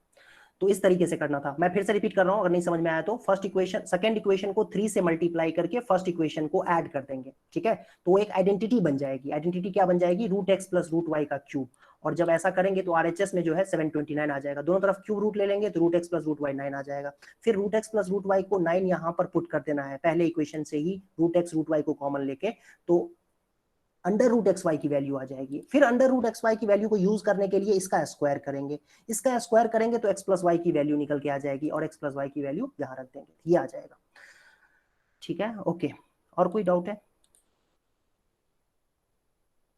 तो इस तरीके से करना था। मैं फिर से रिपीट कर रहा हूं, अगर नहीं समझ में आया तो फर्स्ट इक्वेशन सेकंड इक्वेशन को 3 से मल्टीप्लाई करके फर्स्ट इक्वेशन को ऐड कर देंगे, ठीक है? तो एक आइडेंटिटी बन जाएगी। आइडेंटिटी क्या बन जाएगी? Root x plus root y का क्यूब। और जब ऐसा करेंगे तो आरएचएस में जो है 729 आ जाएगा। दोनों तरफ क्यूब रूट ले लेंगे तो root x plus root y 9 आ जाएगा। फिर root x plus root y को 9 यहाँ पर पुट कर देना है पहले इक्वेशन से ही, रूट एक्स रूट वाई को कॉमन लेके, तो अंडर रूट एक्स वाई की वैल्यू आ जाएगी। फिर अंडर रूट एक्स वाई की वैल्यू को यूज करने के लिए इसका स्क्वायर करेंगे। इसका स्क्वायर करेंगे तो एक्स प्लस वाई की वैल्यू निकल के आ जाएगी और एक्स प्लस वाई की वैल्यू यहाँ रख देंगे, ये आ जाएगा। ठीक है, ओके। और कोई डाउट है?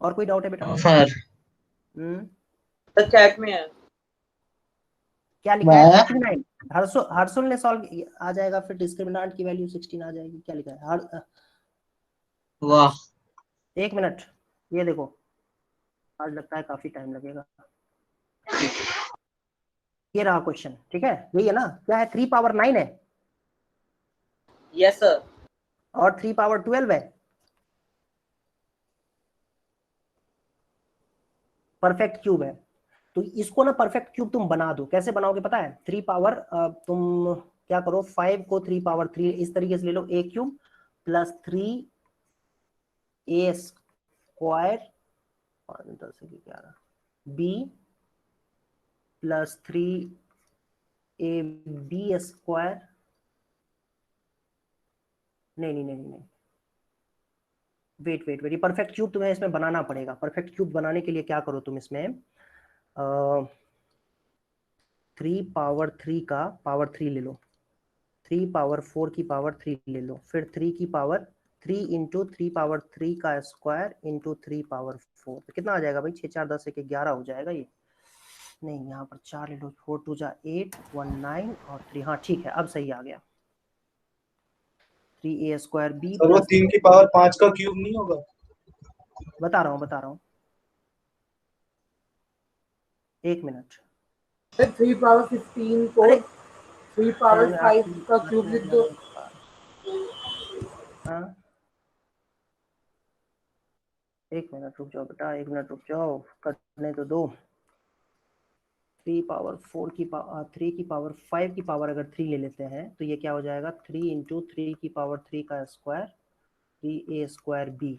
और कोई डाउट है बेटा? सर चैट में है। क्या लिखा है? 39 हर्षुल ने सॉल्व आ जाएगा। फिर डिस्क्रिमिनेंट की वैल्यू 16 आ जाएगी। क्या लिखा है? वाह, एक मिनट, ये देखो, आज लगता है काफी टाइम लगेगा। ये रहा क्वेश्चन, ठीक है? यही है ना? क्या है? 3 पावर 9 है? Yes sir. और 3 पावर 12 है? परफेक्ट क्यूब है। तो इसको ना परफेक्ट क्यूब तुम बना दो। कैसे बनाओगे पता है? 3 पावर तुम क्या करो, 5 को 3 पावर 3 इस तरीके से ले लो, a cube plus 3a square b plus 3ab square. नहीं, वेट, ये परफेक्ट क्यूब तुम्हें इसमें बनाना पड़ेगा। परफेक्ट क्यूब बनाने के लिए क्या करो तुम इसमें 3 पावर 3 का पावर 3 ले लो, 3 पावर 4 की पावर 3 ले लो, फिर 3 की पावर 3 इंटू 3 पावर 3 का स्क्वायर इंटू 3 पावर 4। तो कितना आ जाएगा भाई? 6 4 10 1 11 हो जाएगा ये। नहीं, यहाँ पर 4 ले लो, 4 2 जा 8 1 9 और 3। हाँ ठीक है, अब सही आ गया। 3a स्क्वायर b सर वो 3 की पावर 5 का क्यूब नहीं होगा? बता रहा हूँ, एक मिनट। 3 पावर 15 को 3 पावर 5 का क्यूब लिख दो। हाँ, एक मिनट रुक जाओ बेटा, एक मिनट रुक जाओ, करने तो दो। 3 पावर 4 की पावर 3 की पावर 5 की पावर अगर 3 ले लेते हैं तो ये क्या हो जाएगा? 3 इंटू 3 की पावर 3 का स्क्वायर 3a स्क्वायर b।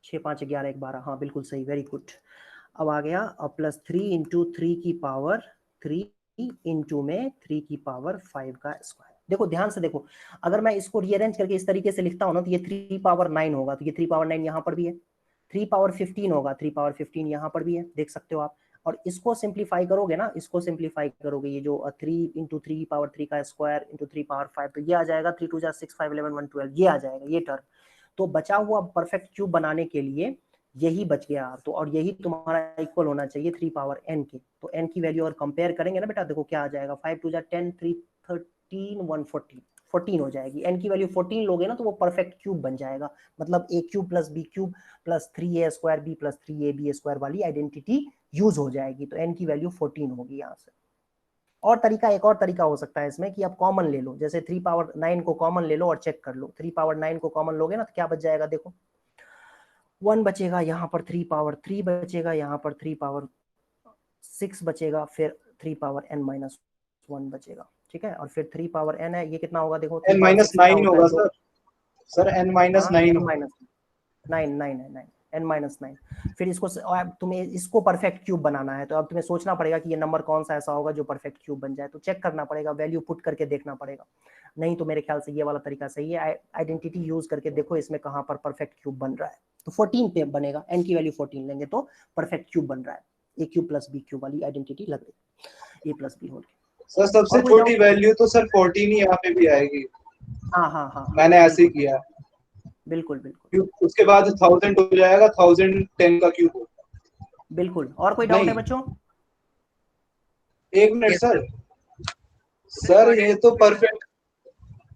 6 5 11 1 12। हाँ बिल्कुल सही, वेरी गुड। अब आ गया और प्लस 3 इंटू 3 की पावर 3 इंटू में 3 की पावर 5 का स्क्वायर। देखो ध्यान से देखो, अगर मैं इसको रीअरेंज करके इस तरीके से लिखता हूँ ना तो ये 3 पावर 9 होगा, तो ये 3 पावर 9 यहाँ पर भी है। 3 पावर 15 होगा, 3 पावर 15 यहाँ पर भी है, देख सकते हो आप। और इसको सिंप्लीफाई करोगे ना, इसको सिंप्लीफाई करोगे, ये जो 3 इंटू 3 पावर 3 का स्क्वायर इंटू 3 पावर 5, तो ये आ जाएगा 3 2 जा 6 5 11 1 12, ये आ जाएगा ये टर्म। तो बचा हुआ परफेक्ट क्यूब बनाने के लिए यही बच गया। तो और यही तुम्हारा इक्वल होना चाहिए 3 पावर n के। तो n की वैल्यू अगर कंपेयर करेंगे ना बेटा, देखो क्या आ जाएगा, 5 2 जा 10 3 13 140 14 हो जाएगी। n की वैल्यू 14 लोगे ना तो वो परफेक्ट क्यूब बन जाएगा। मतलब a cube plus b cube plus 3a square b plus 3ab square वाली आइडेंटिटी यूज हो जाएगी। तो n की वैल्यू 14 होगी यहाँ से। और तरीका, एक और तरीका हो सकता है इसमें कि आप कॉमन ले लो, जैसे 3 पावर 9 को कॉमन ले लो और चेक कर लो। 3 पावर 9 को कॉमन लोगे ना तो क्या बच जाएगा? देखो 1 बचेगा, यहाँ पर 3 पावर 3 बचेगा, यहाँ पर 3 पावर 6 बचेगा, फिर 3 पावर n माइनस 1 बचेगा। ठीक है, और फिर 3 पावर n है, ये कितना होगा? देखो n माइनस 9 होगा sir. Sir n minus 9 minus 9 है, 9 n-9। फिर इसको तुम्हें इसको परफेक्ट क्यूब बनाना है, तो अब तुम्हें सोचना पड़ेगा कि ये नंबर कौन सा ऐसा होगा जो परफेक्ट क्यूब बन जाए, तो चेक करना पड़ेगा, वैल्यू पुट करके देखना पड़ेगा। नहीं तो मेरे ख्याल से ये वाला तरीका सही है, आइडेंटिटी यूज करके देखो इसमें कहाँ पर परफेक्ट क्यूब बन रहा है। तो 14 पे बनेगा, n की वैल्यू 14 लेंगे तो परफेक्ट क्यूब बन रहा है, a cube plus b cube वाली आइडेंटिटी लग रही, a plus b whole. Sir सबसे छोटी वैल्यू तो सर 14 ही यहाँ पे भी आएगी। हाँ मैंने ऐसे ही किया। बिल्कुल बिल्कुल। उसके बाद 1000 हो जाएगा, 1010 का क्यूब होगा। बिल्कुल। और कोई डाउट है बच्चों? एक मिनट सर ये तो परफेक्ट,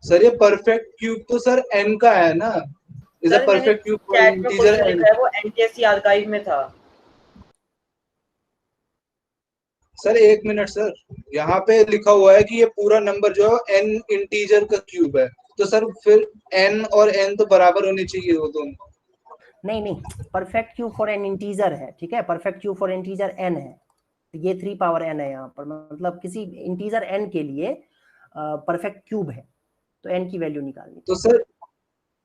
सर ये परफेक्ट क्यूब तो सर n का है ना, is a perfect cube for integer n। वो एनटीएससी आर्काइव में था। सर एक मिनट सर, यहाँ पे लिखा हुआ है कि ये पूरा नंबर जो है n इंटीजर का क्यूब है, तो सर फिर n और n तो बराबर होने चाहिए वो दोनों। नहीं, perfect cube for an integer है, ठीक है, perfect cube for integer n है, तो ये 3 पावर n है यहाँ पर, मतलब किसी इंटीजर n के लिए परफेक्ट क्यूब है, तो n की वैल्यू निकालनी।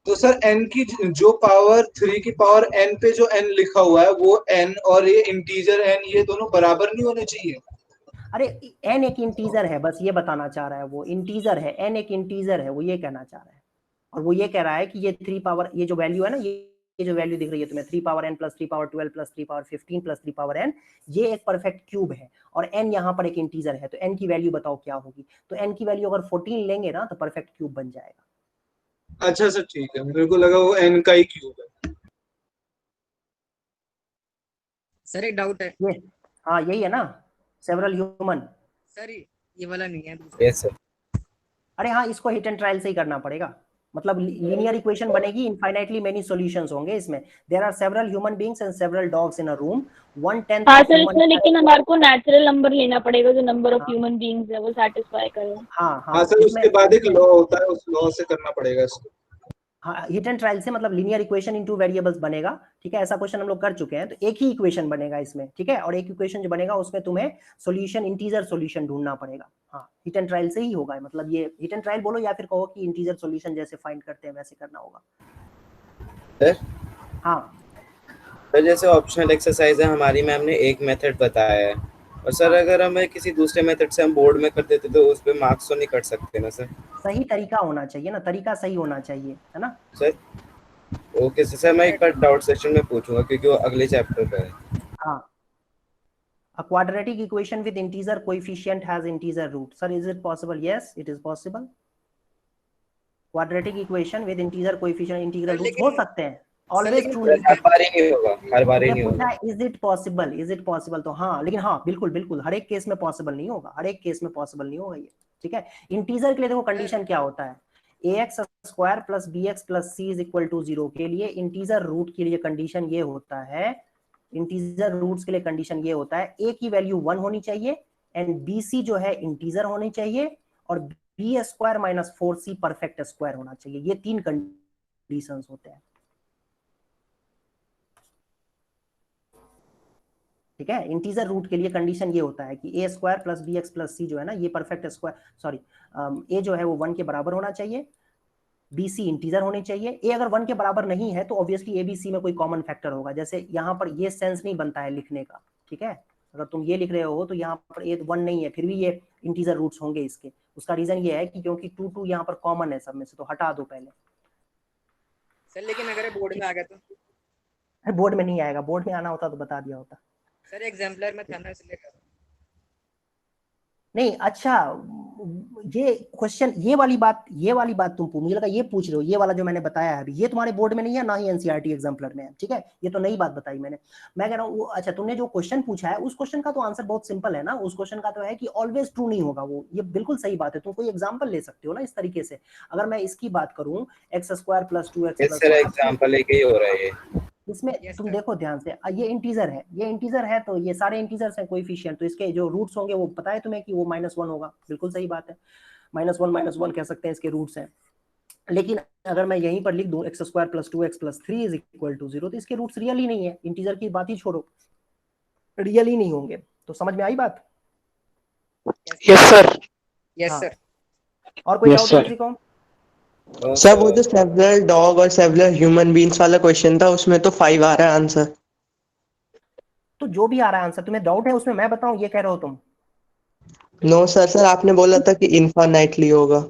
तो सर n की जो पावर 3 की पावर n पे जो n लिखा हुआ है वो n और ये इंटीजर n ये दोनों बराबर नहीं होने चाहिए। अरे n एक इंटीजर है, बस ये बताना चाह रहा है, वो इंटीजर है, n एक इंटीजर है, वो ये कहना चाह रहा है। और वो ये कह रहा है कि ये 3 पावर, ये जो वैल्यू है ना, ये जो वैल्यू दिख रही है तुम्हें 3 power n plus 3 power 12 plus 3 power 15 plus 3 power n, ये एक परफेक्ट क्यूब है और n यहाँ पर एक इंटीजर है, तो n की वैल्यू बताओ क्या होगी। तो n की वैल्यू अगर 14 लेंगे ना तो परफेक्ट क्यूब बन जाएगा। अच्छा सर ठीक है, मेरे को लगा वो n का ही क्यूब है। सर एक डाउट है। ये हाँ यही है ना, सेवरल ह्यूमन। सर ये वाला नहीं है। Yes sir. अरे हाँ, इसको हिट एंड ट्रायल से ही करना पड़ेगा, मतलब लीनियर इक्वेशन बनेगी, इनफाइनाइटली मेनी सॉल्यूशंस होंगे इसमें। There are several human beings and several dogs in a room, 1/10 हाँ सर, इसमें लेकिन हमारे को नेचुरल नंबर लेना पड़ेगा, जो नंबर ऑफ ह्यूमन बीइंग्स है वो सेटिस्फाई करे। हाँ सर, उसके बाद एक लॉ होता है, उस लॉ से करना पड़ेगा इसको। हाँ, हिट एंड ट्रायल से मतलब लीनियर इक्वेशन इन 2 वेरिएबल्स बनेगा, ठीक है, ऐसा क्वेश्चन हम लोग कर चुके हैं, तो एक ही इक्वेशन बनेगा इसमें, ठीक है, और एक इक्वेशन जो बनेगा उसमें तुम्हें सॉल्यूशन, इंटीजर सॉल्यूशन ढूंढना पड़ेगा। हाँ, हिट एंड ट्रायल से ही होगा, मतलब ये हिट एंड ट्रायल बोलो या फिर कहो कि इंटीजर सॉल्यूशन जैसे फाइंड करते हैं वैसे करना होगा। सर हाँ तो जैसे ऑप्शनल एक्सरसाइज है, हमारी मैम ने एक मेथड बताया है, और सर अगर हमें किसी दूसरे मेथड से हम बोर्ड में कर देते तो उस पे मार्क्स तो नहीं कट सकते ना सर? सही तरीका होना चाहिए ना, तरीका सही होना चाहिए, है ना सर? ओके सर, मैं एक बार डाउट सेशन में पूछूंगा क्योंकि वो अगले चैप्टर का है। हाँ, a quadratic equation with integer coefficient has integer root. Sir, is it possible? Yes, it is possible. Quadratic equation with integer coefficient, integral root हो सकते हैं, always true नहीं। हर बार ही नहीं होगा, हर बार ही नहीं होगा। Is it possible? Is it possible? तो हाँ, लेकिन हाँ बिल्कुल बिल्कुल हर एक केस में पॉसिबल नहीं होगा, हर एक केस में पॉसिबल नहीं होगा ये, ठीक है। इंटीजर के लिए देखो कंडीशन क्या होता है, ax square plus bx plus c is equal to 0 के लिए इंटीजर रूट के लिए कंडीशन ये होता है, इंटीजर रूट्स के लिए कंडीशन ये होता है, a की वैल्यू 1 होनी चाहिए एंड bc जो है इंटीजर होनी चाहिए और b square minus 4c perfect square होना चाहिए। ये 3 कंडीशंस होते हैं, ठीक है। इंटीजर रूट के लिए कंडीशन ये होता है कि a square plus bx plus c जो है ना, ये परफेक्ट स्क्वायर, सॉरी a जो है वो 1 के बराबर होना चाहिए, bc इंटीजर होने चाहिए। a अगर 1 के बराबर नहीं है तो ऑब्वियसली a b c में कोई कॉमन फैक्टर होगा, जैसे यहाँ पर ये सेंस नहीं बनता है लिखने का, ठीक है। अगर तुम ये लिख रहे हो तो यहाँ पर a 1 नहीं है, फिर भी ये इंटीजर रूट्स होंगे इसके। उसका रीजन ये है कि क्योंकि 2 2 यहाँ पर कॉमन है सब में से, तो हटा दो पहले। सर लेकिन अगर बोर्ड में आ गया तो? बोर्ड में नहीं आएगा, बोर्ड में आना होता तो बता दिया होता। सर एग्जाम्पलर में था ना, इसलिए कर रहा हूं। नहीं, अच्छा ये क्वेश्चन, ये वाली बात तुम मुझे लगा ये पूछ रहे हो, ये वाला जो मैंने बताया है अभी, ये तुम्हारे बोर्ड में नहीं है, ना ही एनसीईआरटी एग्जाम्पलर में है, ठीक है। ये तो नई बात बताई मैंने, मैं कह रहा हूँ अच्छा तुमने जो क्वेश्चन पूछा है उस क्वेश्चन का तो आंसर बहुत सिंपल है ना। उस क्वेश्चन का तो है कि ऑलवेज ट्रू नहीं होगा वो, ये बिल्कुल सही बात है। तुम कोई एग्जाम्पल ले सकते हो ना इस तरीके से। अगर मैं इसकी बात करूँ x square plus 2x example लेके ही हो रहा है ये, इसमें तुम देखो ध्यान से, ये इंटीजर है, ये इंटीजर है तो ये सारे इंटीजर्स हैं कोएफिशिएंट, तो इसके जो रूट्स होंगे वो पता है तुम्हें कि वो -1 होगा, बिल्कुल सही बात है। -1 कह सकते हैं इसके रूट्स हैं। लेकिन अगर मैं यहीं पर लिख दूं x square plus 2x plus 3 is equal to 0, तो इसके रूट्स रियल ही नहीं है, इंटीजर की बात ही छोड़ो, रियल ही नहीं होंगे। तो समझ में आई बात? Yes sir. Yes sir. और कोई डाउट है किसी को? सर वो जो सेवरल डॉग और सेवरल ह्यूमन बीइंग्स वाला क्वेश्चन था उसमें तो 5 आ रहा है आंसर। तो जो भी आ रहा है आंसर, तुम्हें डाउट है उसमें, मैं बताऊं ये कह रहे हो तुम? नो सर आपने बोला था कि इनफाइनाइटली होगा।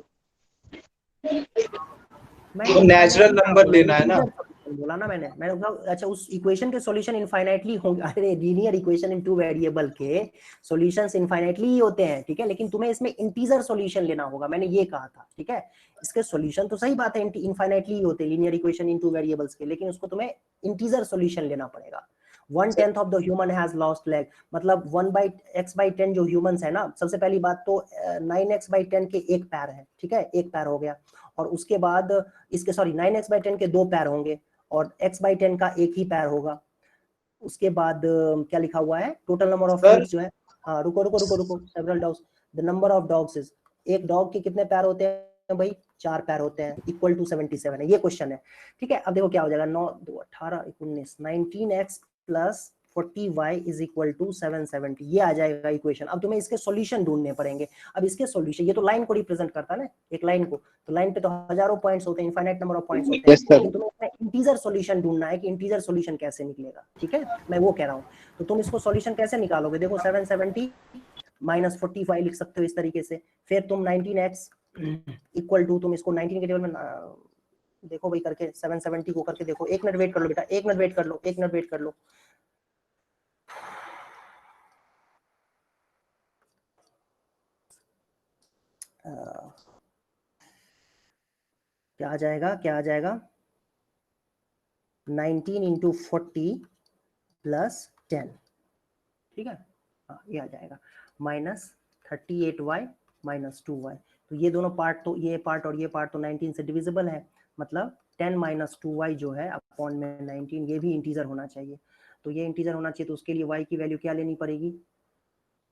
तो नेचुरल नंबर लेना है ना। बोला ना मैंने कहा अच्छा उस इक्वेशन के सॉल्यूशन इनफाइनाइटली होंगे। अरे linear equation in two variable के सॉल्यूशंस इनफाइनाइटली ही होते हैं, ठीक है, लेकिन तुम्हें इसमें इंटीजर सॉल्यूशन लेना होगा, मैंने ये कहा था, ठीक है। इसके सॉल्यूशन तो सही बात है इनफाइनाइटली ही होते हैं linear equation in two variables के, लेकिन उसको तुम्हें इंटीजर सॉल्यूशन लेना पड़ेगा। 1/10 of the human has lost leg, मतलब 1/x/10 जो ह्यूमंस है ना, सबसे पहली बात तो 9x/10 के एक पैर है, ठीक है, एक पैर हो गया, और उसके बाद इसके 9x/10 के दो पैर होंगे और x/10 का एक ही पैर होगा। उसके बाद क्या लिखा हुआ है, टोटल नंबर ऑफ फीट जो है, हाँ रुको several dogs, the number of dogs is, एक डॉग के कितने पैर होते हैं भाई, 4 पैर होते हैं, इक्वल टू 77 है, ये क्वेश्चन है, ठीक है। अब देखो क्या हो जाएगा, 9 2 18 19 19x plus 40y is equal to 770, ये आ जाएगा इक्वेशन। अब तुम्हें इसके सॉल्यूशन ढूंढने पड़ेंगे। अब इसके सॉल्यूशन, ये तो लाइन को रिप्रेजेंट करता है ना, एक लाइन को, तो लाइन पे तो हजारों पॉइंट्स होते हैं, इनफाइनाइट नंबर ऑफ पॉइंट्स होते हैं, लेकिन तुम्हें इंटीजर सॉल्यूशन ढूंढना है कि इंटीजर सॉल्यूशन कैसे निकलेगा, ठीक है, मैं वो कह रहा हूँ। तो तुम इसको सॉल्यूशन कैसे निकालोगे, देखो 770 माइनस 45 लिख सकते हो इस तरीके से, फिर तुम 19x इक्वल टू, तुम इसको 19 के टेबल में देखो भाई करके, 770 को करके देखो, एक मिनट वेट कर लो बेटा, एक मिनट वेट कर लो। क्या आ जाएगा 19 इंटू 40 प्लस 10, ठीक है, हाँ ये आ जाएगा माइनस 38y माइनस 2y। तो ये दोनों पार्ट, तो ये पार्ट और ये पार्ट तो 19 से डिविजिबल है, मतलब 10 माइनस 2y जो है अपॉन में 19, ये भी इंटीजर होना चाहिए। तो ये इंटीजर होना चाहिए, तो उसके लिए y की वैल्यू क्या लेनी पड़ेगी,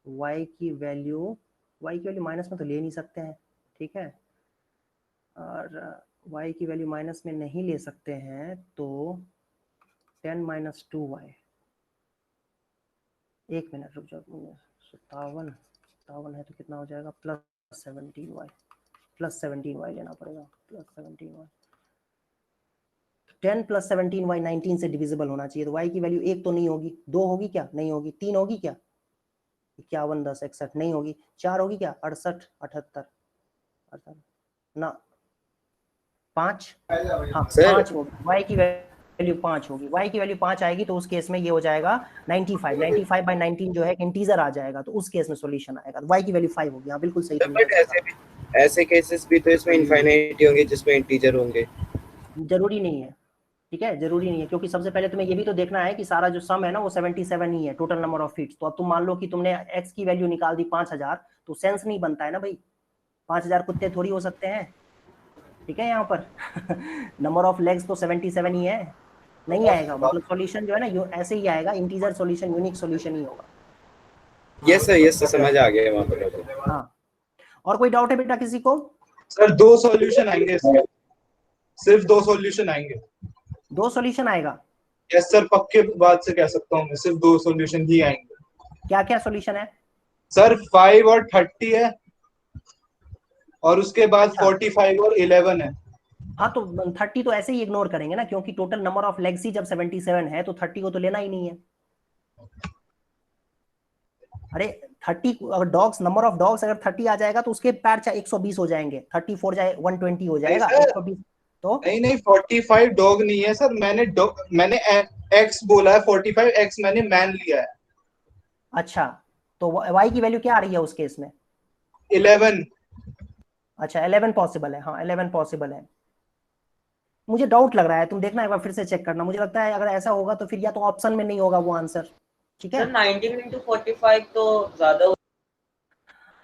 y की वैल्यू माइनस में तो ले नहीं सकते हैं, ठीक है, और y की वैल्यू माइनस में नहीं ले सकते हैं, तो 10 माइनस 2y, एक मिनट रुक जाओ, 57 है तो कितना हो जाएगा, प्लस 17y लेना पड़ेगा, प्लस 17y, 10 प्लस 17y 19 से डिविजिबल होना चाहिए, तो y की वैल्यू 1 तो नहीं होगी, 2 होगी क्या, नहीं होगी, 3 होगी क्या, 51 10 61 नहीं होगी, 4 होगी क्या, 68 78 ना, 5 हाँ 5 होगी, y की वैल्यू 5 होगी, y की वैल्यू 5 आएगी, तो उस केस में ये हो जाएगा 95/19 जो है इंटीजर आ जाएगा, तो उस केस में सॉल्यूशन आएगा, तो y की वैल्यू 5 होगी, हाँ बिल्कुल सही। बट ऐसे केसेस भी तो इसमें इनफाइनाइट होंगे जिसमें इंटीजर होंगे, जरूरी नहीं है, ठीक है, जरूरी नहीं है, क्योंकि सबसे पहले तुम्हें ये भी तो देखना है कि सारा जो सम है ना वो 77 ही है, टोटल नंबर ऑफ फीट्स। तो अब तुम मान लो कि तुमने x की वैल्यू निकाल दी 5000, तो सेंस नहीं बनता है ना भाई, 5000 कुत्ते थोड़ी हो सकते हैं, ठीक है, यहाँ पर नंबर ऑफ लेग्स तो 77 ही है, नहीं आएगा, मतलब सॉल्यूशन जो है ना ऐसे ही आएगा, इंटीजर सॉल्यूशन, यूनिक सॉल्यूशन ही होगा। यस सर समझ आ गया वहां पर। हाँ, और कोई डाउट है बेटा किसी को? सर 2 सॉल्यूशन आएंगे इसके, सिर्फ 2 सॉल्यूशन आएंगे, 2 सॉल्यूशन आएगा? यस सर, पक्के बात से कह सकता हूँ मैं, सिर्फ 2 सॉल्यूशन ही आएंगे। क्या क्या सॉल्यूशन है सर? 5 और 30 है, और उसके बाद 45 और 11 है। हाँ तो 30 तो ऐसे ही इग्नोर करेंगे ना, क्योंकि टोटल नंबर ऑफ लेग्स ही जब 77 है तो 30 को तो लेना ही नहीं है। अरे 30 अगर डॉग्स, नंबर ऑफ डॉग्स अगर 30 आ जाएगा तो उसके पैर चाहे 120 हो जाएंगे, 34 जाए 120 हो जाएगा, 120 तो नहीं 45 डॉग नहीं है सर, मैंने एक्स बोला है, 45 एक्स मैंने मैन लिया है। अच्छा, तो y की वैल्यू क्या आ रही है उस केस में? 11। अच्छा 11 पॉसिबल है, हाँ 11 पॉसिबल है। मुझे डाउट लग रहा है, तुम देखना एक बार फिर से चेक करना, मुझे लगता है अगर ऐसा होगा तो फिर या तो ऑप्शन में नहीं होगा वो आंसर, ठीक है। 19 into 45 तो ज्यादा।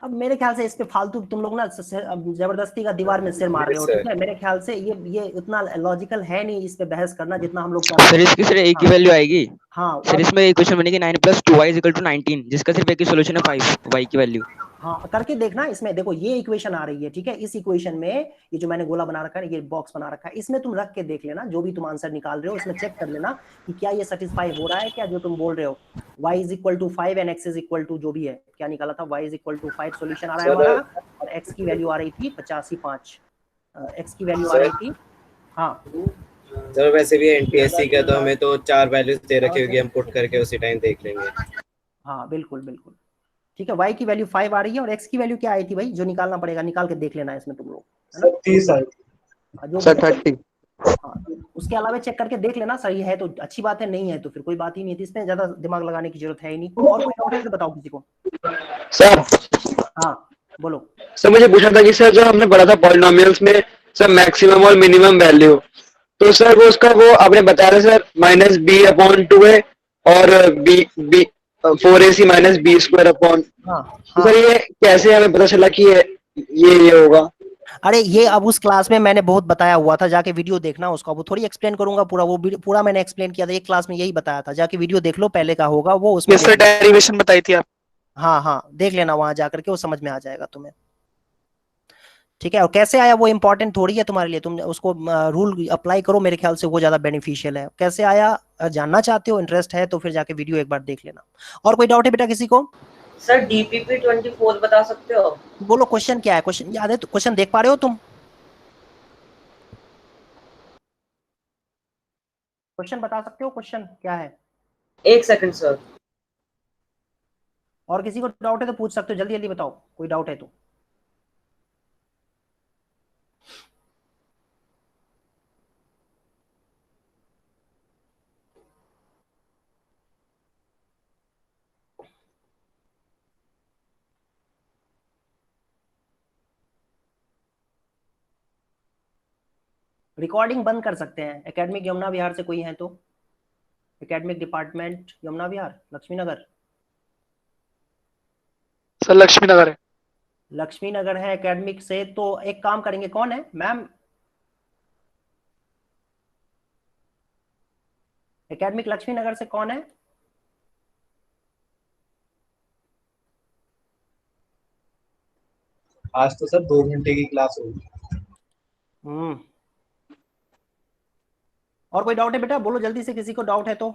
अब मेरे ख्याल से इस पे फालतू तुम लोग ना जबरदस्ती का दीवार में सिर मार रहे हो, ठीक है, मेरे ख्याल से ये उतना लॉजिकल है नहीं इस पे बहस करना जितना हम लोग सर इसकी सिर्फ एक ही वैल्यू आएगी। हाँ सर इसमें एक क्वेश्चन बनेगी 9 + 2y = 19, जिसका सिर्फ एक ही सॉल्यूशन है 5 y की वैल्यू। हाँ करके देखना, इसमें देखो ये इक्वेशन आ रही है, ठीक है, इस इक्वेशन में ये जो मैंने गोला बना रखा है, ये बॉक्स बना रखा है, इसमें तुम रख के देख लेना, जो भी तुम आंसर निकाल रहे हो इसमें चेक कर लेना कि क्या ये सेटिस्फाई हो रहा है क्या जो तुम बोल रहे हो। y = 5 and x = जो भी है, क्या निकाला था, y = 5 सॉल्यूशन आ रहा है हमारा, और x की वैल्यू आ रही थी 85.5, x की वैल्यू आ रही थी। हाँ सर वैसे भी एनटीएससी का तो हमें तो 4 वैल्यूज दे रखी होगी, हम पुट करके उसी टाइम देख लेंगे। हाँ बिल्कुल बिल्कुल ठीक है। y की वैल्यू 5 आ रही है और x की वैल्यू क्या आई थी भाई, जो निकालना पड़ेगा, निकाल के देख लेना है इसमें तुम लोग, है ना? 30 आई जो सर 30। हाँ उसके अलावा चेक करके देख लेना, सही है तो अच्छी बात है, नहीं है तो फिर कोई बात ही नहीं है, इसमें ज्यादा दिमाग लगाने की जरूरत है ही नहीं। और कोई डाउट है तो बताओ किसी को। सर हाँ बोलो। सर मुझे पूछना था कि सर जो हमने पढ़ा था पॉलिनोमियल्स में सर मैक्सिमम और मिनिमम वैल्यू, तो सर वो उसका वो आपने बताया था सर -b/2 है और b 4ac - b² तो सर ये कैसे हमें पता चला कि ये होगा? अरे ये अब उस क्लास में मैंने बहुत बताया हुआ था, जाके वीडियो देखना उसका, वो थोड़ी एक्सप्लेन करूंगा पूरा, वो पूरा मैंने एक्सप्लेन किया था एक क्लास में, यही बताया था, जाके वीडियो देख लो पहले का होगा वो, उसमें सर डेरिवेशन बताई थी आप। हाँ हाँ देख लेना वहां जाकर के, वो समझ में आ जाएगा तुम्हें, ठीक है। और कैसे आया वो इंपॉर्टेंट थोड़ी है तुम्हारे लिए, तुम उसको रूल अप्लाई करो, मेरे ख्याल से वो ज्यादा बेनिफिशियल है। कैसे आया जानना चाहते हो, इंटरेस्ट है तो फिर जाके वीडियो एक बार देख लेना। और कोई डाउट है बेटा किसी को? सर डीपीपी 24 बता सकते हो? बोलो क्वेश्चन क्या है, क्वेश्चन याद है तो, क्वेश्चन देख पा रहे हो तुम? क्वेश्चन बता सकते हो, क्वेश्चन क्या है? 1 सेकंड सर। और किसी को डाउट है तो पूछ सकते हो, जल्दी जल्दी बताओ कोई डाउट है तो। रिकॉर्डिंग बंद कर सकते हैं। एकेडमिक यमुना विहार से कोई है तो, एकेडमिक डिपार्टमेंट यमुना विहार लक्ष्मी नगर। सर लक्ष्मी नगर है। लक्ष्मी नगर है एकेडमिक से, तो एक काम करेंगे, कौन है मैम? एकेडमिक लक्ष्मी नगर से कौन है? आज तो सर 2 घंटे की क्लास होगी। और कोई डाउट है बेटा, बोलो जल्दी से, किसी को डाउट है तो।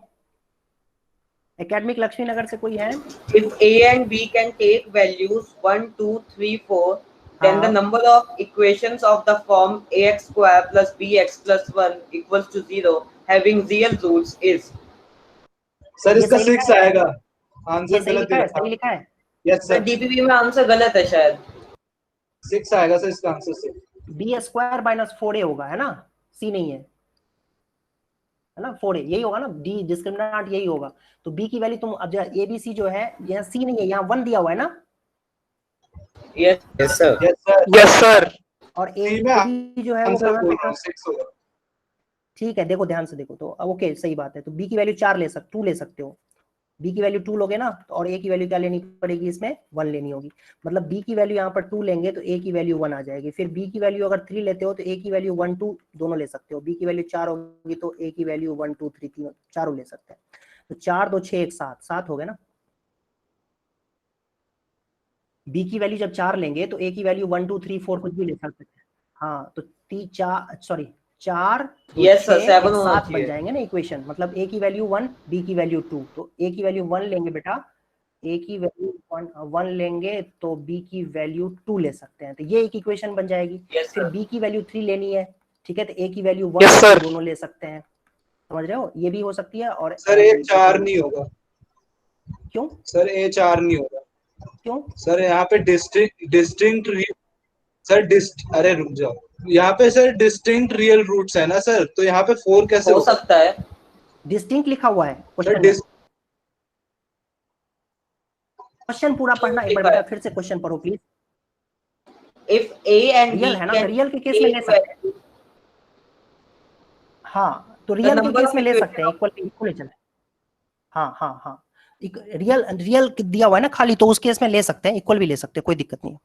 एकेडमिक लक्ष्मी नगर से कोई है? If A and B can take values 1, 2, 3, 4, then the number of equations of the form ax² plus bx plus 1 equals to 0 having real roots is। Sir इसका 6 आएगा, आंसर गलत है, सही लिखा है। Yes sir. डीपीपी में आंसर गलत है शायद। 6 आएगा सर इसका आंसर से। b² - 4a होगा, है ना? c नहीं है ना, 4a यही होगा ना, d डिस्क्रिमिनेंट यही होगा। तो b की वैल्यू तुम अब a b c जो है, यहाँ c नहीं है, यहाँ 1 दिया हुआ है ना? Yes sir. Yes sir. और a b जो है वो कहाँ पे? 6 होगा। ठीक है, देखो ध्यान से देखो तो, ओके सही बात है। तो b की वैल्यू 4 2 ले सकते हो, b की वैल्यू 2 लोगे ना, और a की वैल्यू क्या लेनी पड़ेगी, इसमें 1 लेनी होगी। मतलब b की वैल्यू यहाँ पर 2 लेंगे तो a की वैल्यू 1 आ जाएगी। फिर b की वैल्यू अगर 3 लेते हो तो a की वैल्यू 1 2 दोनों ले सकते हो। b की वैल्यू 4 होगी तो a की वैल्यू 1 2 3 तीनों चारों ले सकते हैं। तो 4 2 6 1 7 हो गए ना। b की वैल्यू जब 4 लेंगे तो a की वैल्यू 1 2 3 4 कुछ भी ले सकते हैं। हाँ तो 4 यस सर 7 होना 7 बन जाएंगे ना इक्वेशन। मतलब a की वैल्यू 1 b की वैल्यू 2, तो a की वैल्यू 1 लेंगे बेटा, a की वैल्यू 1 लेंगे तो b की वैल्यू 2 ले सकते हैं, तो ये एक इक्वेशन बन जाएगी। फिर b की वैल्यू 3 लेनी है, ठीक है, तो a की वैल्यू 1 दोनों ले सकते हैं, समझ रहे हो? ये भी हो सकती है। और सर a 4 नहीं होगा। क्यों सर a 4 नहीं होगा? क्यों सर यहाँ पे डिस्टिंक्ट अरे रुक जाओ, यहाँ पे सर डिस्टिंक्ट रियल रूट्स है ना सर, तो यहाँ पे 4 कैसे हो सकता है? डिस्टिंक्ट लिखा हुआ है क्वेश्चन पूरा पढ़ना एक बार बेटा, फिर से क्वेश्चन पढ़ो please. If A and real B है ना, can रियल के केस में ले सकते हैं। हाँ तो रियल के केस में ले सकते हैं, इक्वल चले। हाँ हाँ हाँ रियल दिया हुआ है ना खाली, तो उस केस में ले सकते हैं, इक्वल भी ले सकते हैं, कोई दिक्कत नहीं है।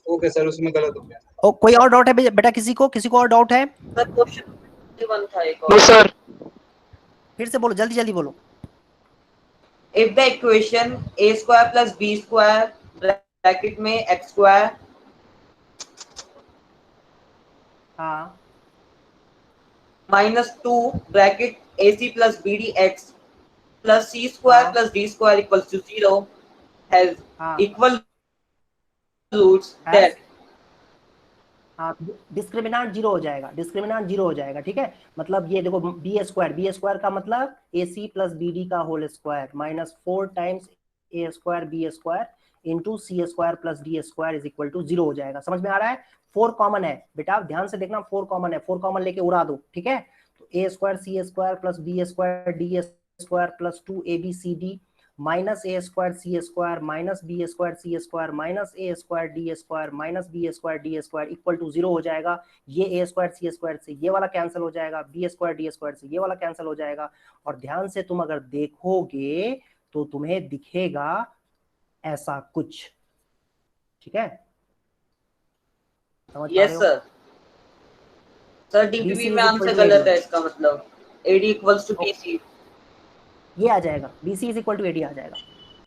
ओके सर, उसमें गलत हो गया। ओ कोई और डाउट है बेटा, किसी को और डाउट है? सर क्वेश्चन था एक और। सर फिर से बोलो, जल्दी जल्दी बोलो। If the equation a² plus b² bracket में x² हाँ -2 bracket ac plus bdx plus c² plus d² equals to 0 has equal roots that हाँ, डिस्क्रिमिनांट जीरो हो जाएगा, डिस्क्रिमिनांट जीरो हो जाएगा, ठीक है। मतलब ये देखो बी स्क्वायर का मतलब a c plus b d का whole square minus 4 times a square b square into c square plus d square is equal to 0 हो जाएगा। समझ में आ रहा है? 4 कॉमन है बेटा, ध्यान से देखना, 4 कॉमन है, 4 कॉमन लेके उड़ा दो, ठीक है। तो a square c square plus b square d square plus 2 a b c d minus a square c square minus b square c square minus a square d square minus b square d square equal to 0 हो जाएगा। ये ए square c square से ये वाला cancel हो जाएगा, B square d square से ये वाला कैंसिल हो जाएगा। और ध्यान से तुम अगर देखोगे तो तुम्हें दिखेगा ऐसा कुछ, ठीक है। Yes sir. सर डीपीपी में आंसर गलत है, इसका मतलब एडी इक्वल्स टू बीसी ये आ जाएगा, BC is equal to AD आ जाएगा।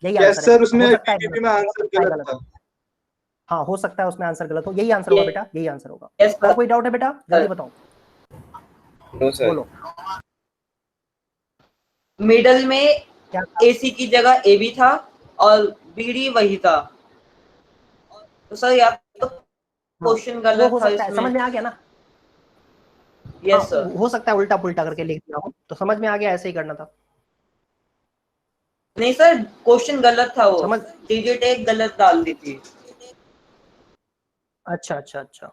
यही यस आंसर सर, है। उसमें हो सकता है डीपीपी में आंसर गलत था। हाँ हो सकता है उसमें आंसर गलत हो, यही आंसर होगा बेटा, यही आंसर होगा। Yes, और कोई डाउट है बेटा? जल्दी बताओ। No sir. बोलो। मिडल में AC की जगह AB था और BD वही था, तो सर या तो क्वेश्चन गलत हो था सकता है, समझ इसमें। में आ गया ना? Yes sir. हो सकता है उल्टा पुल्टा करके लिख दिया हो, तो समझ में आ गया, ऐसे ही करना था। नहीं सर, क्वेश्चन गलत था, वो समझ डिजिट एक गलत डाल दी थी। अच्छा अच्छा अच्छा।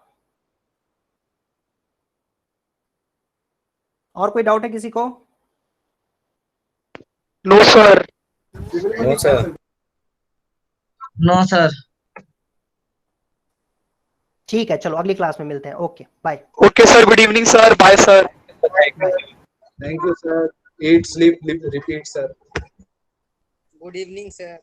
और कोई डाउट है किसी को? No sir. No sir. No sir. ठीक है, चलो अगली क्लास में मिलते हैं। Okay bye. Okay sir, good evening sir, bye sir. Thank you sir. Eat sleep repeat sir. Good evening sir.